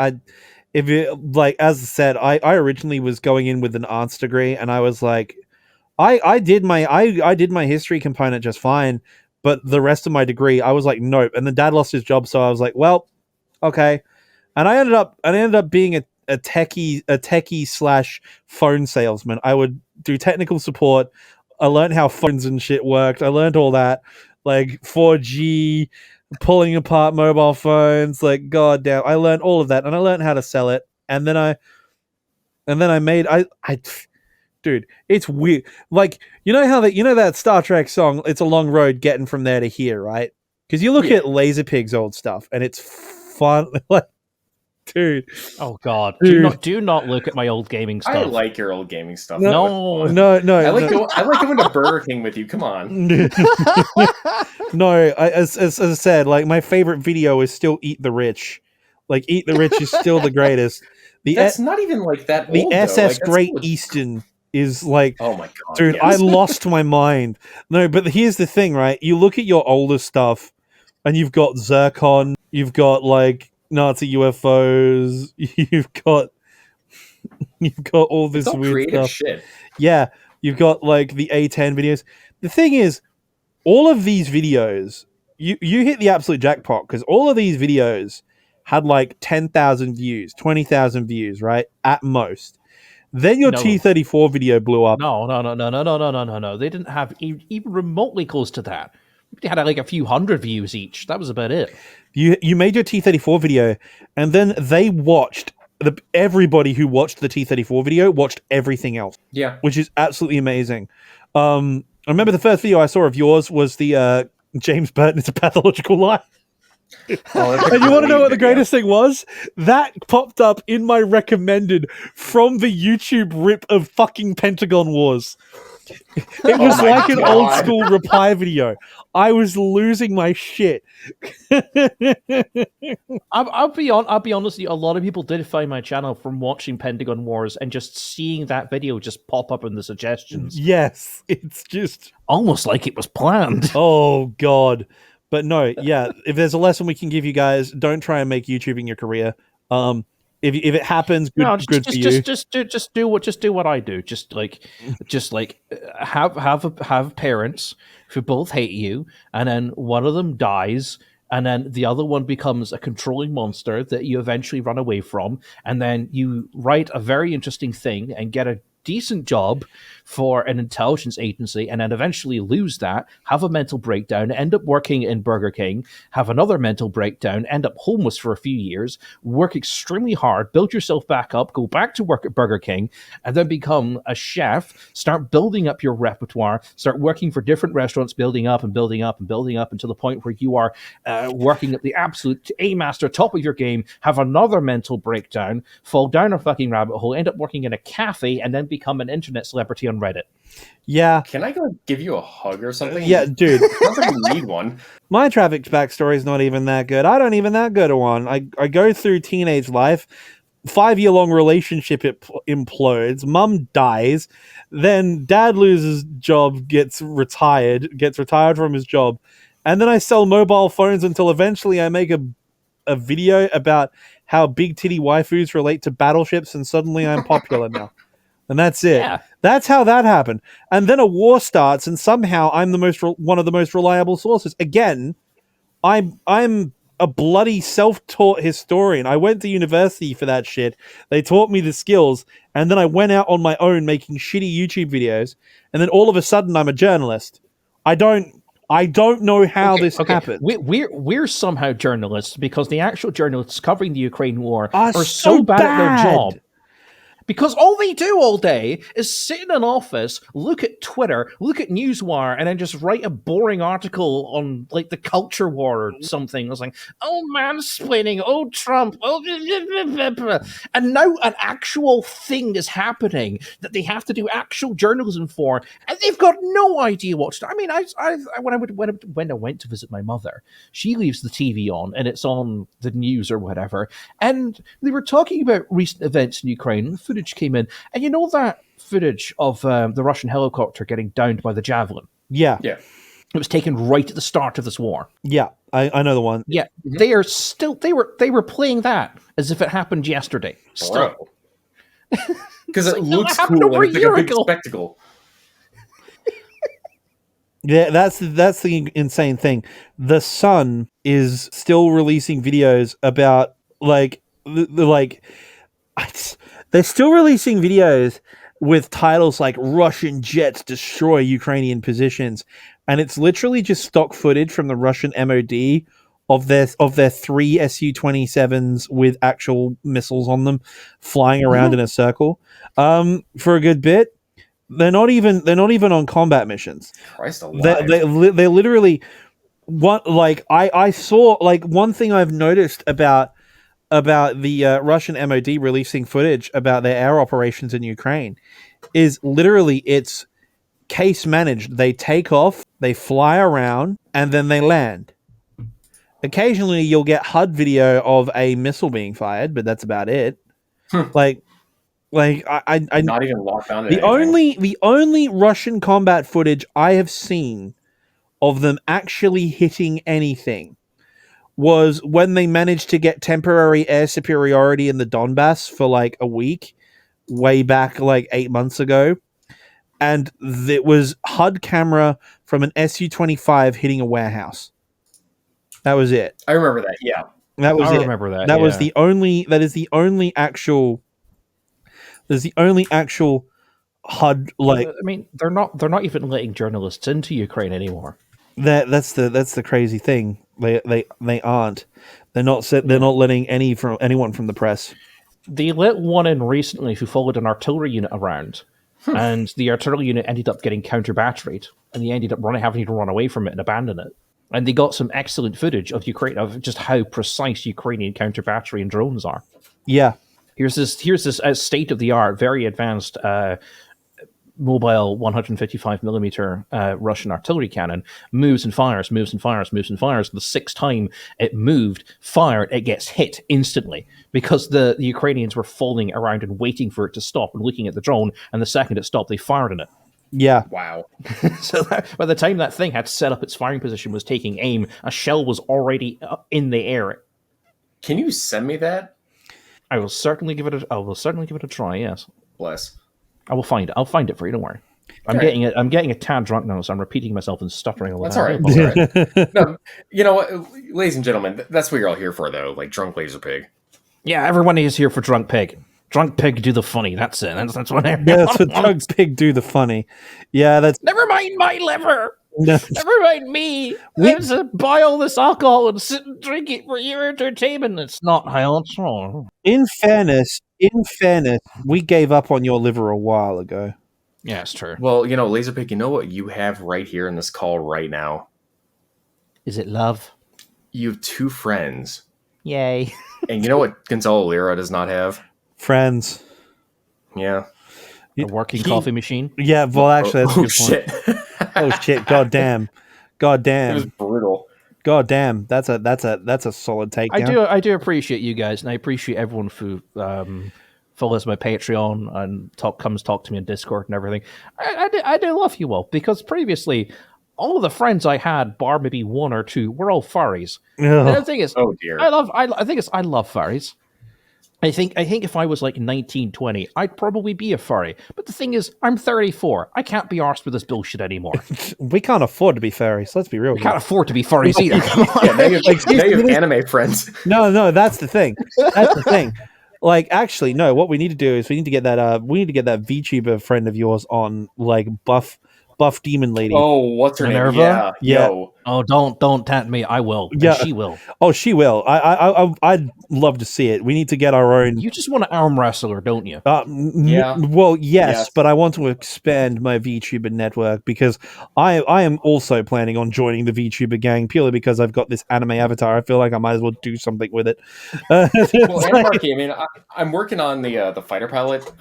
If it, like, as I said, I originally was going in with an arts degree, and I was like, I did my history component just fine, but the rest of my degree, I was like, nope. And then Dad lost his job, so I was like, well, okay. And I ended up being a techie slash phone salesman. I would do technical support. I learned how phones and shit worked. I learned all that, like 4G, pulling apart mobile phones, like goddamn. I learned all of that, and I learned how to sell it. And then I made dude, it's weird. Like, that Star Trek song, It's a Long Road Getting From There to Here, right? Because you look at Laserpig's old stuff, and it's fun. Like, dude. Oh God! Dude. Do not look at my old gaming stuff. I like your old gaming stuff. No. I like going to Burger King with you. Come on. No, as I said, like, my favorite video is still Eat the Rich. Like, Eat the Rich is still the greatest. That's not even like that. The old, SS like, Great Eastern is like, oh my God, dude, yes. I lost my mind. No, but here's the thing, right? You look at your older stuff, and you've got Zircon, you've got like Nazi UFOs, you've got all this weird stuff. Shit. Yeah, you've got like the A10 videos. The thing is, all of these videos, you hit the absolute jackpot, because all of these videos had like 10,000 views, 20,000 views, right? At most. Then your T-34 video blew up. No. They didn't have even remotely close to that. They had like a few hundred views each. That was about it. You made your T-34 video, and then they watched, everybody who watched the T-34 video watched everything else. Yeah. Which is absolutely amazing. I remember the first video I saw of yours was the James Burton, It's a Pathological Lie. And you want to know what the greatest thing was? That popped up in my recommended from the YouTube rip of fucking Pentagon Wars. It was Oh my like an old God. school reply video. I was losing my shit. I'll be honest with you. A lot of people did find my channel from watching Pentagon Wars and just seeing that video just pop up in the suggestions. Yes, it's just almost like it was planned. Oh God. But no, yeah, if there's a lesson we can give you guys, don't try and make YouTubing your career. If it happens, good for you. Just do what I do. Just have parents who both hate you, and then one of them dies, and then the other one becomes a controlling monster that you eventually run away from, and then you write a very interesting thing and get a decent job for an intelligence agency, and then eventually lose that, have a mental breakdown, end up working in Burger King, have another mental breakdown, end up homeless for a few years, work extremely hard, build yourself back up, go back to work at Burger King, and then become a chef, start building up your repertoire, start working for different restaurants, building up and building up and building up until the point where you are working at the absolute A-master top of your game, have another mental breakdown, fall down a fucking rabbit hole, end up working in a cafe, and then become an internet celebrity on Reddit. Yeah. Can I go give you a hug or something? Yeah, dude. Sounds like you need one. My traffic backstory is not even that good. I don't even that good a one. I go through teenage life. 5-year-long relationship implodes. Mum dies. Then dad loses job, gets retired from his job. And then I sell mobile phones until eventually I make a video about how big titty waifus relate to battleships, and suddenly I'm popular now. And that's it. Yeah. That's how that happened. And then a war starts, and somehow I'm one of the most reliable sources. Again, I'm a bloody self-taught historian. I went to university for that shit. They taught me the skills, and then I went out on my own making shitty YouTube videos, and then all of a sudden I'm a journalist. I don't know how this happened. We're somehow journalists because the actual journalists covering the Ukraine war are so bad at their job. Because all they do all day is sit in an office, look at Twitter, look at Newswire, and then just write a boring article on like the culture war or something. It's like, oh, mansplaining, oh, Trump, oh, and now an actual thing is happening that they have to do actual journalism for, and they've got no idea what to do. I mean, when I went to visit my mother, she leaves the TV on and it's on the news or whatever, and they were talking about recent events in Ukraine. Footage came in, and you know that footage of the Russian helicopter getting downed by the Javelin? Yeah. Yeah. It was taken right at the start of this war. Yeah, I know the one. Yeah, they are still they were playing that as if it happened yesterday. Still, because it like, looks no, cool and it's like a big ago. spectacle. Yeah, that's the insane thing. The Sun is still releasing videos about they're still releasing videos with titles like Russian jets destroy Ukrainian positions, and it's literally just stock footage from the Russian MOD of their 3 Su-27s with actual missiles on them flying around in a circle for a good bit. They're not even on combat missions. Christ alive. They're literally what I saw one thing I've noticed about the Russian MOD releasing footage about their air operations in Ukraine is literally it's case managed. They take off, they fly around, and then they land. Occasionally you'll get HUD video of a missile being fired, but that's about it. I not even locked on to the only Russian combat footage I have seen of them actually hitting anything was when they managed to get temporary air superiority in the Donbass for like a week, way back like 8 months ago. And it was HUD camera from an Su-25 hitting a warehouse. That was it. I remember that, yeah. That was I it. remember that. That is the only actual HUD I mean, they're not even letting journalists into Ukraine anymore. That's the crazy thing. They aren't. They're not letting anyone from the press. They let one in recently who followed an artillery unit around, and the artillery unit ended up getting counter-batteried, and they ended up having to run away from it and abandon it. And they got some excellent footage of Ukraine, of just how precise Ukrainian counter-battery and drones are. Yeah. Here's this state-of-the-art, very advanced mobile 155mm Russian artillery cannon moves and fires. The sixth time it moved, fired, it gets hit instantly because the Ukrainians were folding around and waiting for it to stop and looking at the drone, and the second it stopped, they fired on it. Yeah. Wow. So by the time that thing had set up its firing position, was taking aim, a shell was already up in the air. Can you send me that? I will certainly give it a try. Yes. Bless. I will find it. I'll find it for you. Don't worry. I'm getting a tad drunk now, so I'm repeating myself and stuttering all the time. That's all right. No, you know what, ladies and gentlemen, that's what you're all here for, though. Like drunk laser pig. Yeah, everyone is here for drunk pig. Drunk pig do the funny. That's it. That's what. Yeah, that's what drunk pig do the funny. Yeah, that's. Never mind my liver. No. Never mind me. Let's buy all this alcohol and sit and drink it for your entertainment. It's not helpful. In fairness, we gave up on your liver a while ago. Yeah, it's true. Well, you know, Laserpig, you know what you have right here in this call right now? Is it love? You have 2 friends. Yay. And you know what Gonzalo Lira does not have? Friends. Yeah. A working coffee machine? Yeah, well, actually, that's a good shit. point. Oh, shit. God damn. It was brutal. God damn. That's a solid takedown. I do appreciate you guys, and I appreciate everyone who follows my Patreon and comes talk to me on Discord and everything. I do love you all, because previously, all of the friends I had, bar maybe 1 or 2, were all furries. The thing is, oh dear. I love furries. I think if I was like 19, 20, I'd probably be a furry. But the thing is, I'm 34. I can't be arsed with this bullshit anymore. We can't afford to be furries. Let's be real. We can't afford to be furries either. Yeah, now you have anime friends. No, that's the thing. That's the thing. Like, actually, no. What we need to do is we need to get that VTuber friend of yours on, like, buff demon lady. Oh, what's her Minerva? name? Yeah. Yo. Oh, don't tempt me. I will. Yeah, she will. Oh, she will. I'd love to see it. We need to get our own. You just want to arm wrestle her, don't you? Yeah. Well, yes, but I want to expand my VTuber network, because I am also planning on joining the VTuber gang, purely because I've got this anime avatar. I feel like I might as well do something with it. Well, Animarchy, I mean, I'm working on the fighter pilot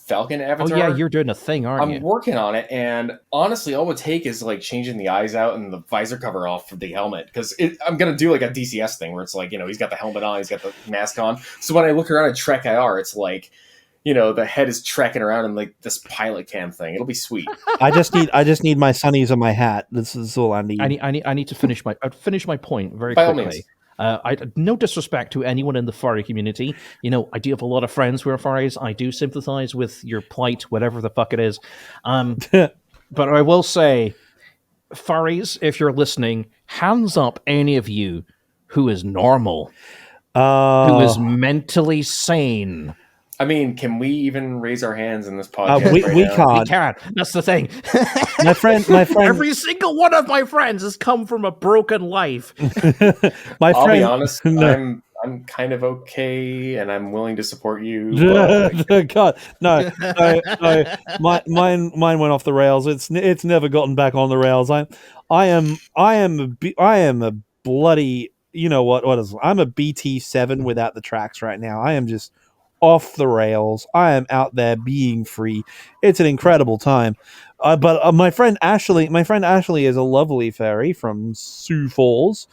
Falcon avatar. Oh yeah, you're doing a thing, aren't you? I'm working on it, and honestly, all it would take is like changing the eyes out and the visor cover off for the helmet, because I'm gonna do like a DCS thing where it's like, you know, he's got the helmet on, he's got the mask on. So when I look around at Trek IR, it's like, you know, the head is trekking around in like this pilot cam thing. It'll be sweet. I just need my sunnies on my hat. This is all I need. I need to finish my point very By all quickly. means. No disrespect to anyone in the furry community. You know, I do have a lot of friends who are furries. I do sympathize with your plight, whatever the fuck it is. But I will say, furries, if you're listening, hands up any of you who is normal, who is mentally sane. I mean, can we even raise our hands in this podcast? We now? can't. We can't. That's the thing. My friend. Every single one of my friends has come from a broken life. I'll be honest. No. I'm kind of okay, and I'm willing to support you. But... God, no. Mine went off the rails. It's never gotten back on the rails. I am a bloody. You know what is? I'm a BT7 without the tracks right now. I am just off the rails. I am out there being free. It's an incredible time. But my friend Ashley is a lovely fairy from Sioux Falls.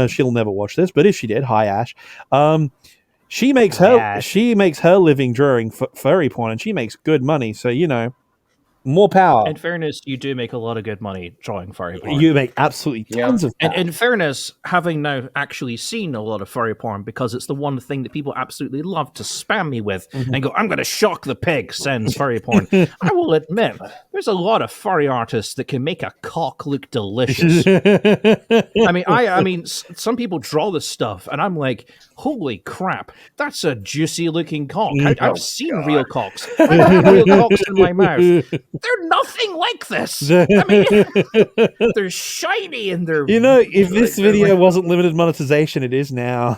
She'll never watch this, but if she did, hi Ash. She makes her living drawing furry porn, and she makes good money. So, you know, more power. In fairness, you do make a lot of good money drawing furry porn. You make absolutely tons of power. And in fairness, having now actually seen a lot of furry porn, because it's the one thing that people absolutely love to spam me with and go, I'm going to shock the pig, sends furry porn. I will admit, there's a lot of furry artists that can make a cock look delicious. I mean, some people draw this stuff, and I'm like, holy crap, that's a juicy looking cock. I've seen real cocks. I've had real cocks in my mouth. They're nothing like this. I mean, they're shiny and they're. You know, if this video wasn't limited monetization, it is now.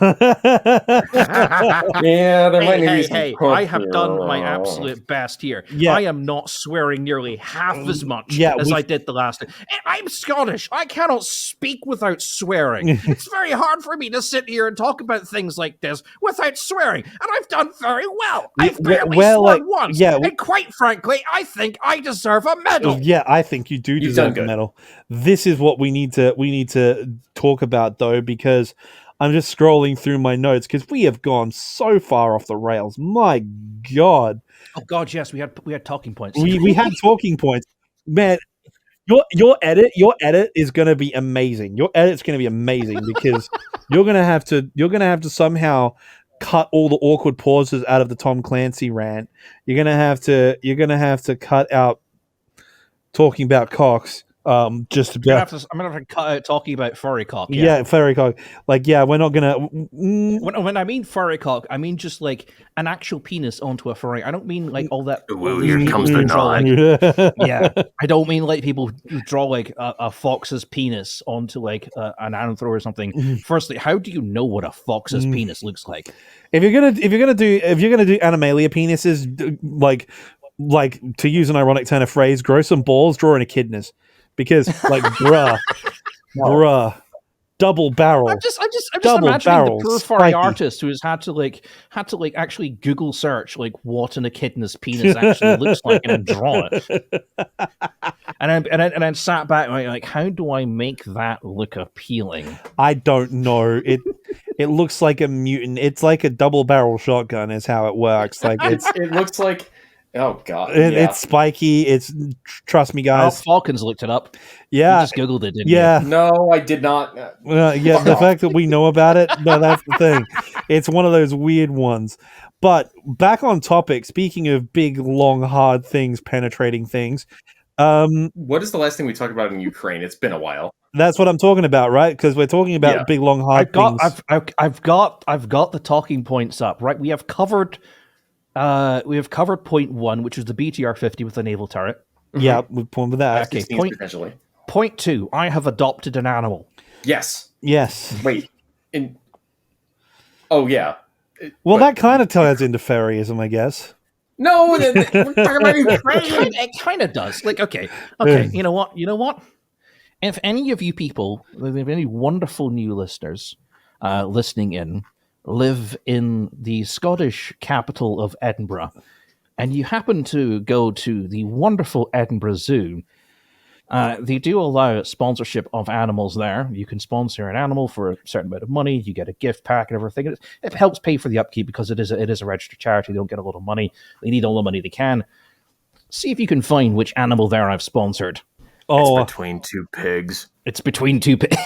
Yeah, there might be some. Hey, I have done my absolute best here. Yeah. I am not swearing nearly half as much as I did the last time. And I'm Scottish. I cannot speak without swearing. It's very hard for me to sit here and talk about things like this without swearing. And I've done very well. I've barely sworn once. Yeah, and quite frankly, I think I deserve a medal. Yeah, I think you do deserve a medal. This is what we need to talk about, though, because I'm just scrolling through my notes because we have gone so far off the rails. My God. Oh God, yes, we had talking points. We had talking points, man. Your edit is going to be amazing. Your edit's going to be amazing because you're going to have to somehow cut all the awkward pauses out of the Tom Clancy rant. You're going to have to cut out talking about cocks. Just about. I'm gonna have to cut out talking about furry cock. Yeah, furry cock. Like, yeah, we're not gonna. When I mean furry cock, I mean just like an actual penis onto a furry. I don't mean like all that. Well, here comes the nod. Yeah, I don't mean like people draw like a fox's penis onto like an anthro or something. Firstly, how do you know what a fox's penis looks like? If you're gonna do Animalia penises, like to use an ironic turn of phrase, grow some balls, draw in echidnas. Because, like, bruh, double barrel. I'm just imagining the poor furry artist who has had to actually Google search like what an echidna's penis actually looks like and then draw it. And then sat back like, how do I make that look appealing? I don't know. It looks like a mutant. It's like a double barrel shotgun. Is how it works. Like it looks like. Oh God! It's spiky. It's trust me, guys. Falcons looked it up. Yeah, you just googled it, didn't you? No, I did not. Yeah, the fact that we know about it, no, that's the thing. It's one of those weird ones. But back on topic. Speaking of big, long, hard things, penetrating things. What is the last thing we talked about in Ukraine? It's been a while. That's what I'm talking about, right? Because we're talking about big, long, hard things. I've got the talking points up. Right, we have covered point 1, which is the BTR-50 with the naval turret. Yeah, we point with that. Okay, point 2, I have adopted an animal. Yes. Wait. Oh, yeah. Well, that kind of ties into fairyism, I guess. No, we're talking about Ukraine. It kind of does. Like, okay. You know what? If any of you people, if any wonderful new listeners listening in, live in the Scottish capital of Edinburgh, and you happen to go to the wonderful Edinburgh Zoo, they do allow sponsorship of animals there. You can sponsor an animal for a certain amount of money. You get a gift pack and everything. It helps pay for the upkeep because it is a registered charity. They don't get a lot of money. They need all the money they can. See if you can find which animal there I've sponsored. Oh, it's between two pigs. It's between two pigs.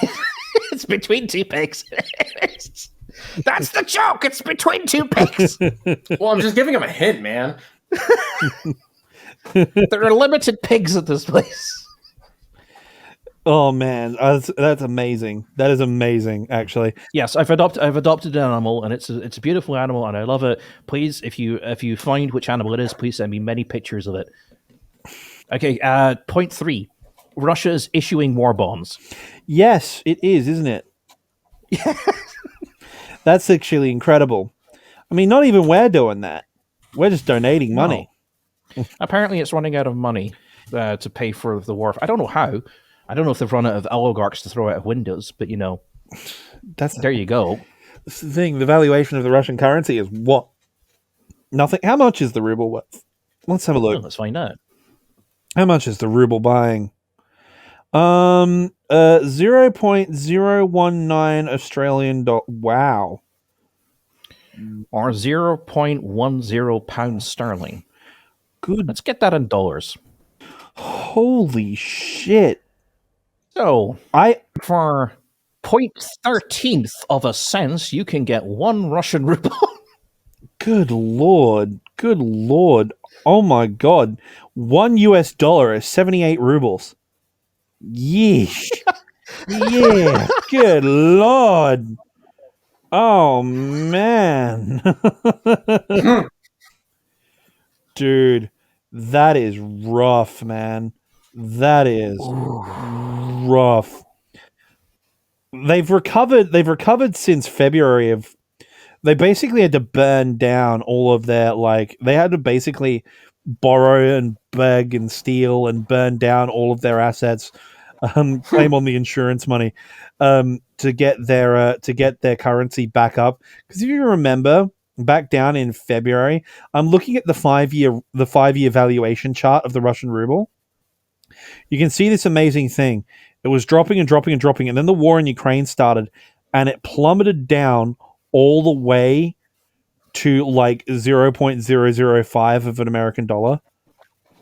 It's between two pigs. That's the joke. It's between two pigs. Well, I'm just giving him a hint, man. There are limited pigs at this place. Oh man, that's amazing. That is amazing, actually. Yes, I've adopted an animal, and it's a beautiful animal, and I love it. Please, if you find which animal it is, please send me many pictures of it. Okay, point 3. Russia is issuing war bonds. Yes, it is, isn't it? That's actually incredible. I mean, not even we're doing that. We're just donating money. No. Apparently, it's running out of money to pay for the war. I don't know how. I don't know if they've run out of oligarchs to throw out of windows, but there you go. That's the thing. The valuation of the Russian currency is what? Nothing. How much is the ruble worth? Let's have a look. Let's find out. How much is the ruble buying? 0.019 Australian dollar. Wow. Or 0.10 pounds sterling. Good. Let's get that in dollars. Holy shit. So, for 0.13 of a cent, you can get 1 Russian ruble. Good lord. Good lord. Oh my god. $1 US is 78 rubles. Yeesh. Yeah. Good lord. Oh man. Dude, That is rough, man. That is rough. They've recovered since February of. They basically had to burn down all of their they had to basically borrow and beg and steal and burn down all of their assets, claim on the insurance money, to get their currency back up. Because if you remember, back down in February, I'm looking at the 5-year valuation chart of the Russian ruble. You can see this amazing thing. It was dropping and dropping and dropping, and then the war in Ukraine started, and it plummeted down all the way to 0.005 of an American dollar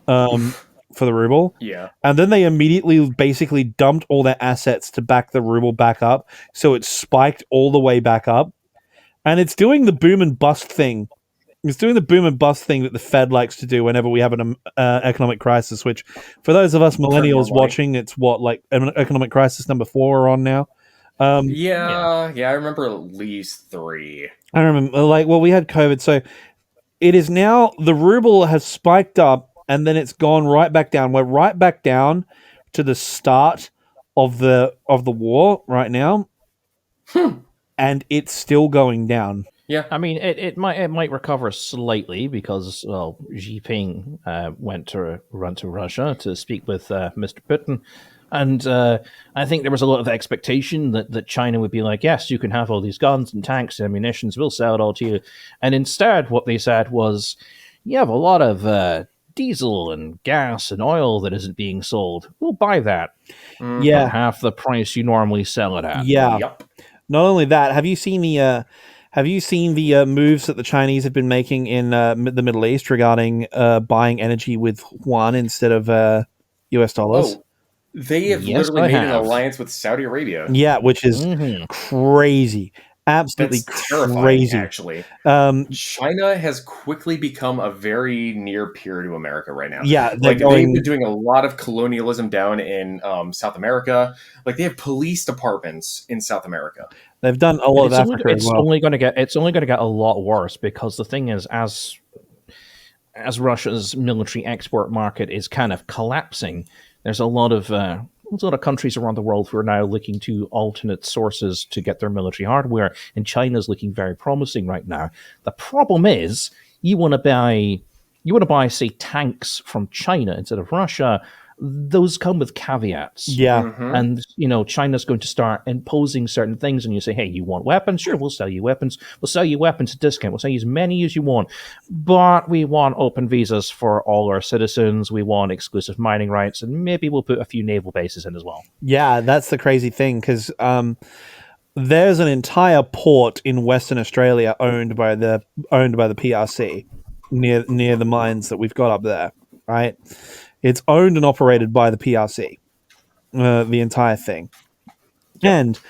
for the ruble. Yeah. And then they immediately basically dumped all their assets to back the ruble back up. So it spiked all the way back up. And it's doing the boom and bust thing. It's doing the boom and bust thing that the Fed likes to do whenever we have an economic crisis, which for those of us millennials watching, it's an economic crisis number 4 we're on now. I remember at least 3. I remember, we had COVID, so it is now, the ruble has spiked up, and then it's gone right back down. We're right back down to the start of the war right now, and it's still going down. Yeah, I mean, it might recover slightly because Xi Jinping went to Russia to speak with Mr. Putin, and I think there was a lot of expectation that China would be like, yes, you can have all these guns and tanks and ammunitions, we'll sell it all to you. And instead, what they said was, you have a lot of diesel and gas and oil that isn't being sold. We'll buy that. Yeah, at half the price you normally sell it at. Yeah. Yep. Not only that, have you seen the moves that the Chinese have been making in the Middle East regarding buying energy with yuan instead of US dollars? Oh, they have literally made an alliance with Saudi Arabia. Yeah, which is crazy. Absolutely That's terrifying, crazy. actually. China has quickly become a very near peer to America right now. Yeah, they've been doing a lot of colonialism down in South America. They have police departments in South America. They've done a lot of Africa as well. It's only going to get a lot worse because the thing is, as Russia's military export market is kind of collapsing, there's a lot of countries around the world who are now looking to alternate sources to get their military hardware, and China's looking very promising right now. The problem is, you want to buy, say, tanks from China instead of Russia. Those come with caveats. Yeah. Mm-hmm. And, China's going to start imposing certain things, and you say, hey, you want weapons? Sure, we'll sell you weapons. We'll sell you weapons at discount. We'll sell you as many as you want. But we want open visas for all our citizens. We want exclusive mining rights, and maybe we'll put a few naval bases in as well. Yeah, that's the crazy thing, because there's an entire port in Western Australia owned by the PRC near the mines that we've got up there, right? It's owned and operated by the PRC, the entire thing. Yep. And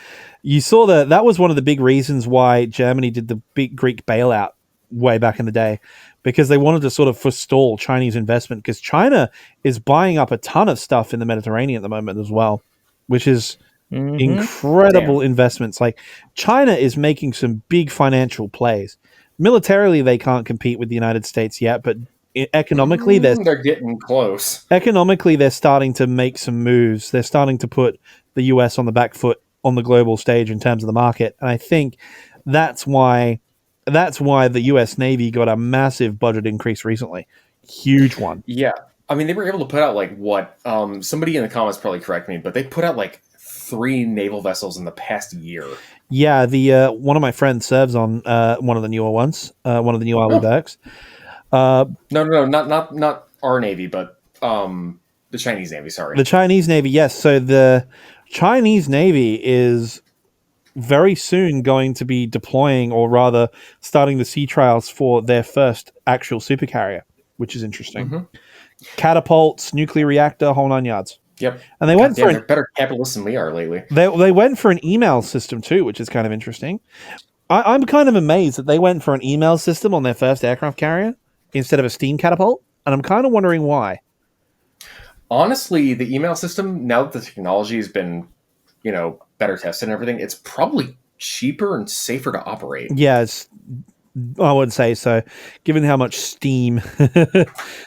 you saw that was one of the big reasons why Germany did the big Greek bailout way back in the day, because they wanted to sort of forestall Chinese investment, because China is buying up a ton of stuff in the Mediterranean at the moment as well, which is incredible investments. China is making some big financial plays. Militarily, they can't compete with the United States yet, but economically, they're getting close. Economically, they're starting to make some moves. They're starting to put the US on the back foot on the global stage in terms of the market. And I think that's why the US Navy got a massive budget increase recently. Huge one. Yeah. I mean, they were able to put out somebody in the comments probably correct me, but they put out 3 naval vessels in the past year. Yeah, the one of my friends serves on one of the newer ones, one of the new Army Berks. No, not our Navy, but the Chinese Navy, sorry. The Chinese Navy, yes. So the Chinese Navy is very soon going to be deploying, or rather starting the sea trials for their first actual supercarrier, which is interesting. Mm-hmm. Catapults, nuclear reactor, whole 9 yards. Yep. And they went they're better capitalists than we are lately. They went for an email system too, which is kind of interesting. I'm kind of amazed that they went for an email system on their first aircraft carrier instead of a steam catapult, and I'm kind of wondering why. Honestly, the email system, now that the technology has been, better tested and everything, it's probably cheaper and safer to operate. Yeah, it's I would say so, given how much steam.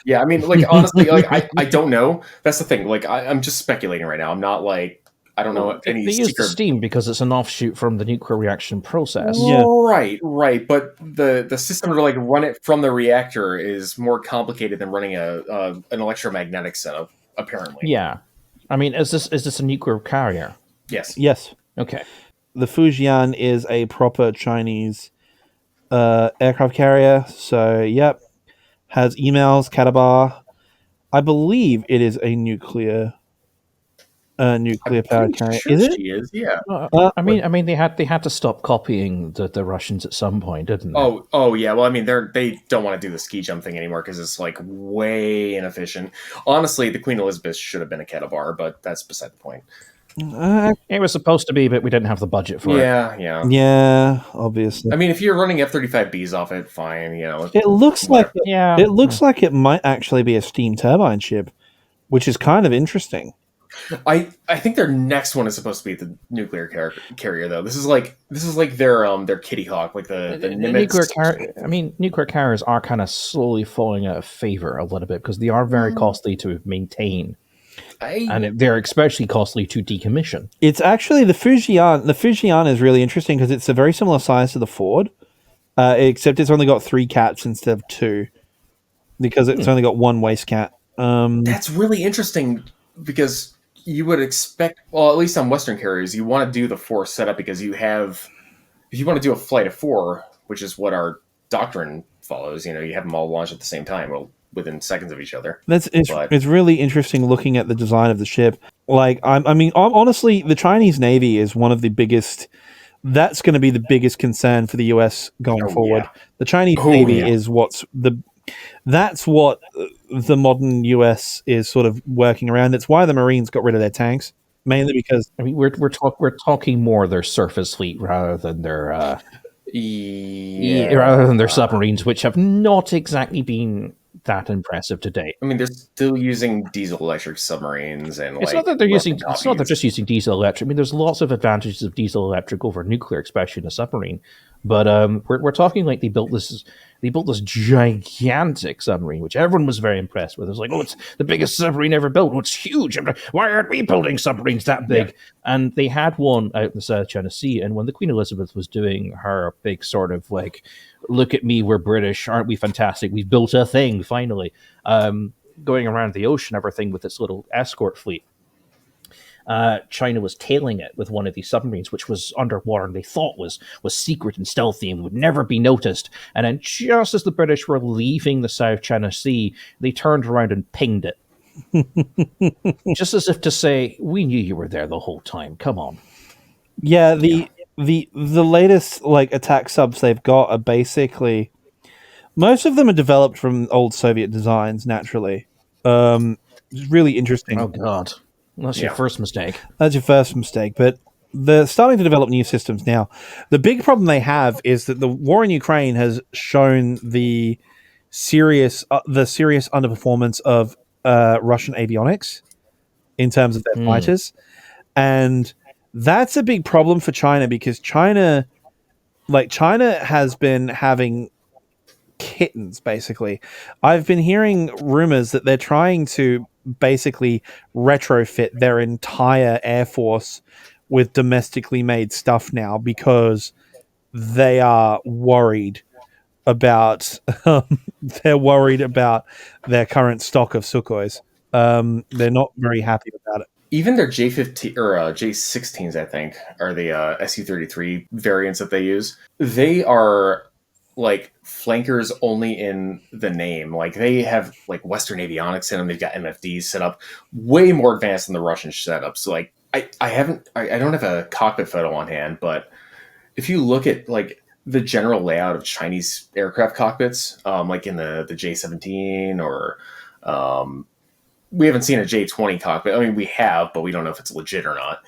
Yeah, I mean, like, honestly, like, I don't know. That's the thing. Like, I'm just speculating right now. I'm not like, I don't know any They use the secret. steam because it's an offshoot from the nuclear reaction process. Yeah. Right. But the system to like run it from the reactor is more complicated than running an electromagnetic setup. Apparently, Yeah. I mean, is this a nuclear carrier? yes. Yes. Okay. The Fujian is a proper Chinese aircraft carrier. So, yep. Has emails, Katabar. I believe it is a nuclear powered carrier. Sure Is it? she is. Yeah. I mean, they had to stop copying the Russians at some point, didn't they? Oh yeah. Well, I mean, they don't want to do the ski jump thing anymore because it's like way inefficient. Honestly, the Queen Elizabeth should have been a Ketabar, but that's beside the point. It was supposed to be, but we didn't have the budget for it. Yeah, obviously. I mean, if you're running F-35Bs off it, fine. You know, It looks like Yeah. it looks like it might actually be a steam turbine ship, which is kind of interesting. I think their next one is supposed to be the nuclear carrier, though. This is like their Kitty Hawk, like the Nimitz. Nuclear carriers are kind of slowly falling out of favor a little bit because they are very costly to maintain, and they're especially costly to decommission. It's actually the Fujian. The Fujian is really interesting because it's a very similar size to the Ford, except it's only got 3 cats instead of 2, because it's only got 1 waste cat. That's really interesting because you would expect, well, at least on Western carriers, you want to do the 4 setup because if you want to do a flight of 4, which is what our doctrine follows, you know, you have them all launch at the same time, well, within seconds of each other. It's really interesting looking at the design of the ship. Like, I mean, honestly, the Chinese Navy is one of the biggest. That's going to be the biggest concern for the US going forward. Yeah. The Chinese Navy is that's what the modern US is sort of working around. It's why the Marines got rid of their tanks, mainly because I mean, we're talking more their surface fleet rather than their submarines, which have not exactly been that impressive to date. I mean, they're still using diesel electric submarines, and It's not that they're just using diesel electric. I mean, there's lots of advantages of diesel electric over nuclear, especially in a submarine. But we're talking like they built this gigantic submarine, which everyone was very impressed with. It was like, oh, it's the biggest submarine ever built. Oh, it's huge. Why aren't we building submarines that big? Yeah. And they had one out in the South China Sea. And when the Queen Elizabeth was doing her big sort of like, look at me, we're British, aren't we fantastic? We've built a thing finally. Going around the ocean, everything with its little escort fleet. China was tailing it with one of these submarines, which was underwater and they thought was secret and stealthy and would never be noticed. And then just as the British were leaving the South China Sea, they turned around and pinged it. Just as if to say, we knew you were there the whole time. Come on. Yeah, the latest like attack subs they've got are basically, most of them are developed from old Soviet designs, naturally. It's really interesting. Oh, God. That's your first mistake. That's your first mistake, but they're starting to develop new systems now. The big problem they have is that the war in Ukraine has shown the serious underperformance of Russian avionics in terms of their fighters, and that's a big problem for China because China has been having kittens, basically. I've been hearing rumors that they're trying to basically retrofit their entire air force with domestically made stuff now because they are worried about their current stock of Sukhois. They're not very happy about it. Even their J-15 or J-16s, I think, are the Su-33 variants that they use. They are like flankers only in the name. Like they have like Western avionics in them. They've got MFDs set up way more advanced than the Russian setup. So like I don't have a cockpit photo on hand, but if you look at like the general layout of Chinese aircraft cockpits, like in the J-17 or we haven't seen a J-20 cockpit. I mean, we have, but we don't know if it's legit or not.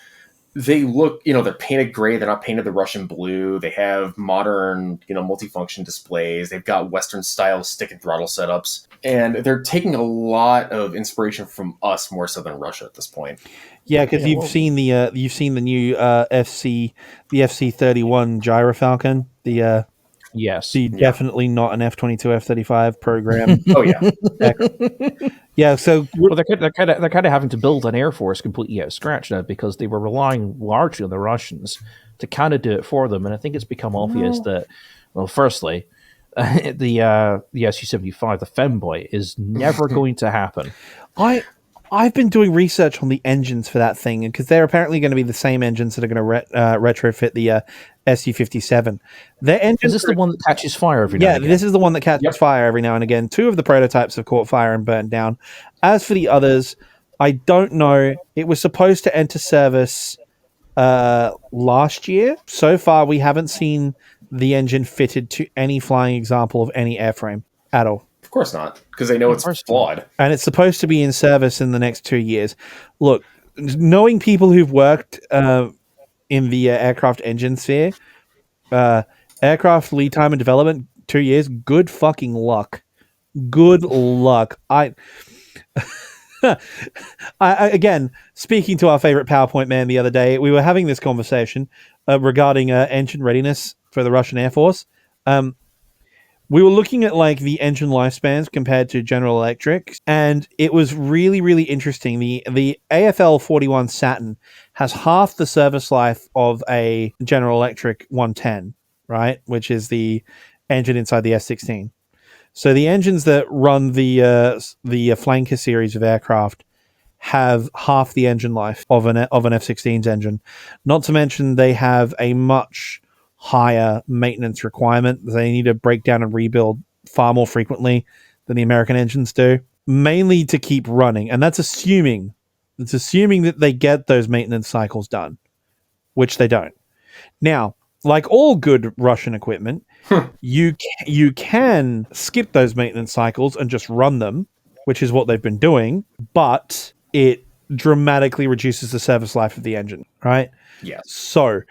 They look, they're painted gray. They're not painted the Russian blue. They have modern, multifunction displays. They've got Western style stick and throttle setups. And they're taking a lot of inspiration from us more so than Russia at this point. Yeah, because you've seen the new FC31 Gyrofalcon. Yes. Definitely not an F-22, F-35 program. Oh yeah. Yeah, so Well, they're kind of having to build an air force completely out of scratch now because they were relying largely on the Russians to kind of do it for them, and I think it's become obvious that, well, firstly, the Su-75, the femboy, is never going to happen. I've been doing research on the engines for that thing, because they're apparently going to be the same engines that are going to retrofit the Su-57. Their engines Is this the one that catches fire every now and again? This is the one that catches fire every now and again. 2 of the prototypes have caught fire and burnt down. As for the others, I don't know. It was supposed to enter service last year. So far, we haven't seen the engine fitted to any flying example of any airframe at all. Of course not, because they know it's flawed. And it's supposed to be in service in the next 2 years. Look, knowing people who've worked in the aircraft engine sphere, aircraft lead time and development, 2 years, good fucking luck. Good luck. I again, speaking to our favorite PowerPoint man the other day, we were having this conversation regarding engine readiness for the Russian Air Force. We were looking at like the engine lifespans compared to General Electric, and it was really, really interesting. The AFL 41 Saturn has half the service life of a General Electric 110, right? Which is the engine inside the S-16. So the engines that run the flanker series of aircraft have half the engine life of an F-16's engine. Not to mention they have a much higher maintenance requirement. They need to break down and rebuild far more frequently than the American engines do, mainly to keep running. And that's assuming that they get those maintenance cycles done, which they don't. Now, like all good Russian equipment, you can skip those maintenance cycles and just run them, which is what they've been doing, but it dramatically reduces the service life of the engine, right? Yes. So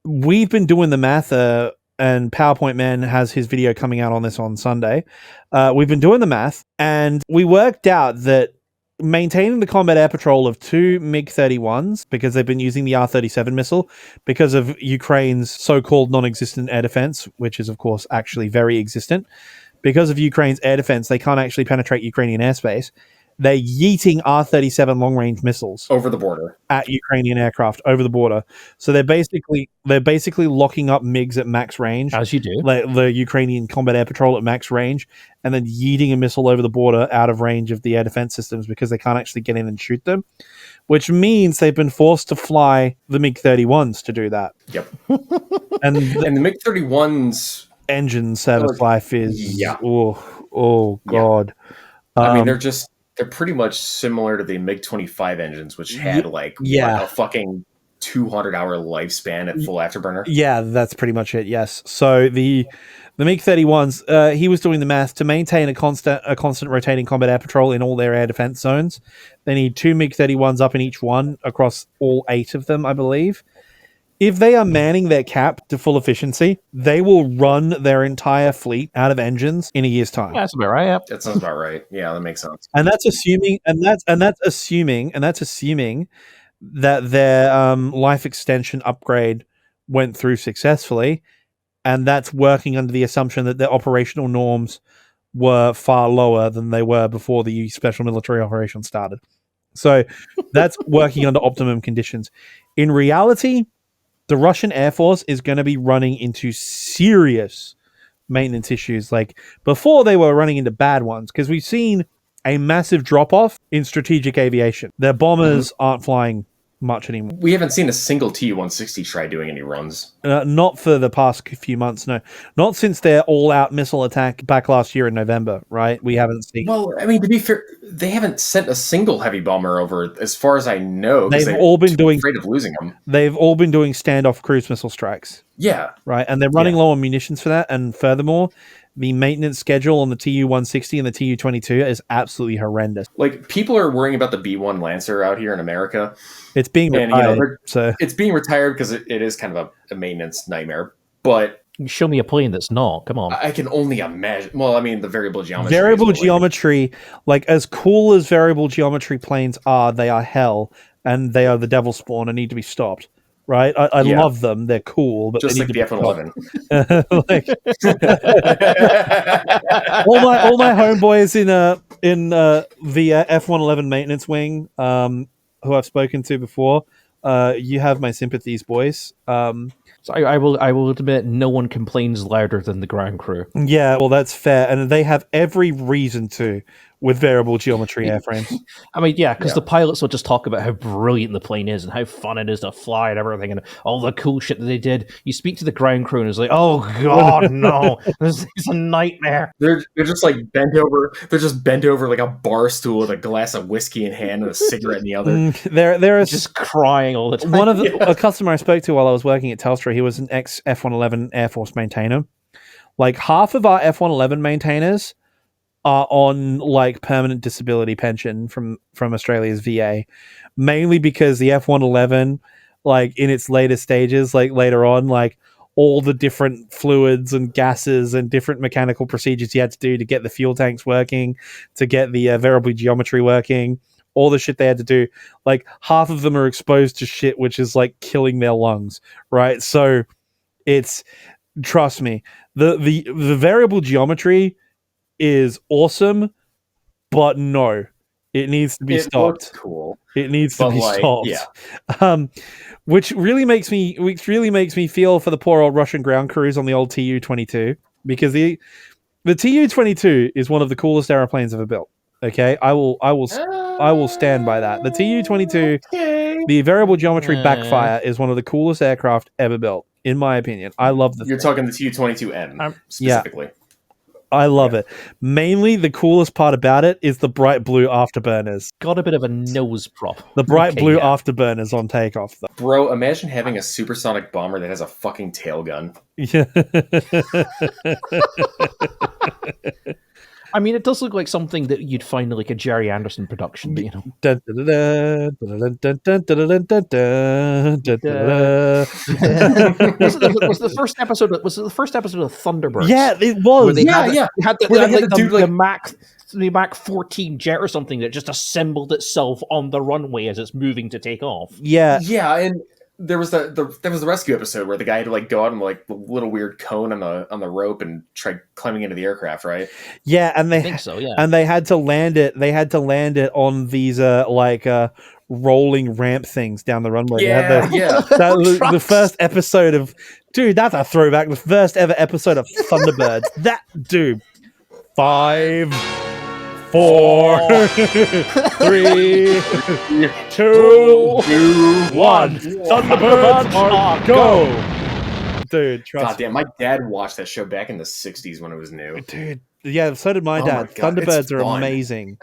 we've been doing the math, and PowerPoint Man has his video coming out on this on Sunday. We've been doing the math, and we worked out that maintaining the combat air patrol of 2 MiG-31s, because they've been using the R-37 missile, because of Ukraine's so-called non-existent air defense, which is, of course, actually very existent. Because of Ukraine's air defense, they can't actually penetrate Ukrainian airspace. They're yeeting R-37 long-range missiles over the border at Ukrainian aircraft over the border. So they're basically locking up MiGs at max range, as you do, the Ukrainian combat air patrol at max range, and then yeeting a missile over the border out of range of the air defense systems because they can't actually get in and shoot them. Which means they've been forced to fly the MiG-31s to do that. Yep. and the MiG-31s engine service life is oh god. Yeah. I mean, they're pretty much similar to the MiG-25 engines, which had a fucking 200-hour lifespan at full afterburner. Yeah, that's pretty much it. Yes. So the MiG-31s, he was doing the math to maintain a constant rotating combat air patrol in all their air defense zones. They need 2 MiG-31s up in each one across all 8 of them, I believe. If they are manning their cap to full efficiency, they will run their entire fleet out of engines in a year's time. Yeah, that's about right. Yep. That sounds about right. Yeah, that makes sense. And that's assuming that their life extension upgrade went through successfully, and that's working under the assumption that their operational norms were far lower than they were before the special military operation started. So that's working under optimum conditions. In reality, the Russian Air Force is going to be running into serious maintenance issues. Like before, they were running into bad ones because we've seen a massive drop-off in strategic aviation. Their bombers aren't flying much anymore. We haven't seen a single Tu-160 try doing any runs. Not for the past few months, no. Not since their all-out missile attack back last year in November, right? We haven't seen... Well, I mean, to be fair, they haven't sent a single heavy bomber over, as far as I know. They've all been doing... afraid of losing them. They've all been doing standoff cruise missile strikes. Yeah. Right, and they're running low on munitions for that, and furthermore... the maintenance schedule on the Tu-160 and the Tu-22 is absolutely horrendous. Like, people are worrying about the B-1 Lancer out here in America. It's being retired. It's being retired because it is kind of a maintenance nightmare. But show me a plane that's not. Come on. I can only imagine. Well, I mean, the variable geometry. Variable geometry, like as cool as variable geometry planes are, they are hell, and they are the devil spawn and need to be stopped. right? I Yeah. love them; they're cool, but Just they like need the to F-111. like, all my homeboys in the F-111 maintenance wing, who I've spoken to before, you have my sympathies, boys. So I will admit, no one complains louder than the ground crew. Yeah, well, that's fair, and they have every reason to with variable geometry airframes. I mean, yeah, because the pilots will just talk about how brilliant the plane is and how fun it is to fly and everything and all the cool shit that they did. You speak to the ground crew and it's like, oh god, no, this is a nightmare. They're just like bent over. They're just bent over like a bar stool with a glass of whiskey in hand and a cigarette in the other. There is just crying all the time. One of a customer I spoke to while I was working at Telstra, he was an ex F-111 Air Force maintainer. Like half of our F-111 maintainers are on like permanent disability pension from Australia's VA, mainly because the F-111, like in its later stages, like later on, like all the different fluids and gases and different mechanical procedures you had to do to get the fuel tanks working, to get the variable geometry working, all the shit they had to do, like half of them are exposed to shit which is like killing their lungs, right? So it's, trust me, the variable geometry is awesome, but no, it needs to be stopped. Cool. It needs to be stopped. Yeah. Which really makes me feel for the poor old Russian ground crews on the old Tu-22, because the Tu-22 is one of the coolest airplanes ever built. Okay, I will stand by that. The Tu-22, the variable geometry backfire is one of the coolest aircraft ever built, in my opinion. I love the. You're talking the Tu-22M specifically. Yeah. I love it. Mainly, the coolest part about it is the bright blue afterburners. Got a bit of a nose prop. The bright blue afterburners on takeoff, though. Bro, imagine having a supersonic bomber that has a fucking tail gun. Yeah. I mean, it does look like something that you'd find in like a Jerry Anderson production, you know. Was the first episode of Thunderbirds? Yeah, it was. Where they had the Mach 14 jet or something that just assembled itself on the runway as it's moving to take off. Yeah, and there was the rescue episode where the guy had to like go out on like the little weird cone on the rope and try climbing into the aircraft, right? Yeah, and I think so, yeah. And they had to land it. They had to land it on these rolling ramp things down the runway. The first episode of, dude, that's a throwback. The first ever episode of Thunderbirds. That dude. 5, 4, 3, 2, 1. Thunderbirds are go. Dude, trust me. Goddamn, my dad watched that show back in the 60s when it was new. Dude, yeah, so did my dad. My God, Thunderbirds are fun. amazing.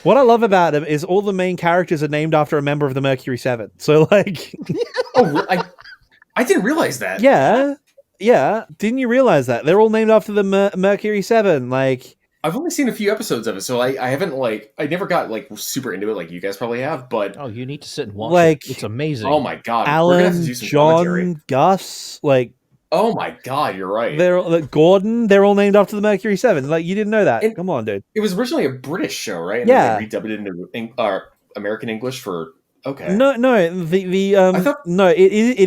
What I love about them is all the main characters are named after a member of the Mercury 7. So, like... I didn't realize that. Yeah. Didn't you realize that? They're all named after the Mercury 7. Like... I've only seen a few episodes of it, so I haven't, like... I never got, like, super into it like you guys probably have, but... Oh, you need to sit and watch like, it. It's amazing. Oh, my God. Alan, John, Gus, like... Oh, my God, you're right. They're Gordon, they're all named after the Mercury 7. Like, you didn't know that. Come on, dude. It was originally a British show, right? And yeah. then they redubbed it into American English for... Okay. No, it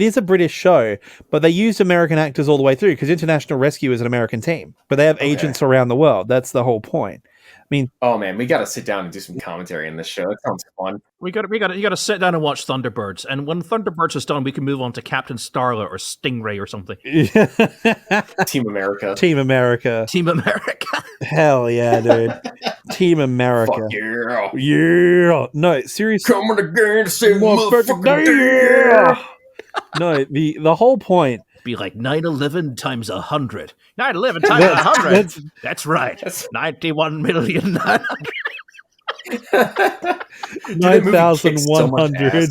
is a British show, but they used American actors all the way through because International Rescue is an American team, but they have agents around the world. That's the whole point. I mean, oh man, we got to sit down and do some commentary in this show. That sounds fun. You got to sit down and watch Thunderbirds, and when Thunderbirds is done, we can move on to Captain Starla or Stingray or something. Team America. Team America. Team America. Hell yeah, dude. Team America. Fuck yeah. Yeah. No, seriously. Coming again to say motherfucking yeah. No, the whole point. Be like 9/11 times 100. 9/11 times 100. That's right. That's 91 million. 9,100.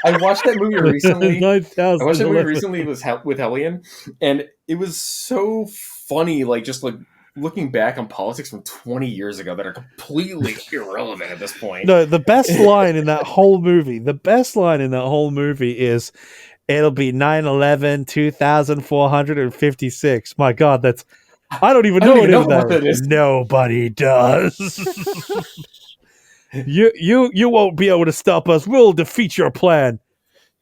I watched that movie recently. 9,000. I watched that movie recently with Hellion, and it was so funny. Like just like looking back on politics from 20 years ago that are completely irrelevant at this point. No, the best line in that whole movie. Is. It'll be 9/11, 2,456. My God, that's... I don't even know what it is. Nobody does. You won't be able to stop us. We'll defeat your plan.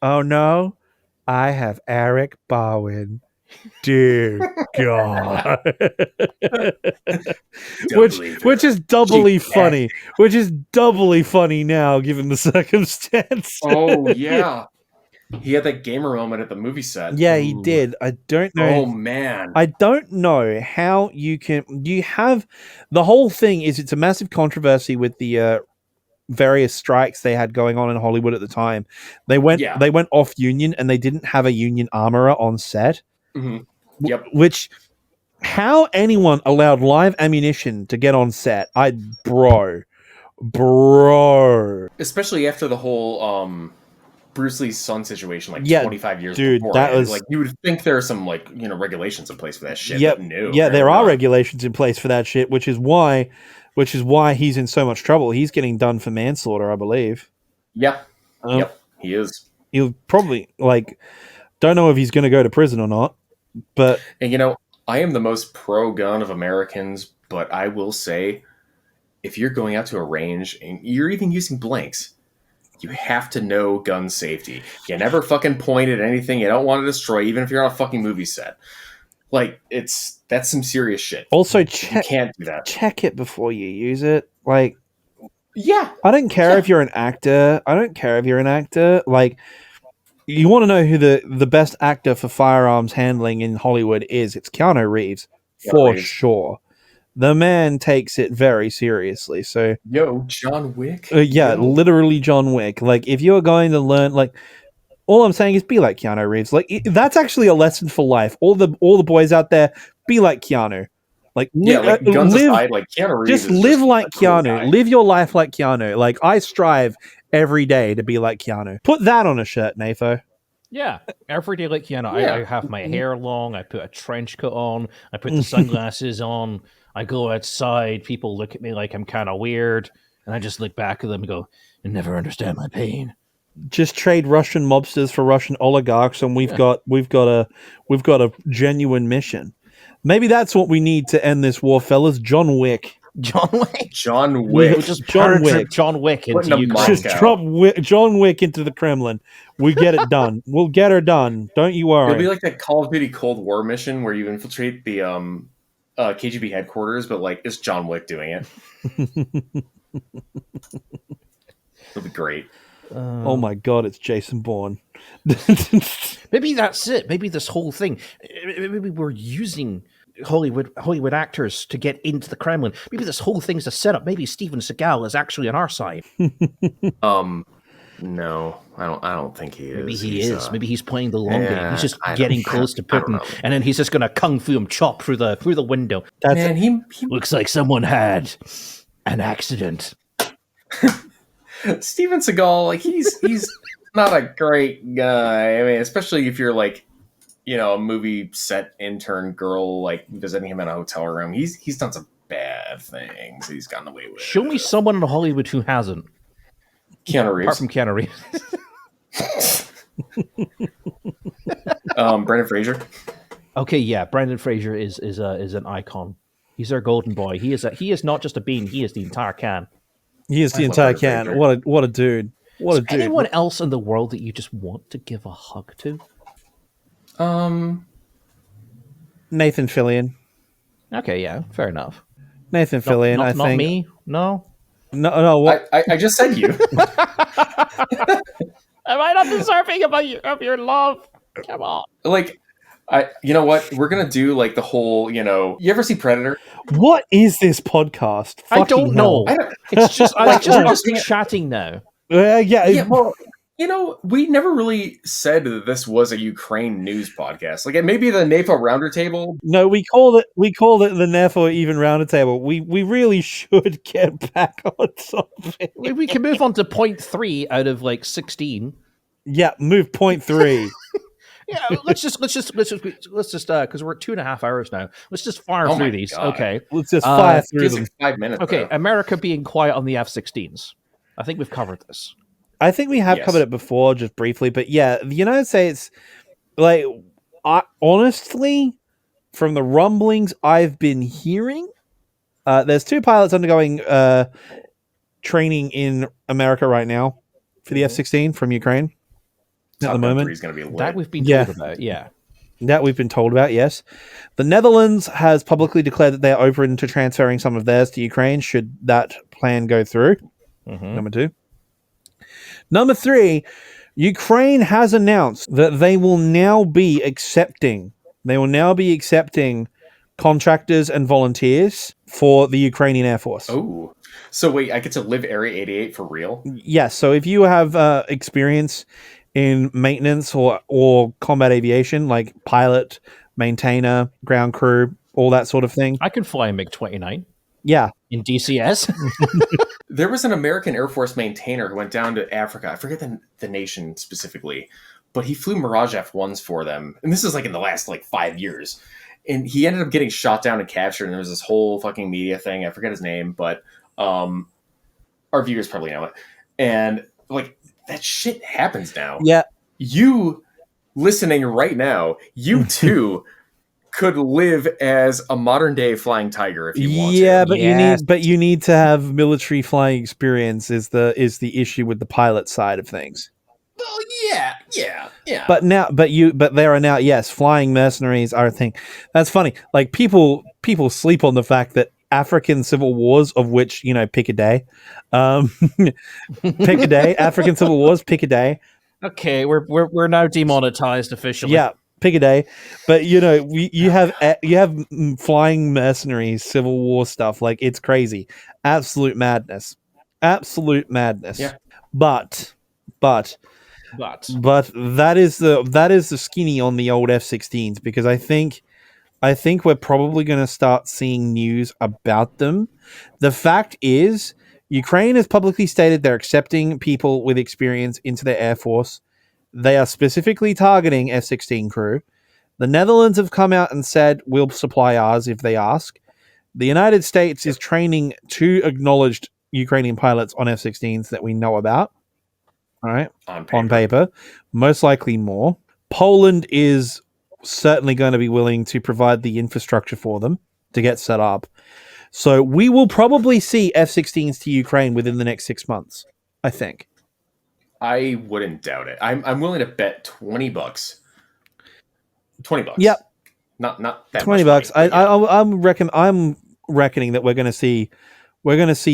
Oh no, I have Eric Bowen. Dear God. which is doubly funny. Which is doubly funny now, given the circumstance. Oh yeah, he had that gamer moment at the movie set. Yeah, he did. I don't know. Oh man, I don't know how you have the whole thing is it's a massive controversy with the various strikes they had going on in Hollywood at the time. They went off union and they didn't have a union armorer on set. Mm-hmm. Yep. Which how anyone allowed live ammunition to get on set? Bro. Especially after the whole Bruce Lee's son situation, like 25 years dude, before. That was like you would think there are some regulations in place for that shit. Yep. But no, yeah, there are regulations in place for that shit, which is why he's in so much trouble. He's getting done for manslaughter, I believe. Yeah. Yep, he is. He'll probably don't know if he's going to go to prison or not, but and I am the most pro-gun of Americans, but I will say, if you're going out to a range and you're even using blanks, you have to know gun safety. You never fucking point at anything you don't want to destroy, even if you're on a fucking movie set. Like, that's some serious shit. Also, you can't do that. Check it before you use it. Like, yeah. I don't care if you're an actor. Like, you want to know who the best actor for firearms handling in Hollywood is? It's Keanu Reeves, for sure. The man takes it very seriously. So, John Wick. Literally John Wick. Like, if you're going to learn, like, all I'm saying is be like Keanu Reeves. Like, that's actually a lesson for life. All the boys out there, be like Keanu. Like, guns aside, like Keanu Reeves. Just live like Keanu. Cool, live your life like Keanu. Like, I strive every day to be like Keanu. Put that on a shirt, NAFO. Yeah, every day like Keanu. Yeah. I have my hair long. I put a trench coat on. I put the sunglasses on. I go outside. People look at me like I'm kind of weird, and I just look back at them and go, "You never understand my pain." Just trade Russian mobsters for Russian oligarchs, and we've got a genuine mission. Maybe that's what we need to end this war, fellas. John Wick. John Wick. Just John Wick into Ukraine. Just drop John Wick into the Kremlin. We get it done. We'll get her done. Don't you worry. It'll be like that Call of Duty Cold War mission where you infiltrate the KGB headquarters, but like it's John Wick doing it. It'll be great. Oh my god, it's Jason Bourne. Maybe that's it. Maybe this whole thing. Maybe we're using Hollywood actors to get into the Kremlin. Maybe this whole thing's a setup. Maybe Steven Seagal is actually on our side. No, I don't think he is. Maybe he is. Maybe he's playing the long game. He's just getting close to Putin, and then he's just going to kung fu him chop through the window. He looks like someone had an accident. Steven Seagal, like he's not a great guy. I mean, especially if you're like, a movie set intern girl, like visiting him in a hotel room. He's done some bad things he's gotten away with. Show me someone in Hollywood who hasn't. Keanu Reeves. Apart from Keanu Reeves. Brendan Fraser. Okay, yeah, Brendan Fraser is an icon. He's our golden boy. He is not just a bean. He is the entire can. He is the entire can. What a dude. What a dude. Anyone else in the world that you just want to give a hug to? Nathan Fillion. Okay, yeah, fair enough. Nathan Fillion, I think. Not me? No. What? I just said you. Am I not deserving of your love? Come on. Like, you know what? We're gonna do like the whole. You ever see Predator? What is this podcast? I don't know. It's just us chatting now. Yeah. Well, we never really said that this was a Ukraine news podcast. Like, maybe the NAFO Roundtable. No, we called it the NAFO Even Roundtable. We really should get back on something. We can move on to point 3 out of like 16. Yeah, move point 3. Yeah, let's just because we're at 2.5 hours now. Let's just fire through these. God. Okay, let's just fire through them. 5 minutes. Okay, though. America being quiet on the F-16s. I think we've covered this. I think we have covered it before, just briefly, but yeah, the United States, like, honestly, from the rumblings I've been hearing, there's 2 pilots undergoing training in America right now for the F-16 from Ukraine. Top Gun moment. 3 is going to be lit. That we've been Yeah. told about, yeah. That we've been told about, yes. The Netherlands has publicly declared that they are open to transferring some of theirs to Ukraine should that plan go through. Number 2. Number 3, Ukraine has announced that they will now be accepting contractors and volunteers for the Ukrainian Air Force. Oh. So wait, I get to live Area 88 for real? Yes, so if you have experience in maintenance or combat aviation, like pilot, maintainer, ground crew, all that sort of thing. I can fly a MiG-29 Yeah. in DCS. There was an American Air Force maintainer who went down to Africa. I forget the nation specifically, but he flew Mirage F1s for them. And this is like in the last 5 years. And he ended up getting shot down and captured. And there was this whole fucking media thing. I forget his name, but our viewers probably know it. And that shit happens now. Yeah. You listening right now, you too could live as a modern day flying tiger if you want to. Yeah, but you need to have military flying experience is the issue with the pilot side of things. Well, yeah. But there are now, yes, flying mercenaries are a thing. That's funny. Like people sleep on the fact that African civil wars, of which, pick a day. Pick a day. African civil wars, pick a day. Okay, we're now demonetized officially. Yeah, pick a day. But you have flying mercenaries, civil war stuff. Like, it's crazy. Absolute madness. Yeah. But that is the skinny on the old F-16s, because I think we're probably going to start seeing news about them. The fact is, Ukraine has publicly stated they're accepting people with experience into their Air Force. They are specifically targeting F-16 crew. The Netherlands have come out and said, we'll supply ours if they ask. The United States is training 2 acknowledged Ukrainian pilots on F-16s that we know about. All right. On paper. Most likely more. Poland is certainly going to be willing to provide the infrastructure for them to get set up. So we will probably see F-16s to Ukraine within the next 6 months, I think. I wouldn't doubt it. I'm willing to bet $20. $20. Yep. Not that $20. Much money, I'm reckoning that we're going to see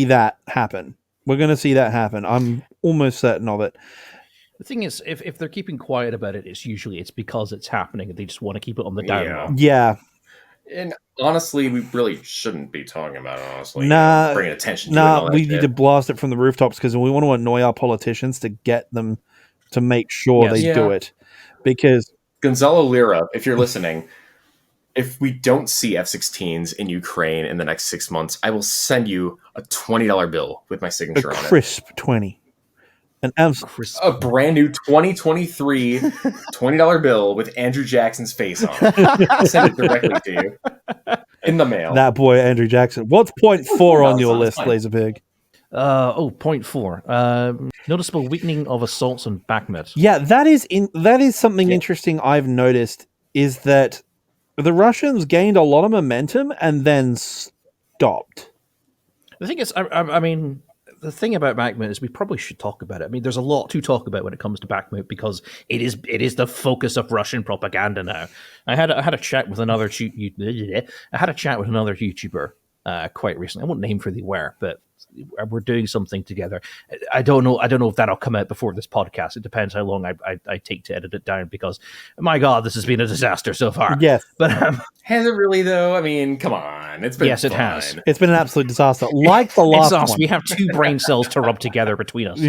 that happen. We're going to see that happen. I'm almost certain of it. The thing is, if they're keeping quiet about it, it's because it's happening and they just want to keep it on the down low. Yeah. And honestly, we really shouldn't be talking about it, honestly. Nah. Bringing attention to it. We need to blast it from the rooftops because we want to annoy our politicians to get them to make sure they do it. Because Gonzalo Lira, if you're listening, if we don't see F-16s in Ukraine in the next 6 months, I will send you a $20 bill with my signature on it. Crisp 20. A brand new 2023 $20 bill with Andrew Jackson's face on it. I'll send it directly to you in the mail. That boy, Andrew Jackson. What's point 4 on your list, Laserpig? Point 4. Noticeable weakening of assaults on Bakhmut. Yeah, that is something interesting I've noticed, is that the Russians gained a lot of momentum and then stopped. The thing is, I mean, the thing about Bakhmut is we probably should talk about it. I mean, there's a lot to talk about when it comes to Bakhmut because it is the focus of Russian propaganda now. I had a chat with another YouTuber quite recently. I won't name who they were, but we're doing something together. I don't know if that'll come out before this podcast. It depends how long I take to edit it down because, my God, this has been a disaster so far. Yes. But has it really, though? I mean, come on. It's been it has. It's been an absolute disaster. Like the last one. We have 2 brain cells to rub together between us.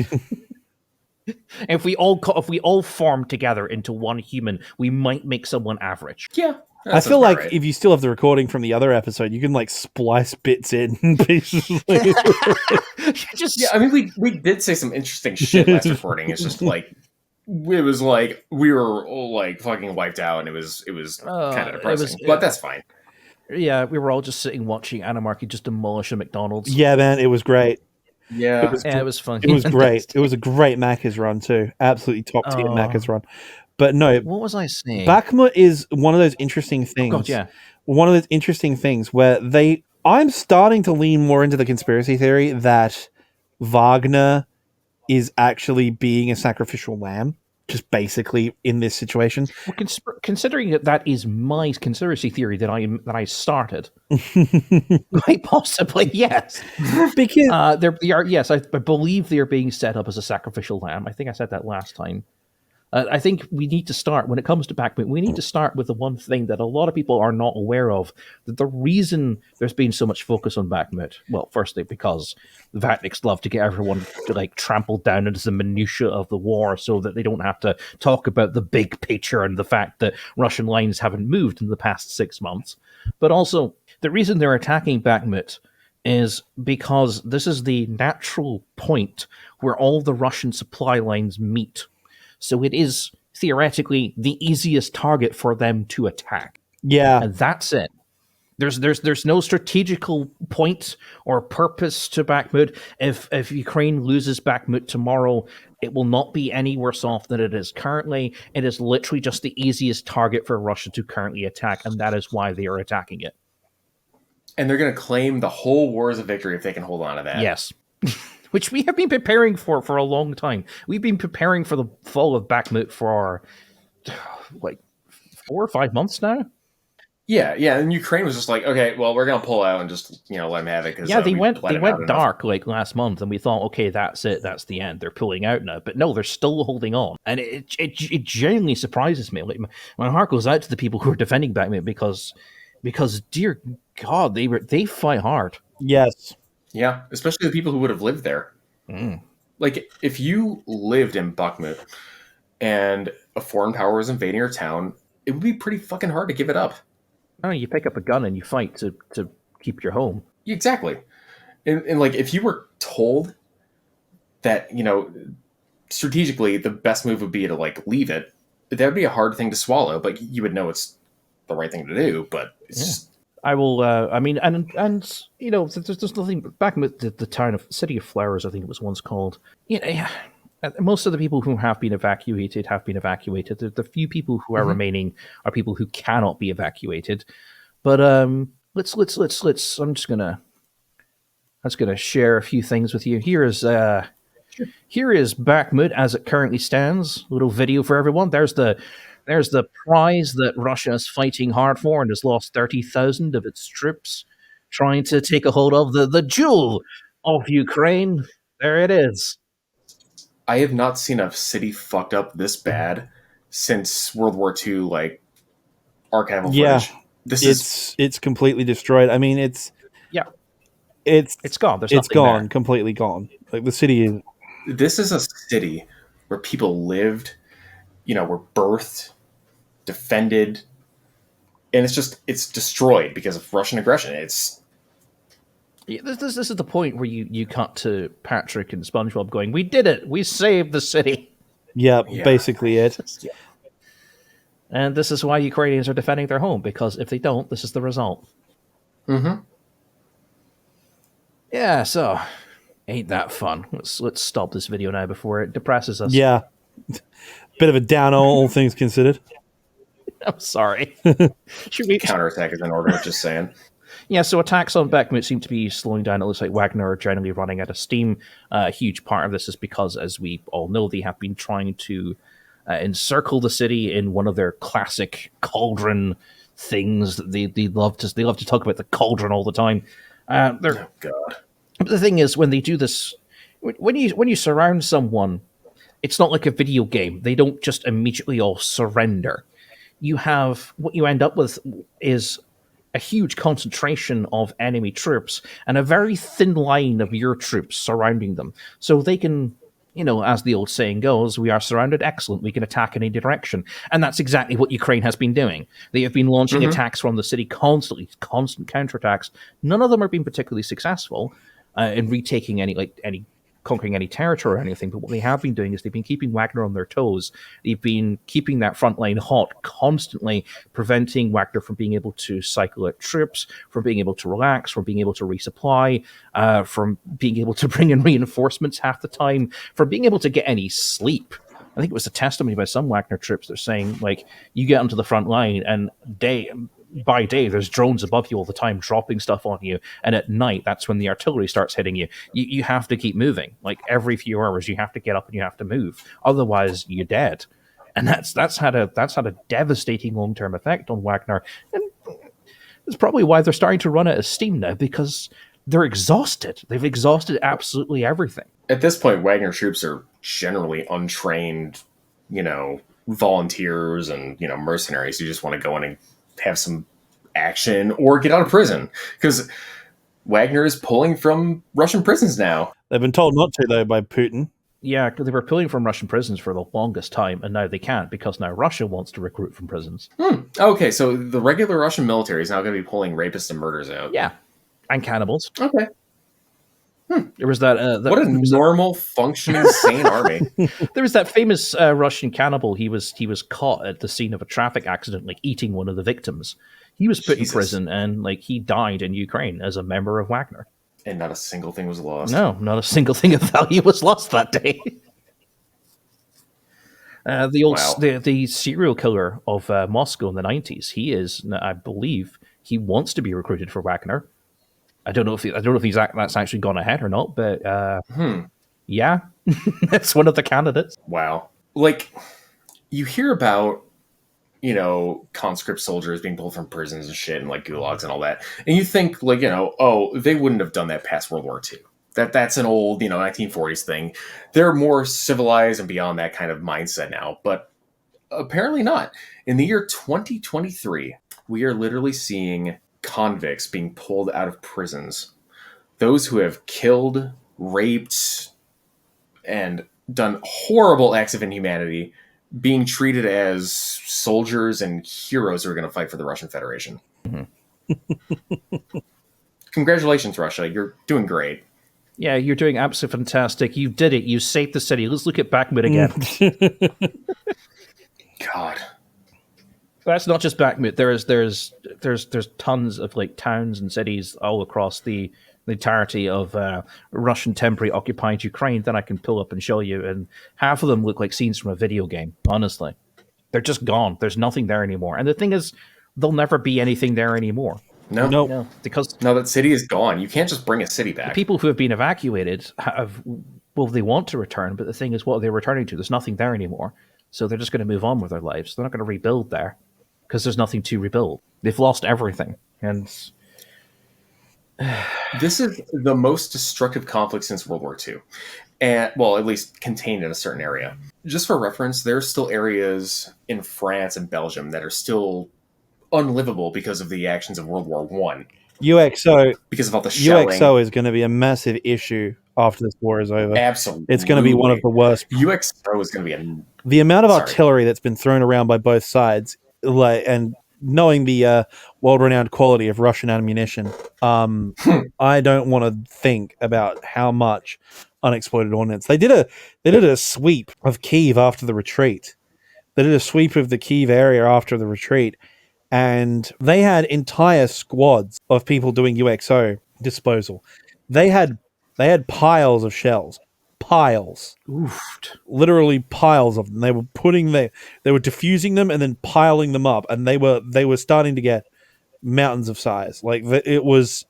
If we all form together into one human, we might make someone average. Yeah. I feel like if you still have the recording from the other episode, you can splice bits in pieces. Yeah, I mean, we did say some interesting shit last recording. It's just it was we were all fucking wiped out, and it was kind of depressing. But that's fine. Yeah, we were all just sitting watching Animarchy just demolish a McDonald's. Yeah, man, it was great. Yeah, it was fun. It was great. It was a great Macca's run too. Absolutely top tier Macca's run. But no, what was I saying? Bakhmut is one of those interesting things. Oh, God, yeah. One of those interesting things where I'm starting to lean more into the conspiracy theory that Wagner is actually being a sacrificial lamb just basically in this situation. Well, considering that is my conspiracy theory that I started, quite possibly, yes. Because they are, yes, I believe they are being set up as a sacrificial lamb. I think I said that last time. I think we need to start, when it comes to Bakhmut, we need to start with the one thing that a lot of people are not aware of, that the reason there's been so much focus on Bakhmut, well, firstly, because the Vatniks love to get everyone to, like, trampled down into the minutiae of the war so that they don't have to talk about the big picture and the fact that Russian lines haven't moved in the past 6 months. But also, the reason they're attacking Bakhmut is because this is the natural point where all the Russian supply lines meet. So it is theoretically the easiest target for them to attack. yeah, And that's it. There's no strategical point or purpose to Bakhmut. If Ukraine loses Bakhmut tomorrow, it will not be any worse off than it is currently. It is literally just the easiest target for Russia to currently attack, and that is why they are attacking it. And they're going to claim the whole war as a victory if they can hold on to that. Yes. Which we have been preparing for a long time. We've been preparing for the fall of Bakhmut for, like, 4 or 5 months now. Yeah. And Ukraine was just like, okay, well, we're going to pull out and just, let them have it. Yeah, they went dark like last month, and we thought, okay, that's it, that's the end. They're pulling out now, but no, they're still holding on, and it genuinely surprises me. Like, my heart goes out to the people who are defending Bakhmut because dear God, they fight hard. yes. Yeah, especially the people who would have lived there. Like, if you lived in Bakhmut and a foreign power was invading your town, it would be pretty fucking hard to give it up. Oh, you pick up a gun and you fight to keep your home. Exactly. And like, if you were told that, strategically the best move would be to, like, leave it, that would be a hard thing to swallow, but you would know it's the right thing to do, but it's just... I will. I mean, and there's nothing back in the city of flowers, I think it was once called. Most of the people who have been evacuated have been evacuated. The few people who are remaining are people who cannot be evacuated. But let's. I'm just gonna share a few things with you. Here is Bakhmut as it currently stands. A little video for everyone. There's the prize that Russia is fighting hard for and has lost 30,000 of its troops trying to take a hold of the jewel of Ukraine. There it is. I have not seen a city fucked up this bad since World War II, like, archival footage. It's completely destroyed. I mean, it's gone. It's gone, there. Completely gone. Like, the city is... This is a city where people lived, were birthed, defended, and it's destroyed because of Russian aggression. This is the point where you cut to Patrick and SpongeBob going, "We did it! We saved the city!" Yeah, basically it. And this is why Ukrainians are defending their home, because if they don't, this is the result. Yeah, so ain't that fun. Let's stop this video now before it depresses us. Yeah. Bit of a downer, all things considered. I'm sorry. Should we counterattack is in order, just saying. Yeah, so attacks on Bakhmut seem to be slowing down. It looks like Wagner are generally running out of steam. A huge part of this is because, as we all know, they have been trying to encircle the city in one of their classic cauldron things. They love to talk about the cauldron all the time. Oh God! But the thing is, when they do this, when you surround someone, it's not like a video game. They don't just immediately all surrender. What you end up with is a huge concentration of enemy troops and a very thin line of your troops surrounding them. So they can, as the old saying goes, we are surrounded, excellent, we can attack in any direction. And that's exactly what Ukraine has been doing. They have been launching attacks from the city constantly, constant counterattacks. None of them have been particularly successful in retaking conquering any territory or anything, but what they have been doing is they've been keeping Wagner on their toes. They've been keeping that front line hot, constantly preventing Wagner from being able to cycle out troops, from being able to relax, from being able to resupply, from being able to bring in reinforcements half the time, from being able to get any sleep. I think it was a testimony by some Wagner troops. They're saying, like, you get onto the front line and by day, there's drones above you all the time dropping stuff on you. And at night, that's when the artillery starts hitting you. You have to keep moving. Like, every few hours, you have to get up and you have to move. Otherwise, you're dead. and that's had a devastating long-term effect on Wagner, and it's probably why they're starting to run out of steam now, because they're exhausted. They've exhausted absolutely everything. At this point, Wagner troops are generally untrained, volunteers and, mercenaries who just want to go in and have some action or get out of prison. Because Wagner is pulling from Russian prisons now. They've been told not to, though, by Putin. Yeah, because they were pulling from Russian prisons for the longest time, and now they can't, because now Russia wants to recruit from prisons. Okay, so the regular Russian military is now going to be pulling rapists and murderers out. Yeah, and cannibals. Okay. There was that. What a normal, functioning, sane army. There was that famous Russian cannibal. He was caught at the scene of a traffic accident, like eating one of the victims. He was put in prison, and he died in Ukraine as a member of Wagner. And not a single thing was lost. No, not a single thing of value was lost that day. The serial killer of Moscow in the 90s. He is, I believe, he wants to be recruited for Wagner. I don't know if that's actually gone ahead or not, but yeah, that's one of the candidates. Wow, you hear about conscript soldiers being pulled from prisons and shit and gulags and all that, and you think they wouldn't have done that past World War II. That's an old 1940s thing. They're more civilized and beyond that kind of mindset now, but apparently not. In the year 2023, we are literally seeing convicts being pulled out of prisons. Those who have killed, raped, and done horrible acts of inhumanity being treated as soldiers and heroes who are going to fight for the Russian Federation. Congratulations, Russia. You're doing great. Yeah, you're doing absolutely fantastic. You did it. You saved the city. Let's look at Bakhmut again. God. That's not just Bakhmut. There's tons of towns and cities all across the entirety of Russian temporary occupied Ukraine that I can pull up and show you, and half of them look like scenes from a video game. Honestly, they're just gone. There's nothing there anymore. And the thing is, there'll never be anything there anymore. No, because that city is gone. You can't just bring a city back. The people who have been evacuated they want to return, but the thing is, what are they returning to? There's nothing there anymore, so they're just going to move on with their lives. They're not going to rebuild there, because there's nothing to rebuild. They've lost everything. And this is the most destructive conflict since World War II. And, well, at least contained in a certain area. Just for reference, there are still areas in France and Belgium that are still unlivable because of the actions of World War I. UXO, because of all the shelling. UXO is going to be a massive issue after this war is over. Absolutely. It's going to be one of the worst. UXO is going to be the amount of artillery that's been thrown around by both sides, and knowing the world-renowned quality of Russian ammunition, I don't want to think about how much unexploded ordnance. They did a sweep of Kyiv after the retreat. They did a sweep of the Kyiv area after the retreat, and they had entire squads of people doing UXO disposal. They had piles of shells. Piles. Oofed. Literally piles of them. They were diffusing them and then piling them up, and they were starting to get mountains of size. It was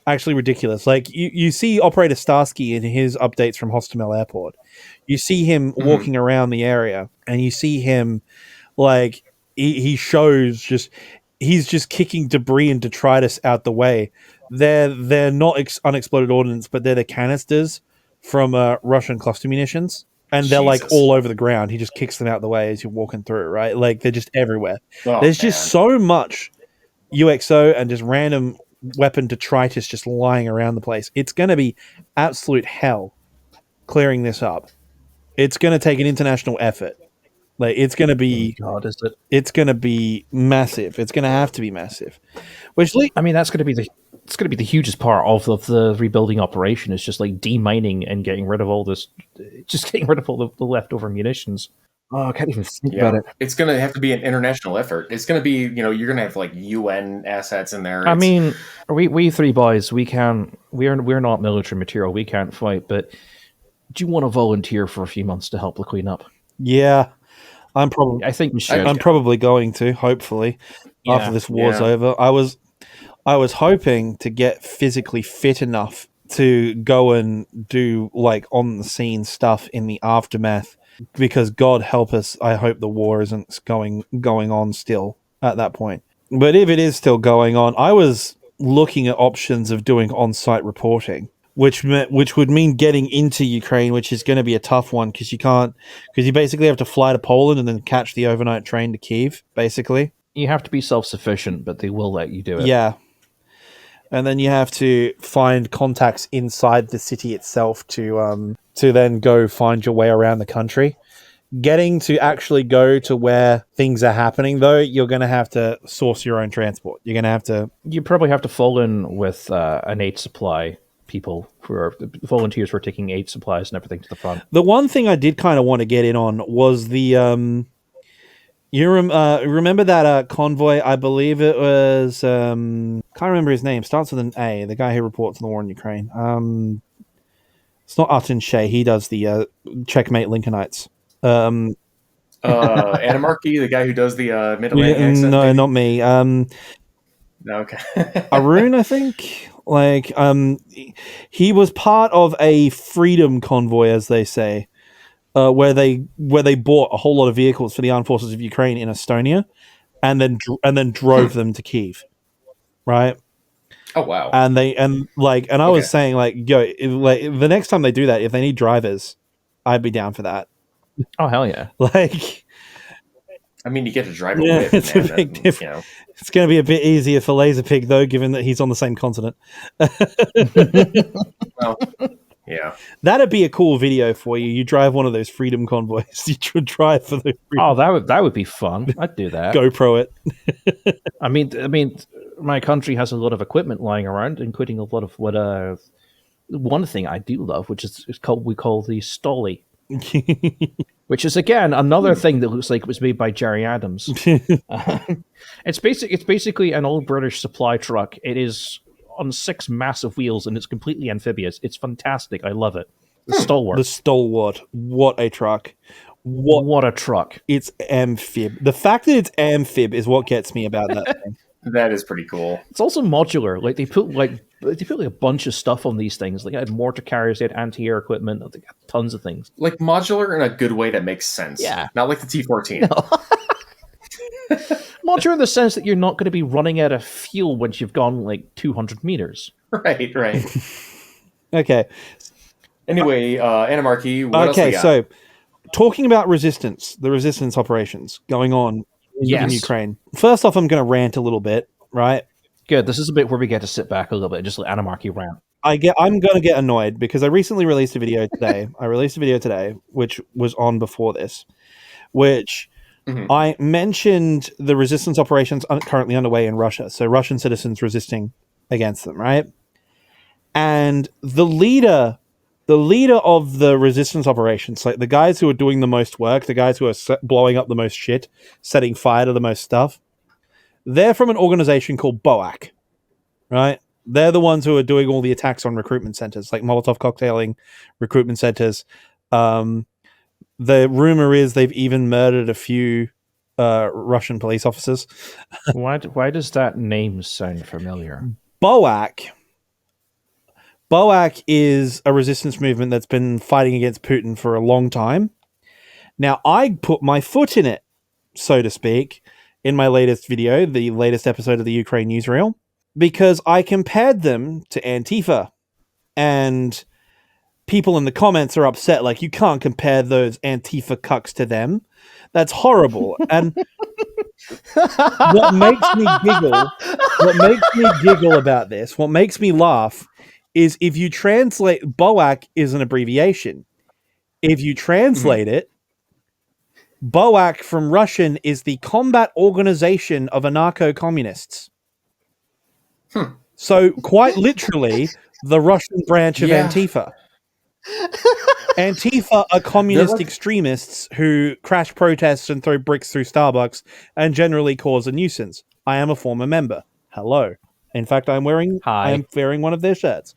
actually ridiculous. You see Operator Starsky in his updates from Hostomel Airport. You see him walking around the area, and you see him he shows he's just kicking debris and detritus out the way. They're not unexploded ordnance, but they're the canisters from Russian cluster munitions, and they're all over the ground. He just kicks them out the way as you're walking through, right? They're just everywhere. There's just so much UXO and just random weapon detritus just lying around the place. It's going to be absolute hell clearing this up. It's going to take an international effort. It's going to be. God, is it? It's going to be massive. It's going to have to be massive. That's going to be the hugest part of the rebuilding operation. Is just demining and getting rid of all this, just getting rid of all the leftover munitions. Oh, I can't even think about it. It's going to have to be an international effort. It's going to be, you're going to have UN assets in there. We three boys, we're not military material. We can't fight, but do you want to volunteer for a few months to help the Queen up? Yeah. I think we should. I'm probably going to, hopefully, after this war's over. I was hoping to get physically fit enough to go and do on the scene stuff in the aftermath because God help us, I hope the war isn't going on still at that point. But if it is still going on, I was looking at options of doing on-site reporting, which would mean getting into Ukraine, which is going to be a tough one because you basically have to fly to Poland and then catch the overnight train to Kyiv, basically. You have to be self-sufficient, but they will let you do it. Yeah. And then you have to find contacts inside the city itself to then go find your way around the country. Getting to actually go to where things are happening, though, you're going to have to source your own transport. You're going to have to... You probably have to fall in with an aid supply people who are volunteers who are taking aid supplies and everything to the front. The one thing I did kind of want to get in on was the... You remember that convoy? I believe it was... can't remember his name. Starts with an A. The guy who reports on the war in Ukraine. It's not Artin Shea. He does the Checkmate Lincolnites. Animarchy, the guy who does the Mid-Atlantic accent? No, maybe? not me. Okay. Arun, I think. He was part of a freedom convoy, as they say, where they bought a whole lot of vehicles for the armed forces of Ukraine in Estonia, and then drove them to Kyiv, right? Oh wow! And I was saying the next time they do that, if they need drivers, I'd be down for that. Oh hell yeah! I mean, you get to drive a whip, it's man. a big difference. It's going to be a bit easier for Laserpig, though, given that he's on the same continent. Well, yeah. That'd be a cool video for you. You drive one of those freedom convoys. You should drive for the freedom. Oh, that would be fun. I'd do that. GoPro it. I mean, my country has a lot of equipment lying around, including a lot of what one thing I do love, which is we call the Stolly. Which is again another thing that looks like it was made by Jerry Adams. It's basically an old British supply truck. It is on 6 massive wheels and it's completely amphibious. It's fantastic. I love it. The Stalwart. The Stalwart. What a truck. What a truck. It's amphib. The fact that it's amphib is what gets me about that thing. That is pretty cool. It's also modular. They put a bunch of stuff on these things. They had mortar carriers, they had anti-air equipment, they got tons of things. Like modular in a good way that makes sense. Yeah. Not like the T-14. No. Modular in the sense that you're not going to be running out of fuel once you've gone 200 meters. Right. Okay. Anyway, Animarchy, what else we got? So talking about the resistance operations going on in Ukraine. First off, I'm going to rant a little bit, right? Good. This is a bit where we get to sit back a little bit and just let Animarchy rant. I'm going to get annoyed because I recently released a video today. Which was on before this, which I mentioned the resistance operations currently underway in Russia. So Russian citizens resisting against them, right? And the leader of the resistance operations, like the guys who are doing the most work, the guys who are blowing up the most shit, setting fire to the most stuff, they're from an organization called BOAC, right? They're the ones who are doing all the attacks on recruitment centers, like Molotov cocktailing recruitment centers. The rumor is they've even murdered a few Russian police officers. Why does that name sound familiar? BOAC is a resistance movement that's been fighting against Putin for a long time. Now, I put my foot in it, so to speak, in my latest video, the latest episode of the Ukraine newsreel, because I compared them to Antifa. And people in the comments are upset, like, you can't compare those Antifa cucks to them. That's horrible. And what makes me giggle about this, what makes me laugh, is if you translate, BOAC is an abbreviation. If you translate it, BOAC from Russian is the Combat Organization of Anarcho-Communists. So quite literally, the Russian branch of Antifa. Antifa are communist extremists who crash protests and throw bricks through Starbucks and generally cause a nuisance. I am a former member. Hello. In fact, I am wearing one of their shirts.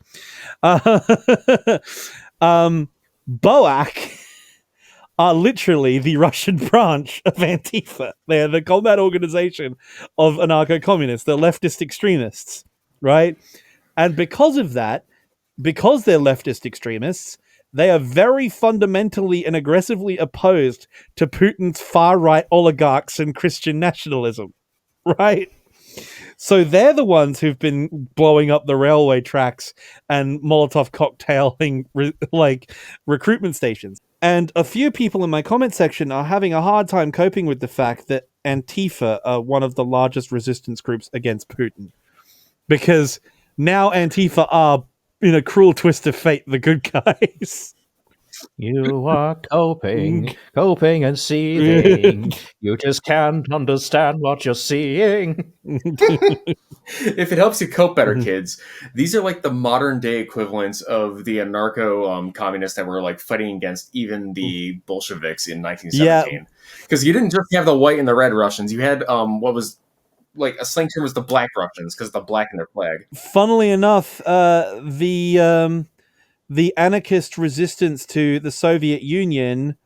BOAC are literally the Russian branch of Antifa. They're the combat organization of anarcho-communists. They're leftist extremists, right? And because of that, because they're leftist extremists, they are very fundamentally and aggressively opposed to Putin's far-right oligarchs and Christian nationalism, right? So they're the ones who've been blowing up the railway tracks and Molotov cocktailing recruitment stations. And a few people in my comment section are having a hard time coping with the fact that Antifa are one of the largest resistance groups against Putin. Because now Antifa are, in a cruel twist of fate, the good guys. You are coping and seething. You just can't understand what you're seeing. If it helps you cope better, kids, these are like the modern day equivalents of the anarcho communists that were like fighting against even the Bolsheviks in 1917. Because you didn't just have the white and the red Russians. You had what was like a slang term was the black Russians because of the black in their flag. Funnily enough, the anarchist resistance to the Soviet Union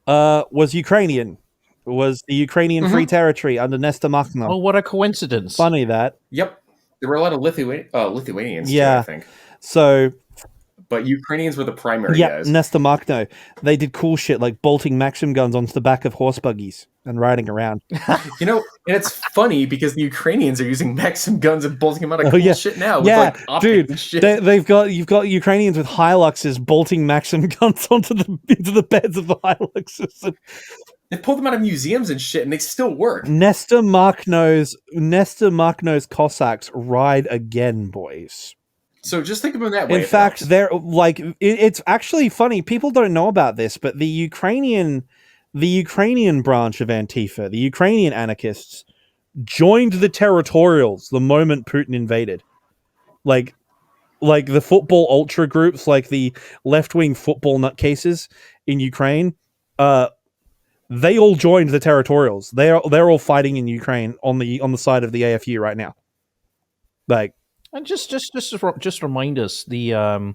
was Ukrainian. It was the Ukrainian Free Territory under Nestor Makhno. Oh, what a coincidence. Funny that. Yep. There were a lot of Lithuanians too, I think. So... But Ukrainians were the primary guys. Nestor Makhno. They did cool shit like bolting Maxim guns onto the back of horse buggies and riding around. You know, and it's funny because the Ukrainians are using Maxim guns and bolting them out of cool shit now. With like optics and shit. You've got Ukrainians with Hiluxes bolting Maxim guns into the beds of the Hiluxes. They pulled them out of museums and shit, and they still work. Nestor Makhno's Cossacks ride again, boys. So just think of them that way. In fact, they're like it's actually funny. People don't know about this, but the Ukrainian branch of Antifa, the Ukrainian anarchists, joined the territorials the moment Putin invaded. Like the football ultra groups, like the left-wing football nutcases in Ukraine, they all joined the territorials. They're all fighting in Ukraine on the side of the AFU right now. Like. And just remind us, the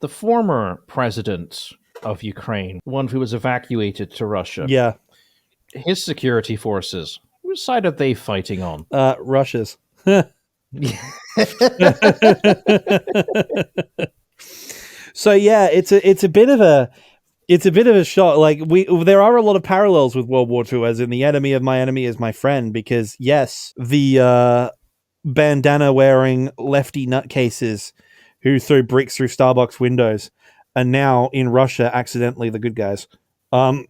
former president of Ukraine, one who was evacuated to Russia, his security forces, whose side are they fighting on? Russia's. So yeah, it's a bit of a shock. Like there are a lot of parallels with World War II, as in the enemy of my enemy is my friend. Because yes, the bandana wearing lefty nutcases who threw bricks through Starbucks windows are now in Russia accidentally the good guys. The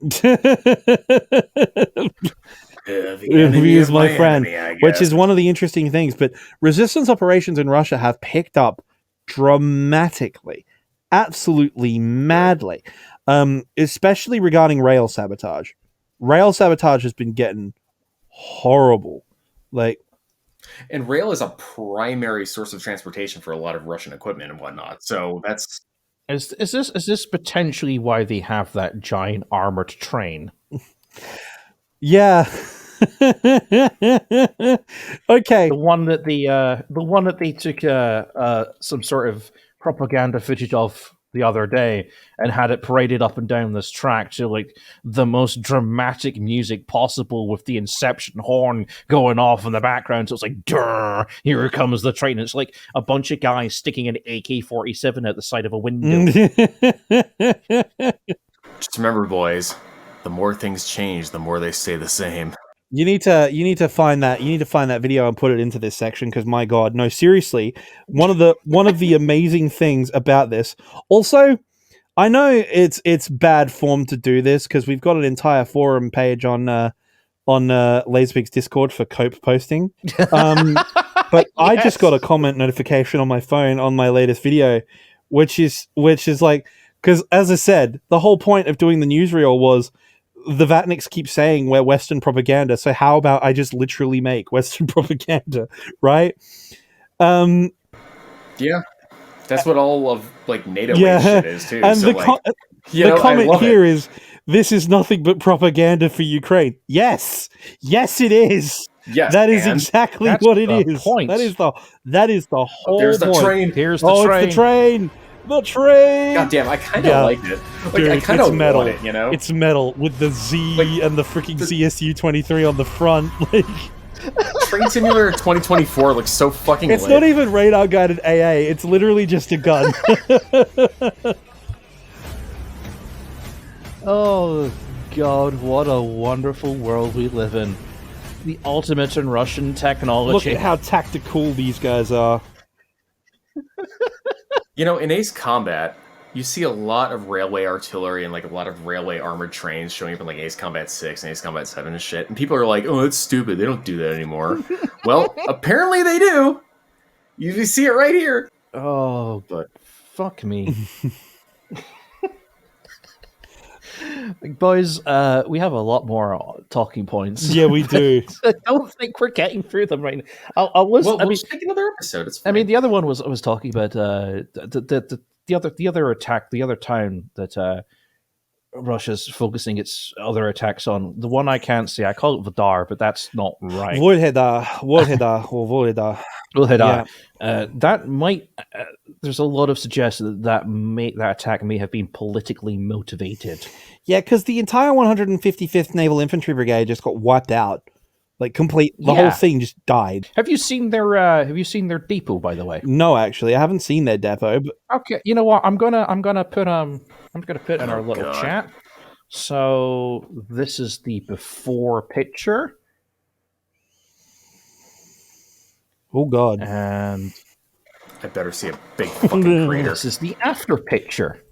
enemy is my friend, which is one of the interesting things. But resistance operations in Russia have picked up dramatically, absolutely madly, especially regarding rail sabotage. Rail sabotage has been getting horrible. And rail is a primary source of transportation for a lot of Russian equipment and whatnot. So that's is this potentially why they have that giant armored train? Yeah. Okay. The one that they took some sort of propaganda footage of the other day and had it paraded up and down this track to like the most dramatic music possible with the Inception horn going off in the background. So it's like, durr, here comes the train. It's like a bunch of guys sticking an AK-47 at the side of a window. Just remember, boys, the more things change, the more they stay the same. You need to find that. You need to find that video and put it into this section because my God, no, seriously, one of the amazing things about this. Also, I know it's bad form to do this because we've got an entire forum page on Laserpig's Discord for cope posting. But I just got a comment notification on my phone on my latest video, which is like, because as I said, the whole point of doing the newsreel was the Vatniks keep saying we're Western propaganda, so how about I just literally make Western propaganda, right? Yeah, that's what all of like NATO shit is too. And so, the comment here is, this is nothing but propaganda for Ukraine. Yes, it is. Yes, that is exactly what it is. Point. That is the whole There's the point. train. Here's the train. It's the train. The train. God damn, I kind of liked it. Like, dude, I kind of metal. want it, you know? It's metal with the Z and the freaking CSU-23 on the front. Like, Train Simulator 2024 looks so fucking it's lit. not even radar guided AA. It's literally just a gun. Oh, God, what a wonderful world we live in. The ultimate in Russian technology. Look at how tactical these guys are. You know, in Ace Combat, you see a lot of railway artillery and like a lot of railway armored trains showing up in like Ace Combat 6 and Ace Combat 7 and shit. And people are like, oh, that's stupid. They don't do that anymore. Well, apparently they do. You see it right here. Oh, but fuck me. Boys, we have a lot more talking points. Yeah, we do. I don't think we're getting through them right now. I'll listen. Well, we'll just take another episode. It's fine. I mean, the other one was talking about the other attack, the other town that Russia's focusing its other attacks on. The one I can't say, I call it Vidar, but that's not right. Volheda. That might. There's a lot of suggestion that attack may have been politically motivated. Yeah, because the entire 155th Naval Infantry Brigade just got wiped out, like complete. The whole thing just died. Have you seen their depot, by the way? No, actually, I haven't seen their depot. But... Okay, you know what? I'm gonna put in our little chat. So this is the before picture. Oh God! And I better see a big fucking crater. This is the after picture.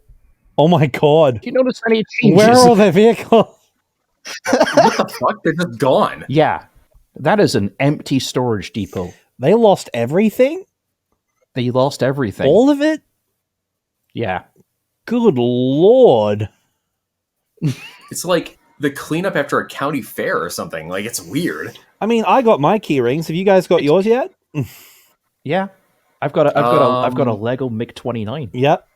Oh my God! Do you notice any changes? Where are all their vehicles? What the fuck? They're just gone. Yeah, that is an empty storage depot. They lost everything? They lost everything. All of it? Yeah. Good Lord. It's like the cleanup after a county fair or something. Like, it's weird. I mean, I got my key rings. Have you guys got yours yet? Yeah. I've got a Lego MiG-29. Yep.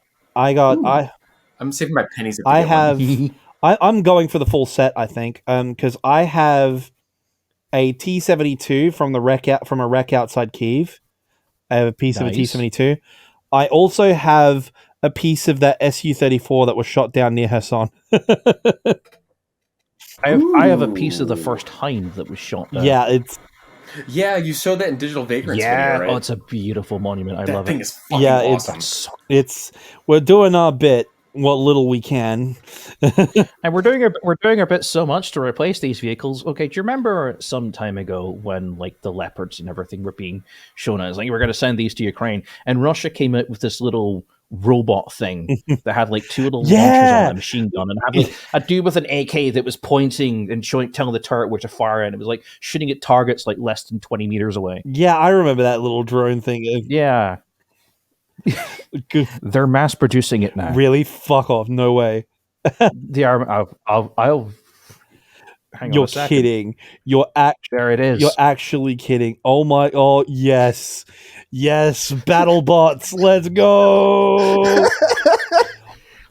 I'm saving my pennies. I'm going for the full set, I think, because I have a T-72 from a wreck outside Kyiv. I have a piece of a T-72. I also have a piece of that Su-34 that was shot down near Kherson. I have a piece of the first Hind that was shot down. Yeah, you showed that in Digital Vagrants video, right? Oh, it's a beautiful monument. I love it. That thing is fucking awesome. We're doing our bit. What little we can. And we're doing our bit so much to replace these vehicles. Okay, do you remember some time ago when like the Leopards and everything were being shown as like we're going to send these to Ukraine, and Russia came out with this little robot thing that had like two little launchers on a machine gun and had like a dude with an AK that was pointing and telling the turret where to fire, and it was like shooting at targets like less than 20 meters away. Yeah, I remember that little drone thing. Yeah. They're mass producing it now. Really? Fuck off! No way. The arm. I'll hang on. You're kidding. There it is. You're actually kidding. Oh my! Oh yes, battle bots. Let's go.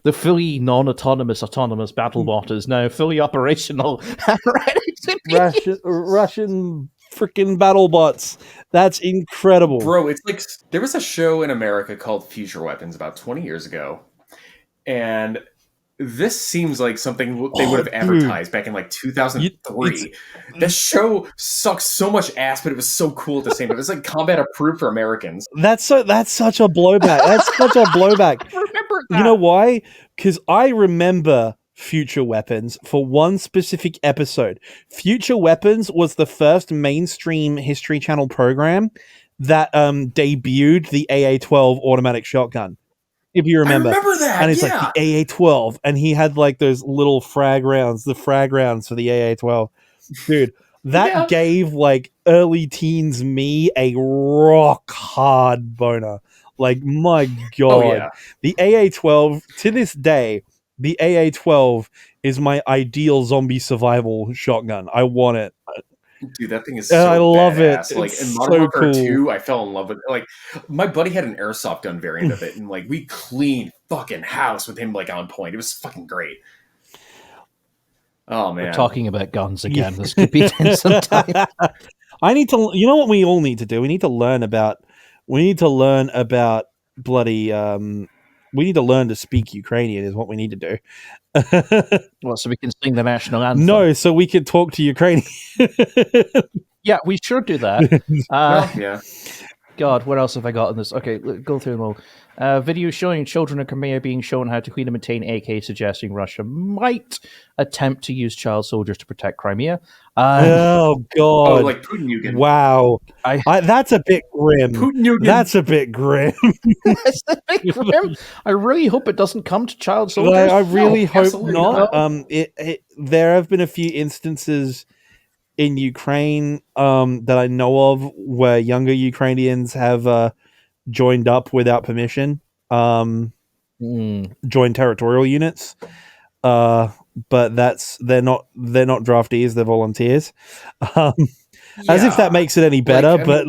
The fully non-autonomous autonomous battle bot is now fully operational and ready to be Russian freaking battle bots. That's incredible. Bro, it's like there was a show in America called Future Weapons about 20 years ago. And this seems like something they would have advertised back in like 2003. This show sucks so much ass, but it was so cool at the same time. It's like combat approved for Americans. That's such a blowback. That's such a blowback. I remember that. You know why? Because I remember Future Weapons for one specific episode. Future Weapons was the first mainstream History Channel program that debuted the AA-12 automatic shotgun. If you remember. I remember that, and it's like the AA-12, and he had like those little frag rounds for the AA-12. Dude, that gave like early teens me a rock hard boner. Like, my God. The AA-12, to this day, the AA-12 is my ideal zombie survival shotgun. I want it. Dude, that thing is so I love badass. it. Like it's in Modern Warfare cool. 2, I fell in love with it. Like my buddy had an airsoft gun variant of it, and like we cleaned fucking house with him like on point. It was fucking great. Oh man. We're talking about guns again. This could be some time. I need to, you know what we all need to do? We need to learn about bloody we need to learn to speak Ukrainian is what we need to do. Well, so we can sing the national anthem. No, so we can talk to Ukrainian. Yeah, we should do that. Yeah. God, what else have I got in this? Okay, go through them all. Video showing children in Crimea being shown how to clean and maintain AK, suggesting Russia might attempt to use child soldiers to protect Crimea. Oh God! Oh, like Putin-Yugen. Wow, that's a bit grim. Putin-Yugen. That's a bit grim. That's a bit grim. I really hope it doesn't come to child soldiers. I really hope absolutely not. not. There have been a few instances in Ukraine that I know of where younger Ukrainians have joined up without permission, joined territorial units. But they're not draftees, they're volunteers. As if that makes it any better, but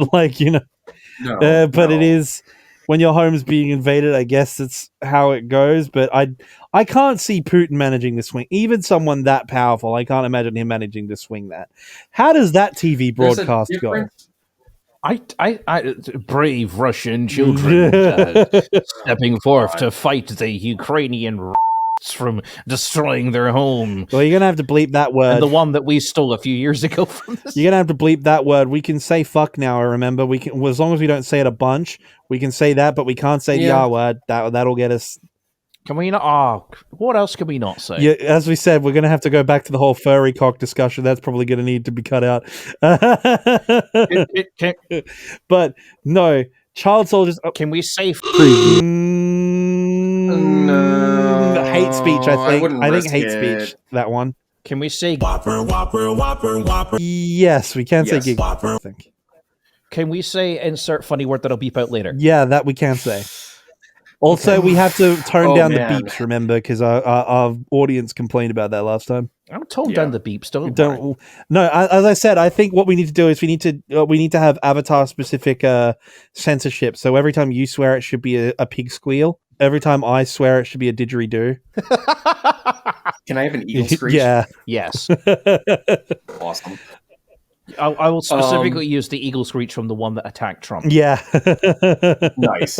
it is when your home's being invaded. I guess it's how it goes. But I can't see Putin managing to swing. Even someone that powerful, I can't imagine him managing to swing that. How does that TV broadcast go? Brave Russian children stepping forth to fight the Ukrainian from destroying their home. Well, you're gonna have to bleep that word. And the one that we stole a few years ago from this. You're gonna have to bleep that word. We can say fuck now. I remember we can, as long as we don't say it a bunch, we can say that, but we can't say the R word. That'll get us. Can we not? What else can we not say? Yeah, as we said, we're gonna have to go back to the whole furry cock discussion. That's probably gonna need to be cut out. But no, child soldiers. Can we say hate speech? I think hate it. speech. That one. Can we say Whopper? Yes, we can say gig. I think. Can we say insert funny word that'll beep out later? Yeah, that we can say. Also, we have to tone down the beeps, remember, because our audience complained about that last time. I'll tone down the beeps. Don't. No, as I said, I think what we need to do is we need to have avatar specific censorship. So every time you swear, it should be a pig squeal. Every time I swear, it should be a didgeridoo. Can I have an eagle screech? Yeah. Yes. Awesome. I will specifically use the eagle screech from the one that attacked Trump. Yeah. Nice.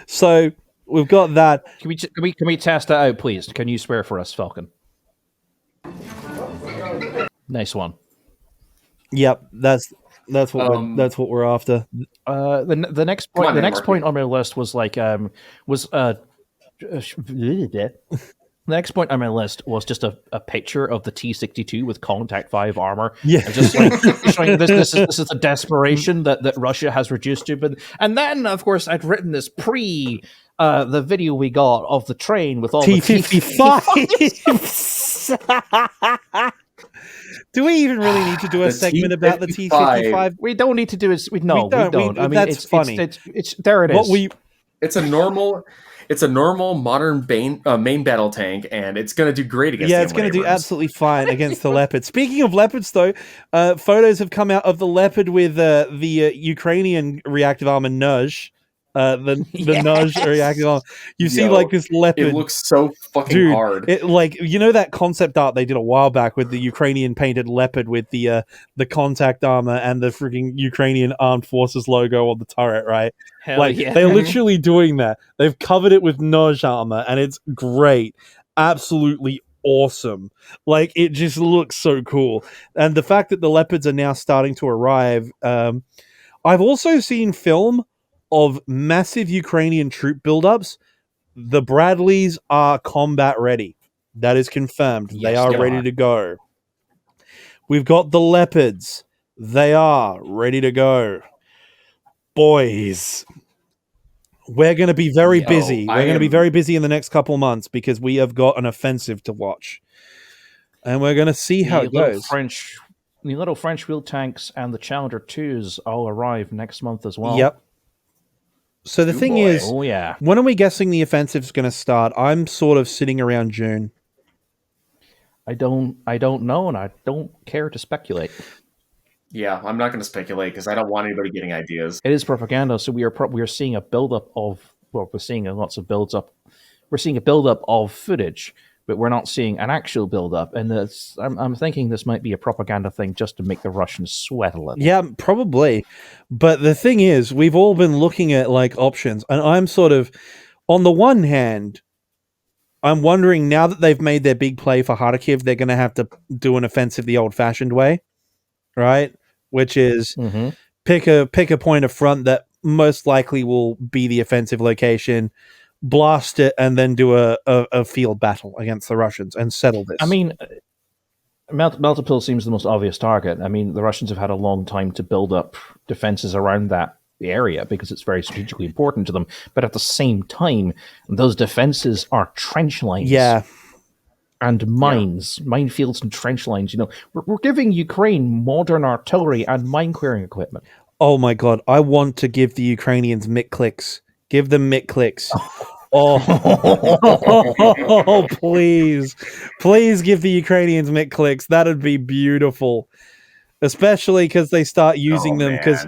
So we've got that. Can we test that out, please? Can you swear for us, Falcon? Nice one. Yep, that's what we're after. The next point on my list was the next point on my list was just a picture of the T-62 with Contact 5 armor. Yeah, and just like showing this is the desperation that Russia has reduced to. And then, of course, I'd written this pre the video we got of the train with all T-55. Do we even really need to do a segment about the T-55? We don't need to do it. We don't. I mean, that's funny. It's there. It is. It's a normal modern main battle tank, and it's going to do great against. Yeah, it's going to do absolutely fine against the Leopard. Speaking of Leopards, though, photos have come out of the Leopard with the Ukrainian reactive armor Nuzh. The Nuzh reactive armor. You see, like this Leopard. It looks so fucking hard. It, like, you know that concept art they did a while back with the Ukrainian painted Leopard with the contact armor and the freaking Ukrainian Armed Forces logo on the turret, right? Hell like yeah. they're literally doing that. They've covered it with Nuzh armor, and it's great, absolutely awesome. Like, it just looks so cool. And the fact that the Leopards are now starting to arrive. I've also seen film of massive Ukrainian troop buildups. The Bradleys are combat ready. That is confirmed. Yes, they are ready to go. We've got the Leopards. They are ready to go. Boys, we're going to be very busy. We're going to be very busy in the next couple months because we have got an offensive to watch. And we're going to see how it goes. The little French wheel tanks and the Challenger 2s all arrive next month as well. Yep. So the thing is, when are we guessing the offensive's going to start? I'm sort of sitting around June. I don't know, and I don't care to speculate. Yeah, I'm not going to speculate because I don't want anybody getting ideas. It is propaganda, so we are seeing a buildup of we're seeing lots of builds up. We're seeing a buildup of footage, but we're not seeing an actual buildup. And I'm thinking this might be a propaganda thing just to make the Russians sweat a little. Yeah, probably. But the thing is, we've all been looking at like options, and I'm sort of, on the one hand, I'm wondering now that they've made their big play for Kharkiv, they're going to have to do an offensive the old-fashioned way, right? Which is pick a point of front that most likely will be the offensive location, blast it, and then do a field battle against the Russians and settle this. I mean, Melitopol seems the most obvious target. I mean, the Russians have had a long time to build up defenses around that area because it's very strategically important to them. But at the same time, those defenses are trench lines. Yeah. And mines, minefields and trench lines. You know, we're giving Ukraine modern artillery and mine clearing equipment. Oh my god, I want to give the Ukrainians mitt clicks. Give them mitt clicks. Oh, please. Please give the Ukrainians mitt clicks. That'd be beautiful. Especially because they start using them, because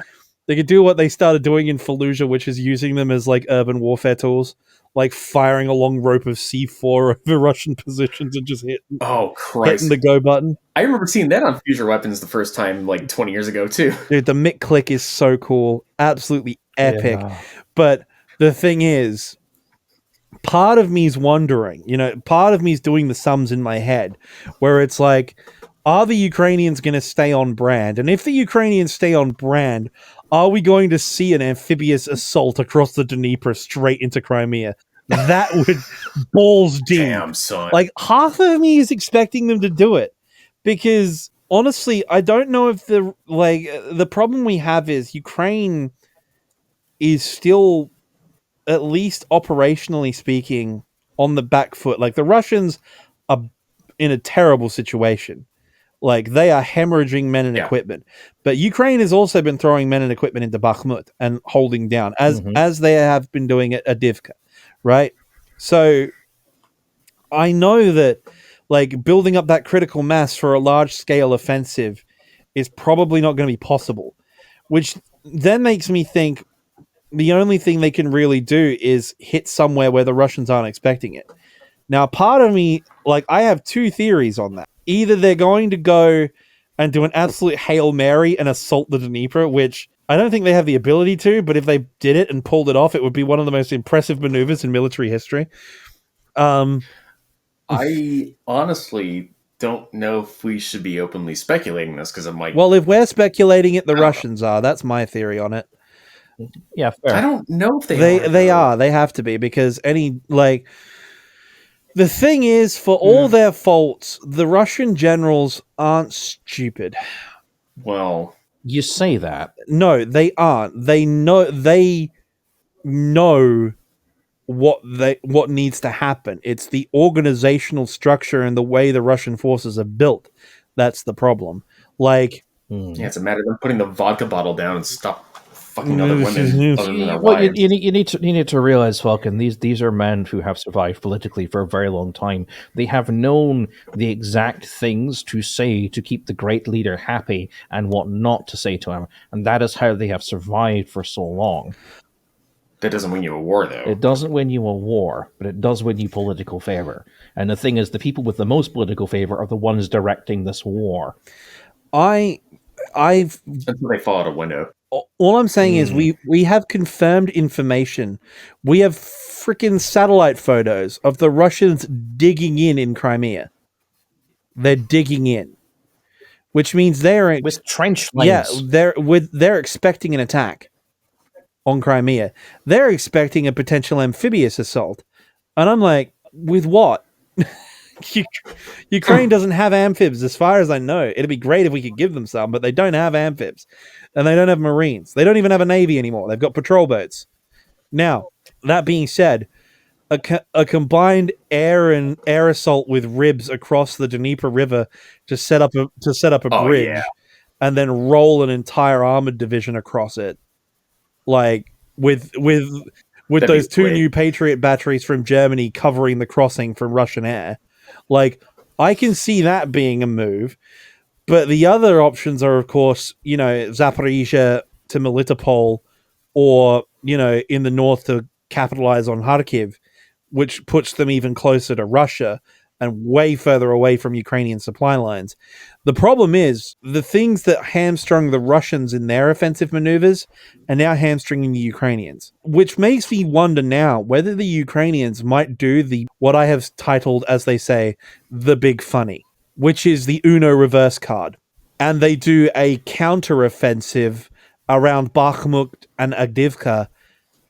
they could do what they started doing in Fallujah, which is using them as like urban warfare tools, like firing a long rope of C4 over Russian positions and just hitting the go button. I remember seeing that on Future Weapons the first time, like 20 years ago, too. Dude, the mitt click is so cool. Absolutely epic. Yeah. But the thing is, part of me is wondering, part of me is doing the sums in my head, where it's like, are the Ukrainians going to stay on brand? And if the Ukrainians stay on brand, are we going to see an amphibious assault across the Dnieper straight into Crimea? That would balls deep. Damn, son. Like, half of me is expecting them to do it. Because, honestly, I don't know if the problem we have is Ukraine is still, at least operationally speaking, on the back foot. Like, the Russians are in a terrible situation. Like, they are hemorrhaging men and equipment. But Ukraine has also been throwing men and equipment into Bakhmut and holding down, as they have been doing at Avdiivka, right? So, I know that, like, building up that critical mass for a large-scale offensive is probably not going to be possible. Which then makes me think the only thing they can really do is hit somewhere where the Russians aren't expecting it. Now, part of me, like, I have two theories on that. Either they're going to go and do an absolute Hail Mary and assault the Dnieper, which I don't think they have the ability to, but if they did it and pulled it off, it would be one of the most impressive maneuvers in military history. I honestly don't know if we should be openly speculating this, because I'm like... Well, if we're speculating it, the Russians are. That's my theory on it. Yeah, fair. I don't know if they are. They have to be, because the thing is, for all their faults, the Russian generals aren't stupid. Well, you say that. No, they aren't. They know what needs to happen. It's the organizational structure and the way the Russian forces are built that's the problem. Like, yeah, it's a matter of them putting the vodka bottle down and stop fucking other women. Other than their well, wives. you need to realize, Falcon, these are men who have survived politically for a very long time. They have known the exact things to say to keep the great leader happy and what not to say to him, and that is how they have survived for so long. That doesn't win you a war, though. It doesn't win you a war, but it does win you political favor. And the thing is, the people with the most political favor are the ones directing this war. Until they fall out a window. All I'm saying is we have confirmed information. We have freaking satellite photos of the Russians digging in Crimea. They're digging in, which means they're with trench lines. Yeah, they're expecting an attack on Crimea. They're expecting a potential amphibious assault, and I'm like, with what? Ukraine doesn't have amphibs, as far as I know. It'd be great if we could give them some, but they don't have amphibs, and they don't have Marines. They don't even have a Navy anymore. They've got patrol boats. Now, that being said, a combined air assault with ribs across the Dnieper River to set up a bridge, and then roll an entire armored division across it, like with those two new Patriot batteries from Germany covering the crossing from Russian air. Like, I can see that being a move, but the other options are, of course, Zaporizhia to Melitopol, or, in the north to capitalize on Kharkiv, which puts them even closer to Russia and way further away from Ukrainian supply lines. The problem is, the things that hamstrung the Russians in their offensive maneuvers are now hamstringing the Ukrainians, which makes me wonder now whether the Ukrainians might do what I have titled, as they say, the big funny, which is the Uno reverse card. And they do a counteroffensive around Bakhmut and Avdiivka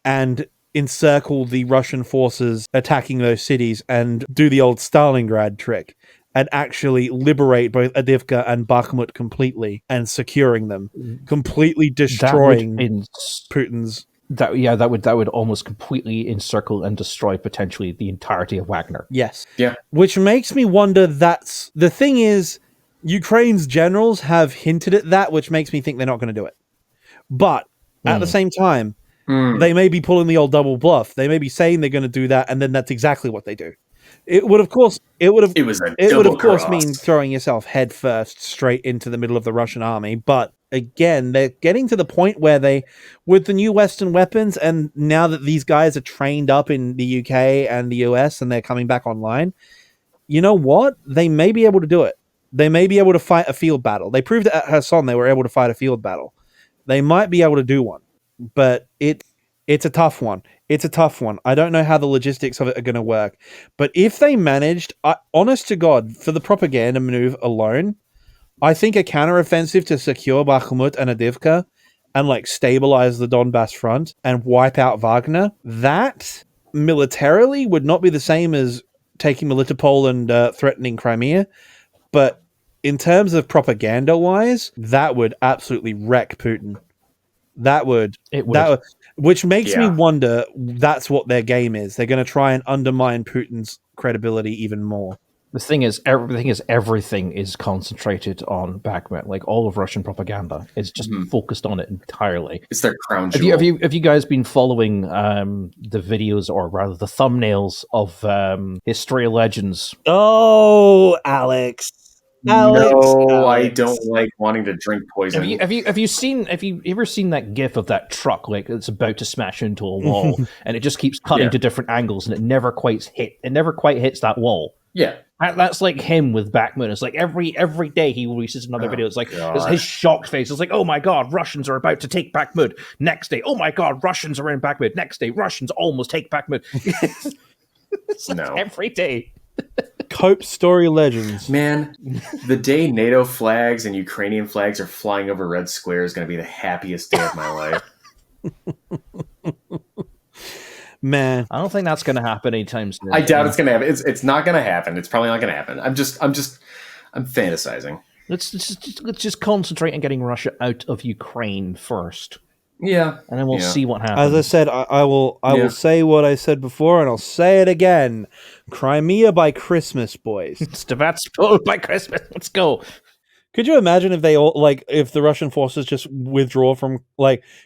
and encircle the Russian forces attacking those cities and do the old Stalingrad trick and actually liberate both Avdiivka and Bakhmut completely and securing them, completely destroying Putin's. That would almost completely encircle and destroy potentially the entirety of Wagner. Yes. Yeah. Which makes me wonder, that's the thing is, Ukraine's generals have hinted at that, which makes me think they're not going to do it. But at the same time, they may be pulling the old double bluff. They may be saying they're going to do that, and then that's exactly what they do. It would, of course, mean throwing yourself head first straight into the middle of the Russian army. But again, they're getting to the point where with the new Western weapons, and now that these guys are trained up in the UK and the US and they're coming back online, you know what? They may be able to do it. They may be able to fight a field battle. They proved it at Kherson they were able to fight a field battle. They might be able to do one, but it's a tough one. It's a tough one. I don't know how the logistics of it are going to work. But if they managed, honest to God, for the propaganda move alone, I think a counteroffensive to secure Bakhmut and Avdiivka and stabilize the Donbass front and wipe out Wagner, that militarily would not be the same as taking Melitopol and threatening Crimea. But in terms of propaganda-wise, that would absolutely wreck Putin. That would. Which makes me wonder, that's what their game is. They're going to try and undermine Putin's credibility even more. The thing is, everything is concentrated on Bakhmut. All of Russian propaganda is just focused on it entirely. It's their crown jewel. Have you guys been following the videos, or rather the thumbnails of Hysteria Legends? Oh, Alex. No, I don't like wanting to drink poison. Have you ever seen that GIF of that truck it's about to smash into a wall and it just keeps cutting to different angles and it never quite hits that wall? Yeah. That's like him with Bakhmut. It's every day he releases another video. It's it's his shocked face. It's oh my God, Russians are about to take Bakhmut. Next day, oh my God, Russians are in Bakhmut. Next day, Russians almost take Bakhmut. It's every day. Cope story legends. Man, the day NATO flags and Ukrainian flags are flying over Red Square is going to be the happiest day of my life. Man, I don't think that's going to happen anytime soon. I doubt it's going to happen. It's not going to happen. It's probably not going to happen. I'm fantasizing. Let's just concentrate on getting Russia out of Ukraine first. Yeah, and then we'll see what happens. As I said, I will say what I said before, and I'll say it again. Crimea by Christmas, boys. Sevastopol by Christmas. Let's go. Could you imagine if they all if the Russian forces just withdraw from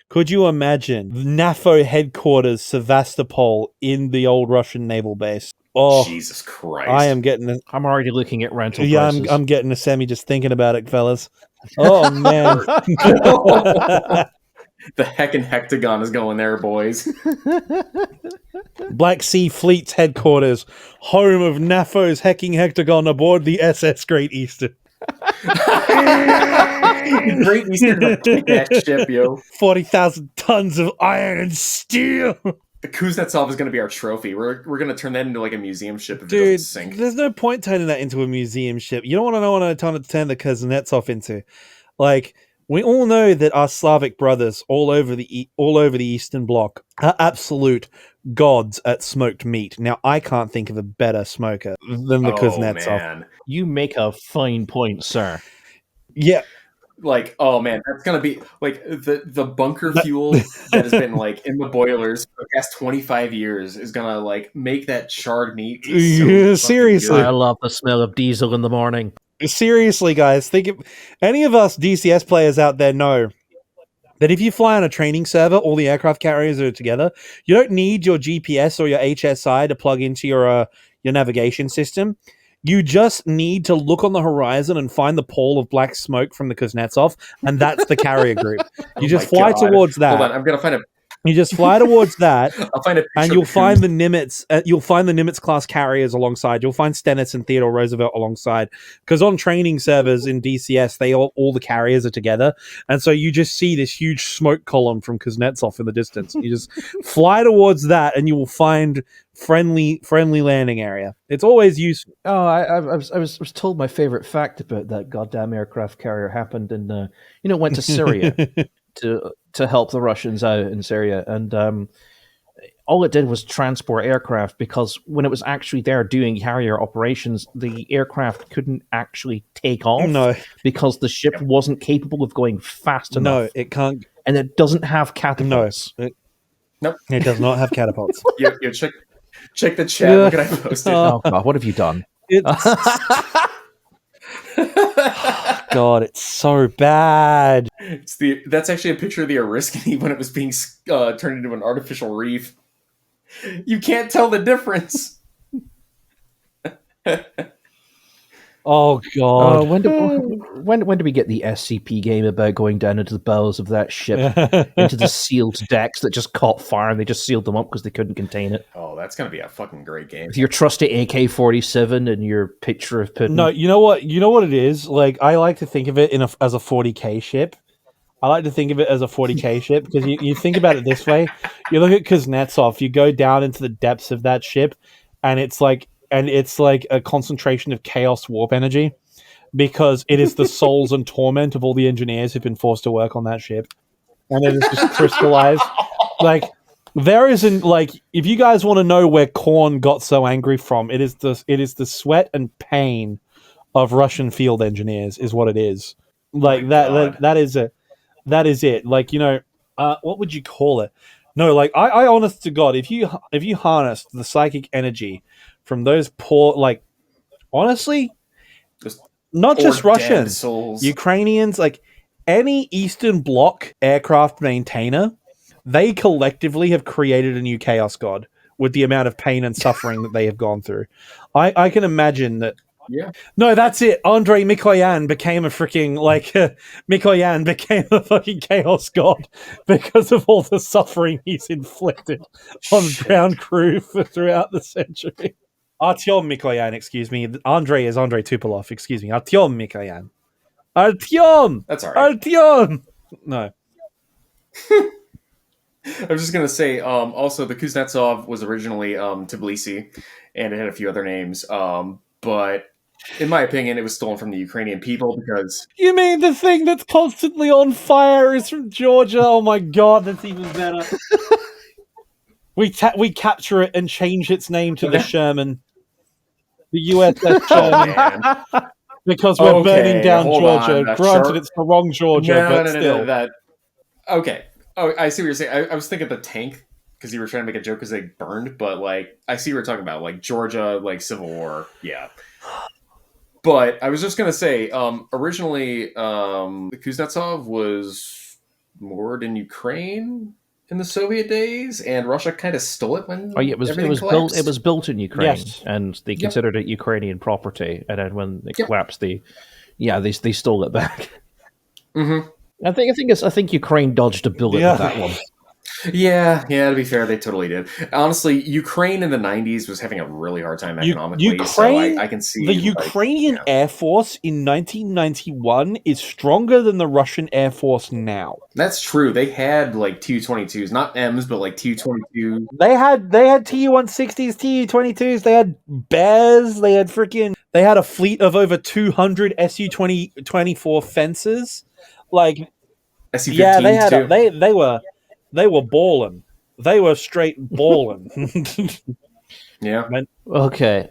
could you imagine NAFO headquarters Sevastopol in the old Russian naval base? Oh, Jesus Christ! I'm already looking at rental prices. I'm getting a semi just thinking about it, fellas. Oh man. The heckin' hectagon is going there, boys. Black Sea Fleet's headquarters, home of NAFO's hecking hectagon aboard the SS Great Eastern. Great Eastern, a kick-ass ship, yo. 40,000 tons of iron and steel. The Kuznetsov is going to be our trophy. We're going to turn that into a museum ship if it doesn't sink. There's no point turning that into a museum ship. You don't want to know what I'm trying to turn the Kuznetsov into. We all know that our Slavic brothers all over the Eastern Bloc are absolute gods at smoked meat. Now, I can't think of a better smoker than the Kuznetsov. Man. You make a fine point, sir. Yeah. Oh man, that's gonna be the bunker fuel that has been in the boilers for the past 25 years is gonna make that charred meat. Seriously, I love the smell of diesel in the morning. Seriously, guys, think if any of us DCS players out there know that if you fly on a training server, all the aircraft carriers are together. You don't need your GPS or your HSI to plug into your navigation system. You just need to look on the horizon and find the pall of black smoke from the Kuznetsov, and that's the carrier group. You just fly towards that. Hold on, I'm gonna find a. You just fly towards that. I'll find a and you'll find the Nimitz. You'll find the Nimitz class carriers alongside. You'll find Stenitz and Theodore Roosevelt alongside. Because on training servers in DCS, all the carriers are together, and so you just see this huge smoke column from Kuznetsov in the distance. You just fly towards that, and you will find friendly landing area. It's always useful. Oh, I was told my favorite fact about that goddamn aircraft carrier happened in went to Syria. to help the Russians out in Syria, and all it did was transport aircraft, because when it was actually there doing Harrier operations, the aircraft couldn't actually take off because the ship wasn't capable of going fast enough. No, it can't. And it doesn't have catapults. Nope. It does not have catapults. You check the chat. Look at I posted. Oh, God, what have you done? God, it's so bad. That's actually a picture of the Oriskany when it was being turned into an artificial reef. You can't tell the difference. Oh God! When do we get the SCP game about going down into the bowels of that ship, into the sealed decks that just caught fire and they just sealed them up because they couldn't contain it? Oh, that's gonna be a fucking great game. With your trusty AK-47 and your picture of Putin. No, you know what? You know what it is. Like, I like to think of it as a 40K ship. I like to think of it as a 40K ship because you think about it this way. You look at Kuznetsov. You go down into the depths of that ship, and it's like a concentration of chaos warp energy, because it is the souls and torment of all the engineers who've been forced to work on that ship, and it is just crystallized. Like, there isn't, like, if you guys want to know where Korn got so angry from, it is the sweat and pain of Russian field engineers is what it is. Like that is it. Like, you know, what would you call it? No, like I honest to God, if you harness the psychic energy from those poor, like, honestly, not just Russians, Ukrainians, like any Eastern Bloc aircraft maintainer, they collectively have created a new chaos god with the amount of pain and suffering that they have gone through. I can imagine that. Yeah. No, that's it. Andrei Mikoyan became a freaking, like, Mikoyan became a fucking chaos god because of all the suffering he's inflicted on ground crew throughout the century. Artyom Mikoyan, excuse me. Andrei is Andrei Tupolev, excuse me. Artyom Mikoyan. Artyom! That's all right. Artyom! No. I was just going to say, also, the Kuznetsov was originally Tbilisi, and it had a few other names, but in my opinion, it was stolen from the Ukrainian people because... You mean the thing that's constantly on fire is from Georgia? Oh my God, that's even better. We capture it and change its name to the Sherman. The USS Sherman. Because we're burning down Georgia. Granted, it's the wrong Georgia, but still. Okay. Oh, I see what you're saying. I was thinking the tank, because you were trying to make a joke because they burned, but, like, I see what you're talking about. Like, Georgia, like, Civil War. Yeah. But I was just going to say, originally, the Kuznetsov was moored in Ukraine in the Soviet days, and Russia kind of stole it when it was built in Ukraine, yes. And they considered it Ukrainian property, and then when it collapsed, they stole it back. Mm-hmm. I think Ukraine dodged a bullet with that one. Yeah, to be fair, they totally did. Honestly, Ukraine in the 90s was having a really hard time economically, Ukraine, so I can see... The Ukrainian Air Force in 1991 is stronger than the Russian Air Force now. That's true. They had, like, Tu-22s. Not Ms, but, like, Tu-22s. They had Tu-160s, Tu-22s, they had Bears, they had a fleet of over 200 Su-24 Fencers. Like, SU-15s, yeah, too. They were balling. They were straight balling. Yeah. Okay.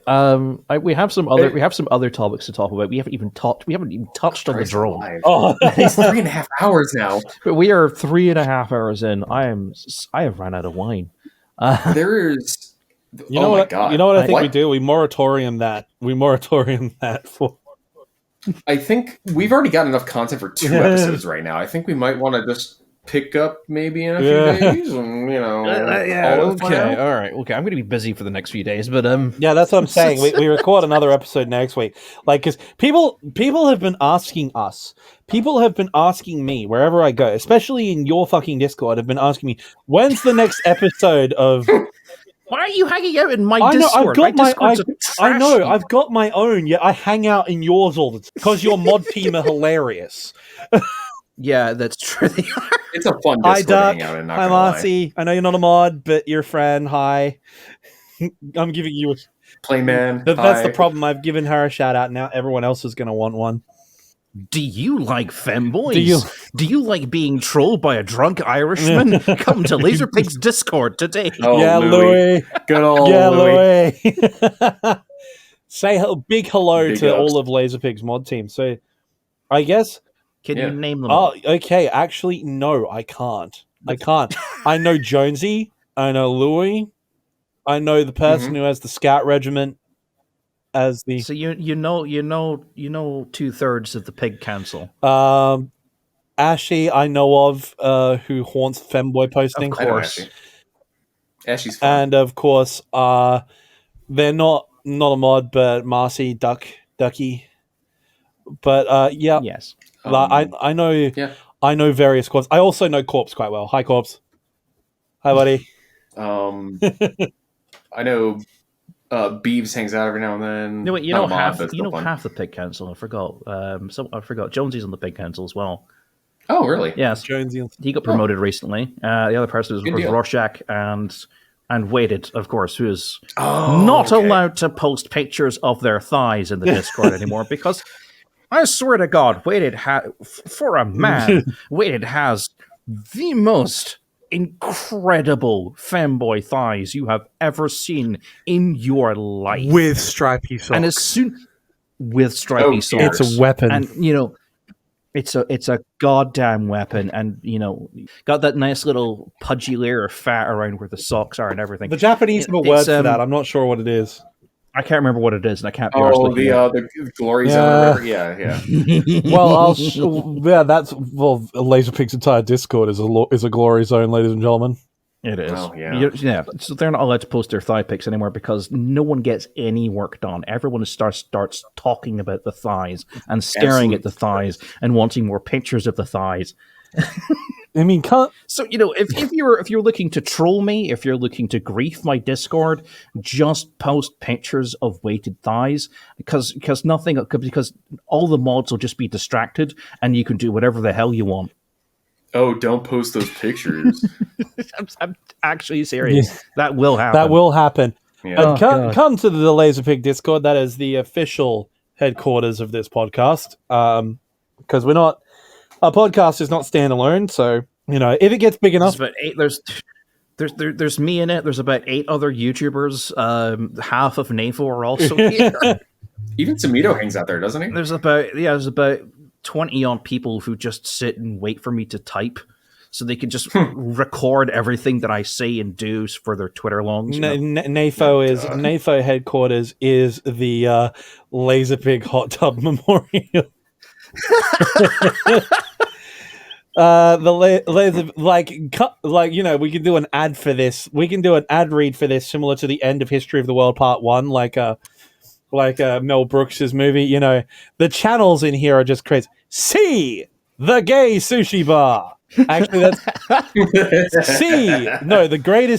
We have some other topics to talk about. We haven't even touched on the drone. Oh, it's 3.5 hours now. But we are 3.5 hours in. I have run out of wine. There's. You know what? God. You know what I think we do? We moratorium that for. I think we've already got enough content for 2 episodes right now. I think we might want to just pick up maybe in a few days, and, you know. Okay, all right, okay. I'm going to be busy for the next few days, but yeah, that's what I'm saying. We record another episode next week, like, because people have been asking us. People have been asking me wherever I go, especially in your fucking Discord. Have been asking me, when's the next episode of. Why are you hanging out in my Discord? I know, I've got my own, yet I hang out in yours all the time because your mod team are hilarious. Yeah, that's true. It's a fun Discord to hang out in. Hi, Marcy. I know you're not a mod, but you're a friend. Hi. I'm giving you a... Playman. That's the problem. I've given her a shout out. Now everyone else is going to want one. Do you like femboys? Do you- like being trolled by a drunk Irishman? Come to Laserpig's Discord today. Oh, yeah, Louis. Good old Yeah, Louis. Louis. Say big hello Big to ups. all of Laserpig's mod team. So, I guess. Can Yeah. you name them? Oh, all? okay. Actually, no, I can't. I know Jonesy. I know Louis. I know the person who has the scout regiment as the. So you know 2/3 of the pig council. Ashy, I know of, who haunts femboy posting. Of I know course. Ashley. Ashley's fun. And of course, they're not a mod, but Marcy Ducky. But yeah, Yes. I know. Yeah. I know various corps. I also know Corpse quite well. Hi, Corpse. Hi, buddy. I know Beeves hangs out every now and then. No, wait, Not a mod, but still fun. half the pig council. I forgot. I forgot. Jonesy's on the pig council as well. Oh, really? Yes, Jonesy. he got promoted recently. The other person was, of Good course, deal. Rorschach and Weighted, of course, who is not allowed to post pictures of their thighs in the Discord anymore because I swear to God, Weighted for a man, Weighted has the most incredible femboy thighs you have ever seen in your life, With stripy socks. and as soon with stripy socks, It's a weapon. and it's a goddamn weapon, and got that nice little pudgy layer of fat around where the socks are and everything. The Japanese have a word for that. I'm not sure what it is. I can't remember what it is, and I can't be Oh, the glory zone. Yeah. Well, that's Laserpig's entire Discord is a glory zone, ladies and gentlemen. It is. Oh, yeah. So they're not allowed to post their thigh pics anymore because no one gets any work done. Everyone starts talking about the thighs and staring at the thighs and wanting more pictures of the thighs. I mean, so if you're looking to troll me, if you're looking to grief my Discord, just post pictures of weighted thighs because all the mods will just be distracted and you can do whatever the hell you want. Oh, don't post those pictures. I'm actually serious. Yeah. That will happen. That will happen. Yeah. And come to the Laserpig Discord. That is the official headquarters of this podcast. Because our podcast is not standalone. So if it gets big enough, there's me in it. There's about 8 other YouTubers. Half of NAFO are also here. Even Tomito hangs out there, doesn't he? There's about 20 odd people who just sit and wait for me to type so they can just record everything that I say and do for their Twitter longs. NAFO headquarters is the Laserpig hot tub memorial. We can do an ad for this. We can do an ad read for this, similar to the end of History of the World Part 1, like Mel Brooks's movie. The channels in here are just crazy. See the gay sushi bar. Actually, that's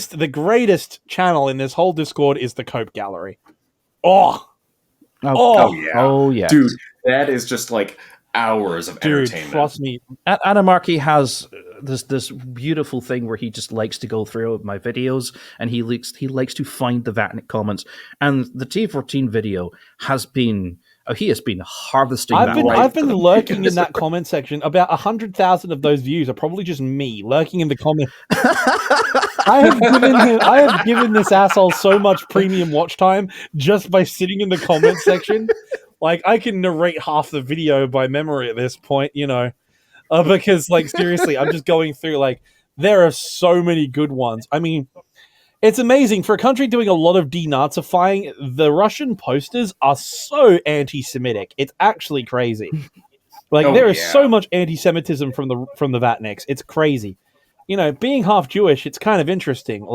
the greatest channel in this whole Discord is the Cope Gallery. Oh yeah, yeah, dude, that is just like hours of entertainment. Trust me. Animarchy has this beautiful thing where he just likes to go through my videos and he likes to find the Vatnik comments, and the T14 video has been he has been harvesting. I've been lurking in that comment section. About 100,000 of those views are probably just me lurking in the comment. I have given this asshole so much premium watch time just by sitting in the comment section. Like, I can narrate half the video by memory at this point, because, seriously, I'm just going through, there are so many good ones. I mean, it's amazing. For a country doing a lot of denazifying, the Russian posters are so anti-Semitic. It's actually crazy. There is so much anti-Semitism from the Vatniks. It's crazy. Being half Jewish, it's kind of interesting.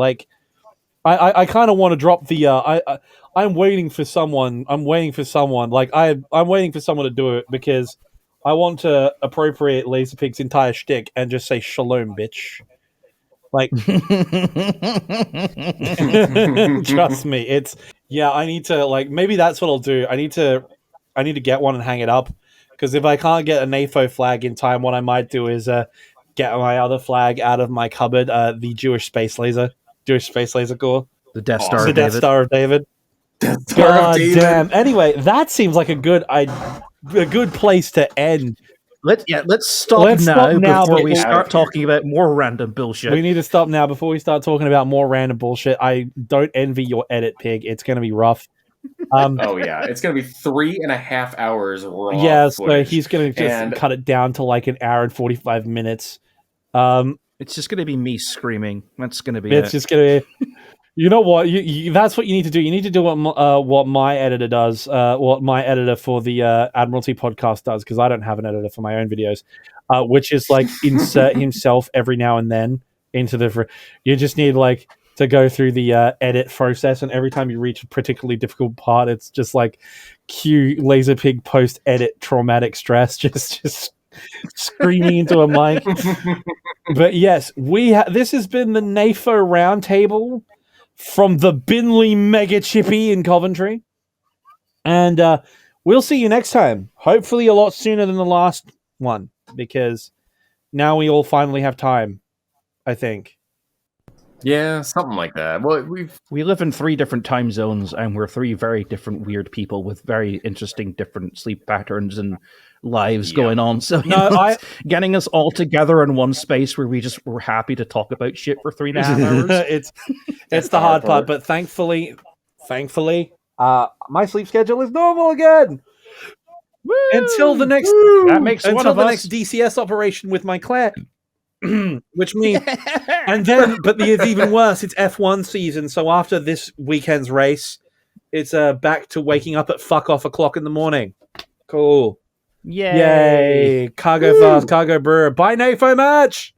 I kind of want to drop the... I'm waiting for someone. I'm waiting for someone to do it because I want to appropriate Laserpig's entire shtick and just say shalom, bitch. Trust me, I need to maybe that's what I'll do. I need to get one and hang it up, because if I can't get a NAFO flag in time, what I might do is get my other flag out of my cupboard, the Jewish Space Laser Corps, the Death Star, Death Star of David. God damn. Anyway, that seems like a good place to end. Let's stop now before we start talking about more random bullshit. We need to stop now before we start talking about more random bullshit. I don't envy your edit, Pig. It's going to be rough. Oh yeah, it's going to be 3.5 hours raw. Yeah, footage. So he's going to just cut it down to like an hour and 45 minutes. It's just going to be me screaming. That's going to be It's just going to be... You know what? That's what you need to do. You need to do what my editor does, what my editor for the Admiralty podcast does, because I don't have an editor for my own videos, which is like insert himself every now and then into the... You just need like to go through the edit process, and every time you reach a particularly difficult part, it's just like cue Laserpig post-edit traumatic stress, just screaming into a mic. But yes, this has been the NAFO Roundtable from the Binley Mega Chippy in Coventry. And we'll see you next time. Hopefully a lot sooner than the last one, because now we all finally have time, I think. Yeah, something like that. Well, we live in 3 different time zones, and we're 3 very different weird people with very interesting different sleep patterns and lives going on. So getting us all together in one space where we're happy to talk about shit for 3.5 hours. it's the hard part, but thankfully, my sleep schedule is normal again. Woo! Until the next DCS operation with my Claire. Which means, but it's even worse. It's F1 season, so after this weekend's race, it's back to waking up at fuck off o'clock in the morning. Cool. Yay! Cargo fast, cargo brewer. Bye, NAFO match!